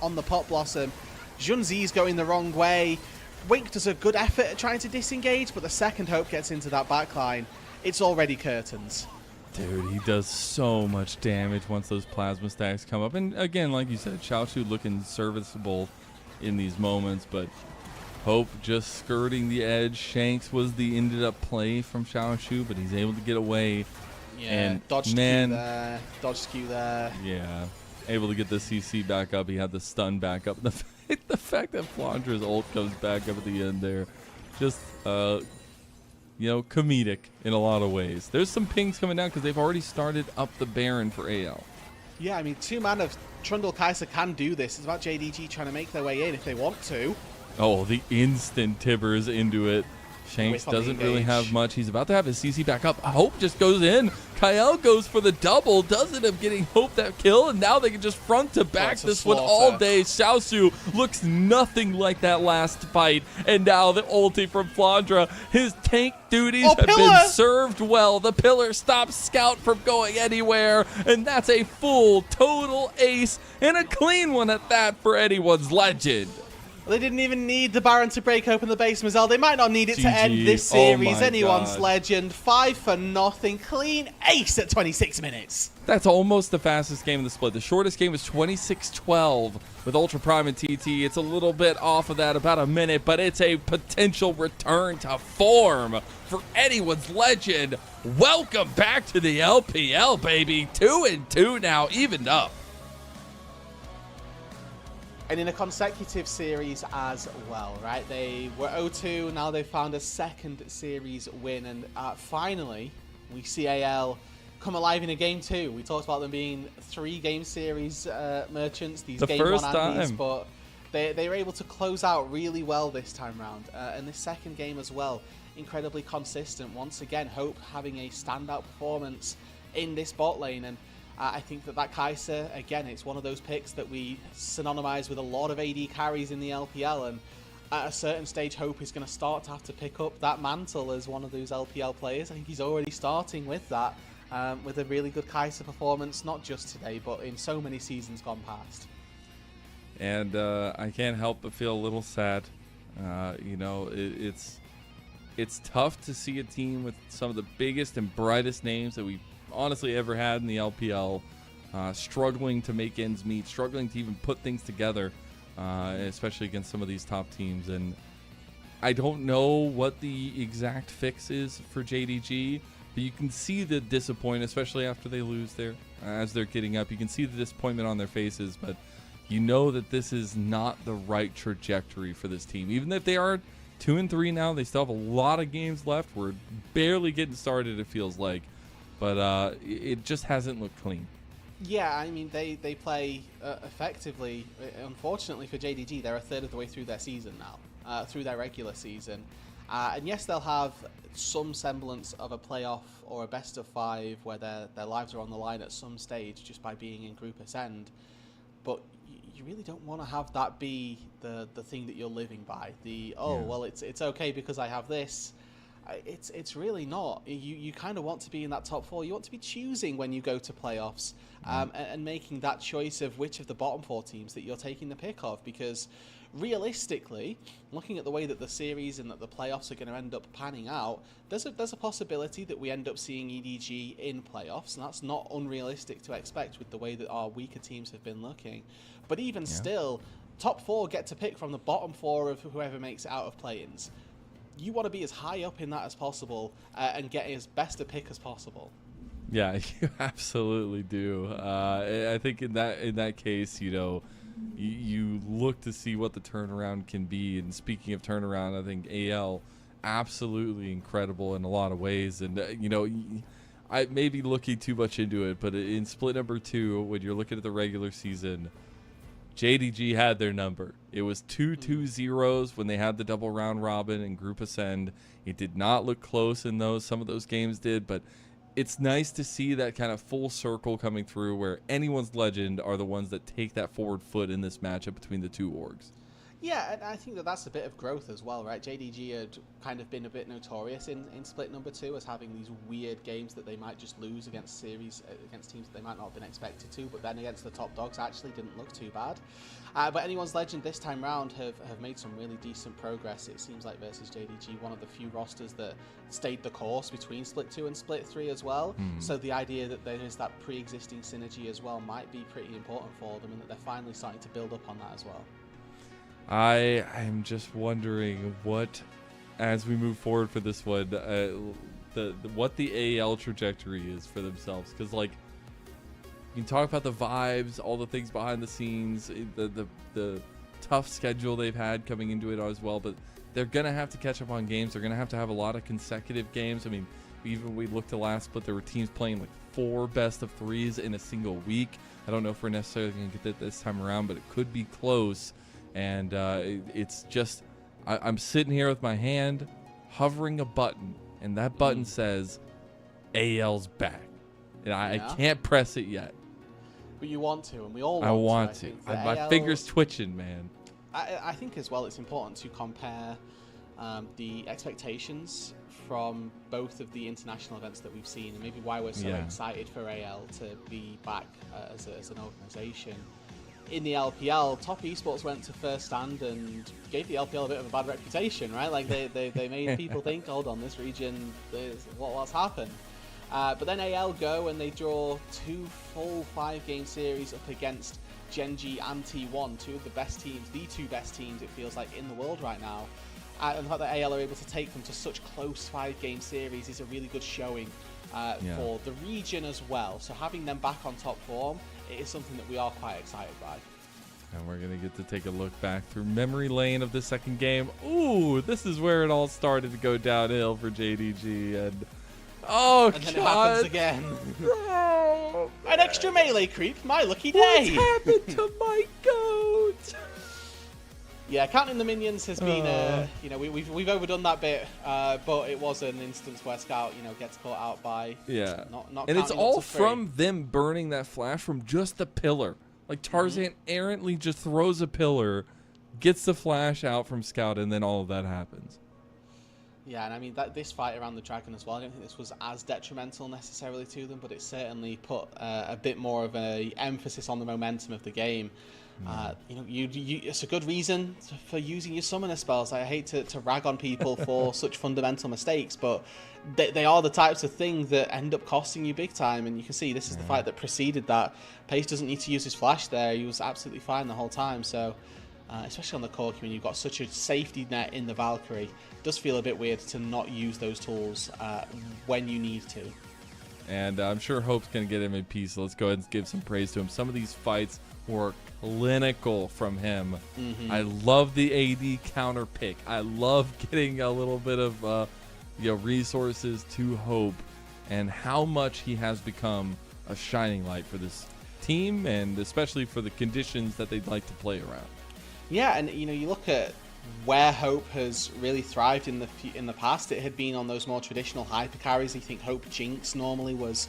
on the Pot Blossom, Junzi's going the wrong way. Wink does a good effort at trying to disengage, but the second Hope gets into that backline. It's already curtains. Dude, he does so much damage once those plasma stacks come up. And again, like you said, Xiaoshu looking serviceable in these moments, but Hope just skirting the edge. Shanks was the ended up play from Xiaoshu, but he's able to get away. Yeah, and dodged man, Q there, dodged Q there. Yeah, able to get the CC back up. He had the stun back up. The fact that Flandra's ult comes back up at the end there, just you know, comedic in a lot of ways. There's some pings coming down because they've already started up the Baron for AL. Yeah, I mean, 2 mana of Trundle Kai'Sa can do this. It's about JDG trying to make their way in if they want to. Oh, the instant Tibbers into it. Shanks doesn't really have much. He's about to have his CC back up. Hope just goes in. Kael goes for the double. Does end up getting Hope that kill, and now they can just front to back this one all day. Xiaosu looks nothing like that last fight, and now the ulti from Flandra. His tank duties have been served well. The pillar stops Scout from going anywhere, and that's a full total ace, and a clean one at that for anyone's legend. They didn't even need the Baron to break open the base, Mazel. They might not need it to end this series. Anyone's legend. 5-0. Clean ace at 26 minutes. That's almost the fastest game of the split. The shortest game was 26-12 with Ultra Prime and TT. It's a little bit off of that, about a minute, but it's a potential return to form for anyone's legend. Welcome back to the LPL, baby. 2-2 now, evened up. And in a consecutive series as well, right? They were 0-2, now they've found a second series win, and finally, we see AL come alive in a game 2. We talked about them being 3-game series merchants, these game 1 and these, but they were able to close out really well this time round. And this second game as well, incredibly consistent. Once again, Hope having a standout performance in this bot lane, and I think that Kai'Sa, again, it's one of those picks that we synonymize with a lot of AD carries in the LPL, and at a certain stage, Hope is going to start to have to pick up that mantle as one of those LPL players. I think he's already starting with that, with a really good Kai'Sa performance, not just today, but in so many seasons gone past. And I can't help but feel a little sad. You know, it's tough to see a team with some of the biggest and brightest names that we honestly ever had in the LPL struggling to make ends meet, struggling to even put things together, especially against some of these top teams. And I don't know what the exact fix is for JDG, but you can see the disappointment, especially after they lose there, as they're getting up. You can see the disappointment on their faces, but you know that this is not the right trajectory for this team. Even if they are 2-3 now, they still have a lot of games left. We're barely getting started, it feels like. But it just hasn't looked clean. Yeah, I mean, they play effectively. Unfortunately for JDG, they're a third of the way through their season now, through their regular season. And yes, they'll have some semblance of a playoff or a best of 5 where their lives are on the line at some stage just by being in Group Ascend. But you really don't want to have that be the thing that you're living by. Well, it's okay because I have this. It's really not. You kind of want to be in that top 4. You want to be choosing when you go to playoffs, and making that choice of which of the bottom 4 teams that you're taking the pick of, because realistically, looking at the way that the series and that the playoffs are going to end up panning out, there's a possibility that we end up seeing EDG in playoffs, and that's not unrealistic to expect with the way that our weaker teams have been looking. But even still, top 4 get to pick from the bottom 4 of whoever makes it out of play-ins. you want to be as high up in that as possible and get as best a pick as possible. Yeah, you absolutely do. I think in that case, you look to see what the turnaround can be. And speaking of turnaround, I think AL absolutely incredible in a lot of ways. And I may be looking too much into it, but in split number 2, when you're looking at the regular season, JDG had their number. It was 2-2-0s when they had the double round robin and group ascend. It did not look close in those. Some of those games did, but it's nice to see that kind of full circle coming through where anyone's legend are the ones that take that forward foot in this matchup between the two orgs. Yeah, and I think that's a bit of growth as well, right? JDG had kind of been a bit notorious in split number 2 as having these weird games that they might just lose against teams that they might not have been expected to, but then against the top dogs actually didn't look too bad. But anyone's legend this time round have made some really decent progress. It seems like versus JDG, one of the few rosters that stayed the course between split 2 and split 3 as well. So the idea that there is that pre-existing synergy as well might be pretty important for them, and that they're finally starting to build up on that as well. I am just wondering what, as we move forward for this one, what the AL trajectory is for themselves. Because, like, you can talk about the vibes, all the things behind the scenes, the tough schedule they've had coming into it as well, but they're going to have to catch up on games. They're going to have a lot of consecutive games. I mean, even we looked at last split, there were teams playing like 4 best of 3s in a single week. I don't know if we're necessarily going to get that this time around, but it could be close. And it's just, I'm sitting here with my hand hovering a button, and that button says AL's back. And I can't press it yet. But you want to, and we all want to. My AL, finger's twitching, man. I think as well it's important to compare the expectations from both of the international events that we've seen, and maybe why we're so excited for AL to be back as an organisation. In the LPL, Top Esports went to first stand and gave the LPL a bit of a bad reputation, right? Like they made people think, hold on, this region, what's happened? But then AL go and they draw 2 full 5-game series up against Gen.G and T1, 2 of the best teams, the 2 best teams it feels like in the world right now. And the fact that AL are able to take them to such close 5-game series is a really good showing for the region as well. So having them back on top form, it is something that we are quite excited by. And we're going to get to take a look back through memory lane of the second game. Ooh, this is where it all started to go downhill for JDG. And and then it happens again. An extra melee creep, my lucky day. What happened to my goat? Yeah, counting the minions has been, we've overdone that bit, but it was an instance where Scout, gets caught out by not and it's counting all up to 3. from them burning that flash from just the pillar. Like Tarzan errantly just throws a pillar, gets the flash out from Scout, and then all of that happens. Yeah, and I mean, this fight around the Dragon as well, I don't think this was as detrimental necessarily to them, but it certainly put a bit more of an emphasis on the momentum of the game. It's a good reason for using your summoner spells. I hate to rag on people for such fundamental mistakes, but they are the types of things that end up costing you big time. And you can see this is the fight that preceded that. Pace doesn't need to use his flash there. He was absolutely fine the whole time. So, especially on the Corki, when you've got such a safety net in the Valkyrie, it does feel a bit weird to not use those tools when you need to. And I'm sure Hope's going to get MVP, so let's go ahead and give some praise to him. Some of these fights were clinical from him. I love the AD counter pick. I love getting a little bit of resources to Hope, and how much he has become a shining light for this team, and especially for the conditions that they'd like to play around. Yeah, and you look at where Hope has really thrived in the past. It had been on those more traditional hyper carries. I think Hope Jinx normally was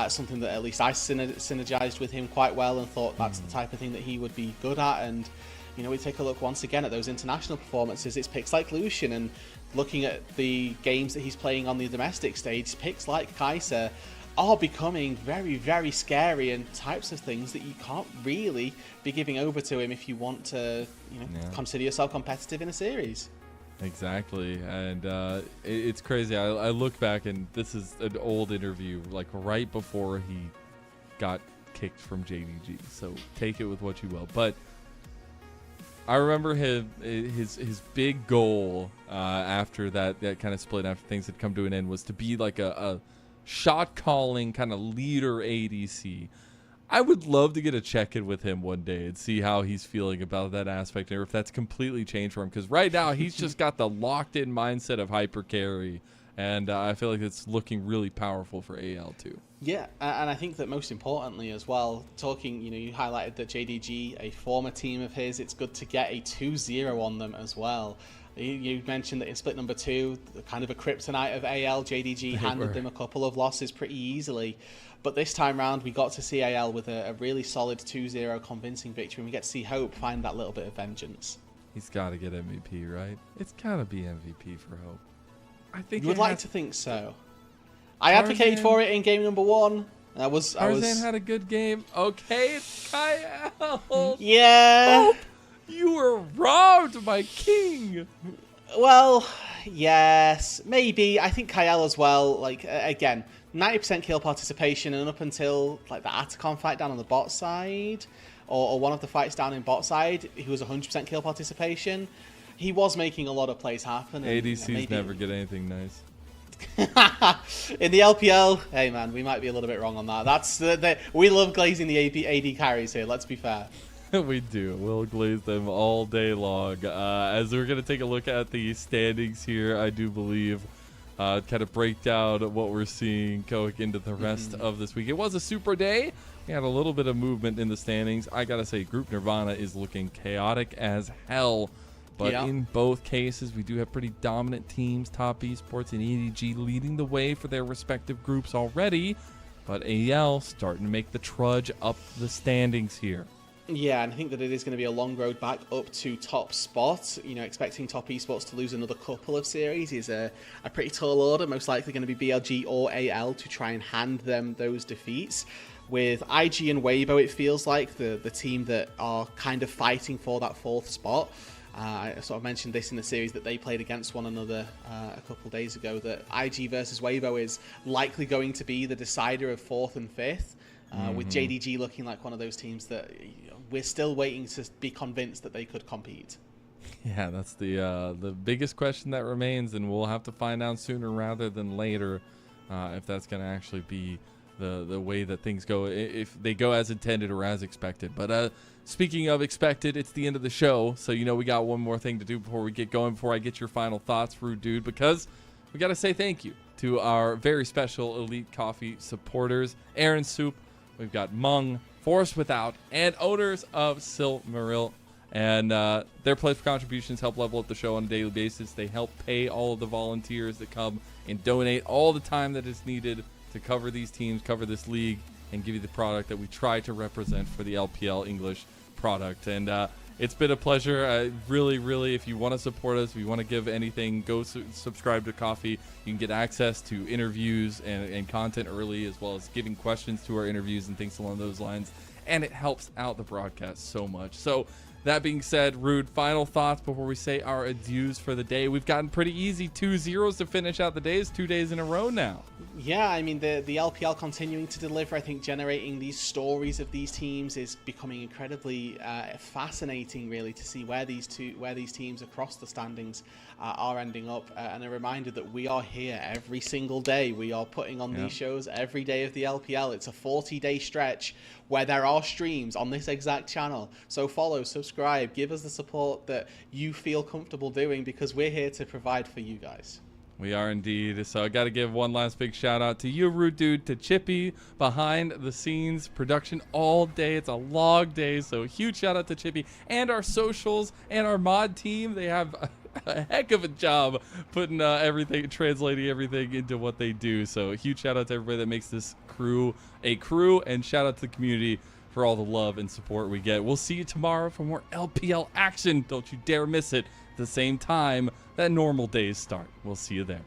something that at least I synergized with him quite well, and thought that's the type of thing that he would be good at. And we take a look once again at those international performances. It's picks like Lucian, and looking at the games that he's playing on the domestic stage, picks like Kai'Sa are becoming very, very scary, and types of things that you can't really be giving over to him if you want to, consider yourself competitive in a series. Exactly, and it's crazy. I look back, and this is an old interview, like right before he got kicked from JDG, so take it with what you will. But I remember his big goal after that kind of split, after things had come to an end, was to be like a shot calling kind of leader ADC. I would love to get a check-in with him one day and see how he's feeling about that aspect, or if that's completely changed for him. Because right now he's just got the locked-in mindset of hyper carry, and I feel like it's looking really powerful for AL too. Yeah, and I think that most importantly as well, talking, you highlighted that JDG, a former team of his, it's good to get a 2-0 on them as well. You mentioned that in split number 2, kind of a kryptonite of AL, JDG handed them a couple of losses pretty easily. But this time round, we got to see AL with a really solid 2-0 convincing victory, and we get to see Hope find that little bit of vengeance. He's got to get MVP, right? It's got to be MVP for Hope. I think you would like to think so. I advocated for it in game number 1. Tarzan had a good game. Okay, it's Kyle. Yeah. Hope, you were robbed, my king. Well, yes, maybe. I think Kyle as well. Like again, 90% kill participation, and up until like the Atacon fight down on the bot side, or one of the fights down in bot side, he was 100% kill participation. He was making a lot of plays happen. ADCs never get anything nice. In the LPL, hey man, we might be a little bit wrong on that. That's we love glazing the AD carries here. Let's be fair. We do. We'll glaze them all day long. As we're going to take a look at the standings here, I do believe kind of break down what we're seeing going into the rest of this week. It was a super day. We had a little bit of movement in the standings. I got to say, Group Nirvana is looking chaotic as hell. But in both cases, we do have pretty dominant teams, Top Esports and EDG leading the way for their respective groups already. But AL starting to make the trudge up the standings here. Yeah, and I think that it is going to be a long road back up to top spot. Expecting Top Esports to lose another couple of series is a pretty tall order. Most likely going to be BLG or AL to try and hand them those defeats. With IG and Weibo, it feels like the team that are kind of fighting for that 4th spot. I sort of mentioned this in the series that they played against one another a couple days ago, that IG versus Weibo is likely going to be the decider of 4th and 5th, with JDG looking like one of those teams that we're still waiting to be convinced that they could compete. Yeah, that's the biggest question that remains, and we'll have to find out sooner rather than later if that's going to actually be the way that things go, if they go as intended or as expected. But speaking of expected, it's the end of the show, so we got one more thing to do before we get going, before I get your final thoughts, Rude Dude, because we got to say thank you to our very special Elite Coffee supporters, Aaron Soup, we've got Mung, Forest Without, and owners of Silmaril. And their pledge contributions help level up the show on a daily basis. They help pay all of the volunteers that come and donate all the time that is needed to cover these teams, cover this league, and give you the product that we try to represent for the LPL English product. And it's been a pleasure. Really, if you want to support us, if you want to give anything, go subscribe to Coffee. You can get access to interviews and content early, as well as giving questions to our interviews and things along those lines. And it helps out the broadcast so much. So that being said, Rude, final thoughts before we say our adieus for the day. We've gotten pretty easy 2-0s to finish out the days, 2 days in a row now. Yeah, I mean, the LPL continuing to deliver. I think generating these stories of these teams is becoming incredibly fascinating, really, to see where these teams across the standings are ending up. And a reminder that we are here every single day. We are putting on these shows every day of the LPL. It's a 40-day stretch where there are streams on this exact channel. So follow, subscribe, give us the support that you feel comfortable doing, because we're here to provide for you guys. We are indeed. So I got to give one last big shout out to you, Rude Dude, to Chippy, behind the scenes production all day. It's a long day, so huge shout out to Chippy and our socials and our mod team. They have a heck of a job putting everything, translating everything into what they do. So a huge shout out to everybody that makes this crew a crew, and shout out to the community for all the love and support we get. We'll see you tomorrow for more LPL action. Don't you dare miss it. At the same time that normal days start. We'll see you there.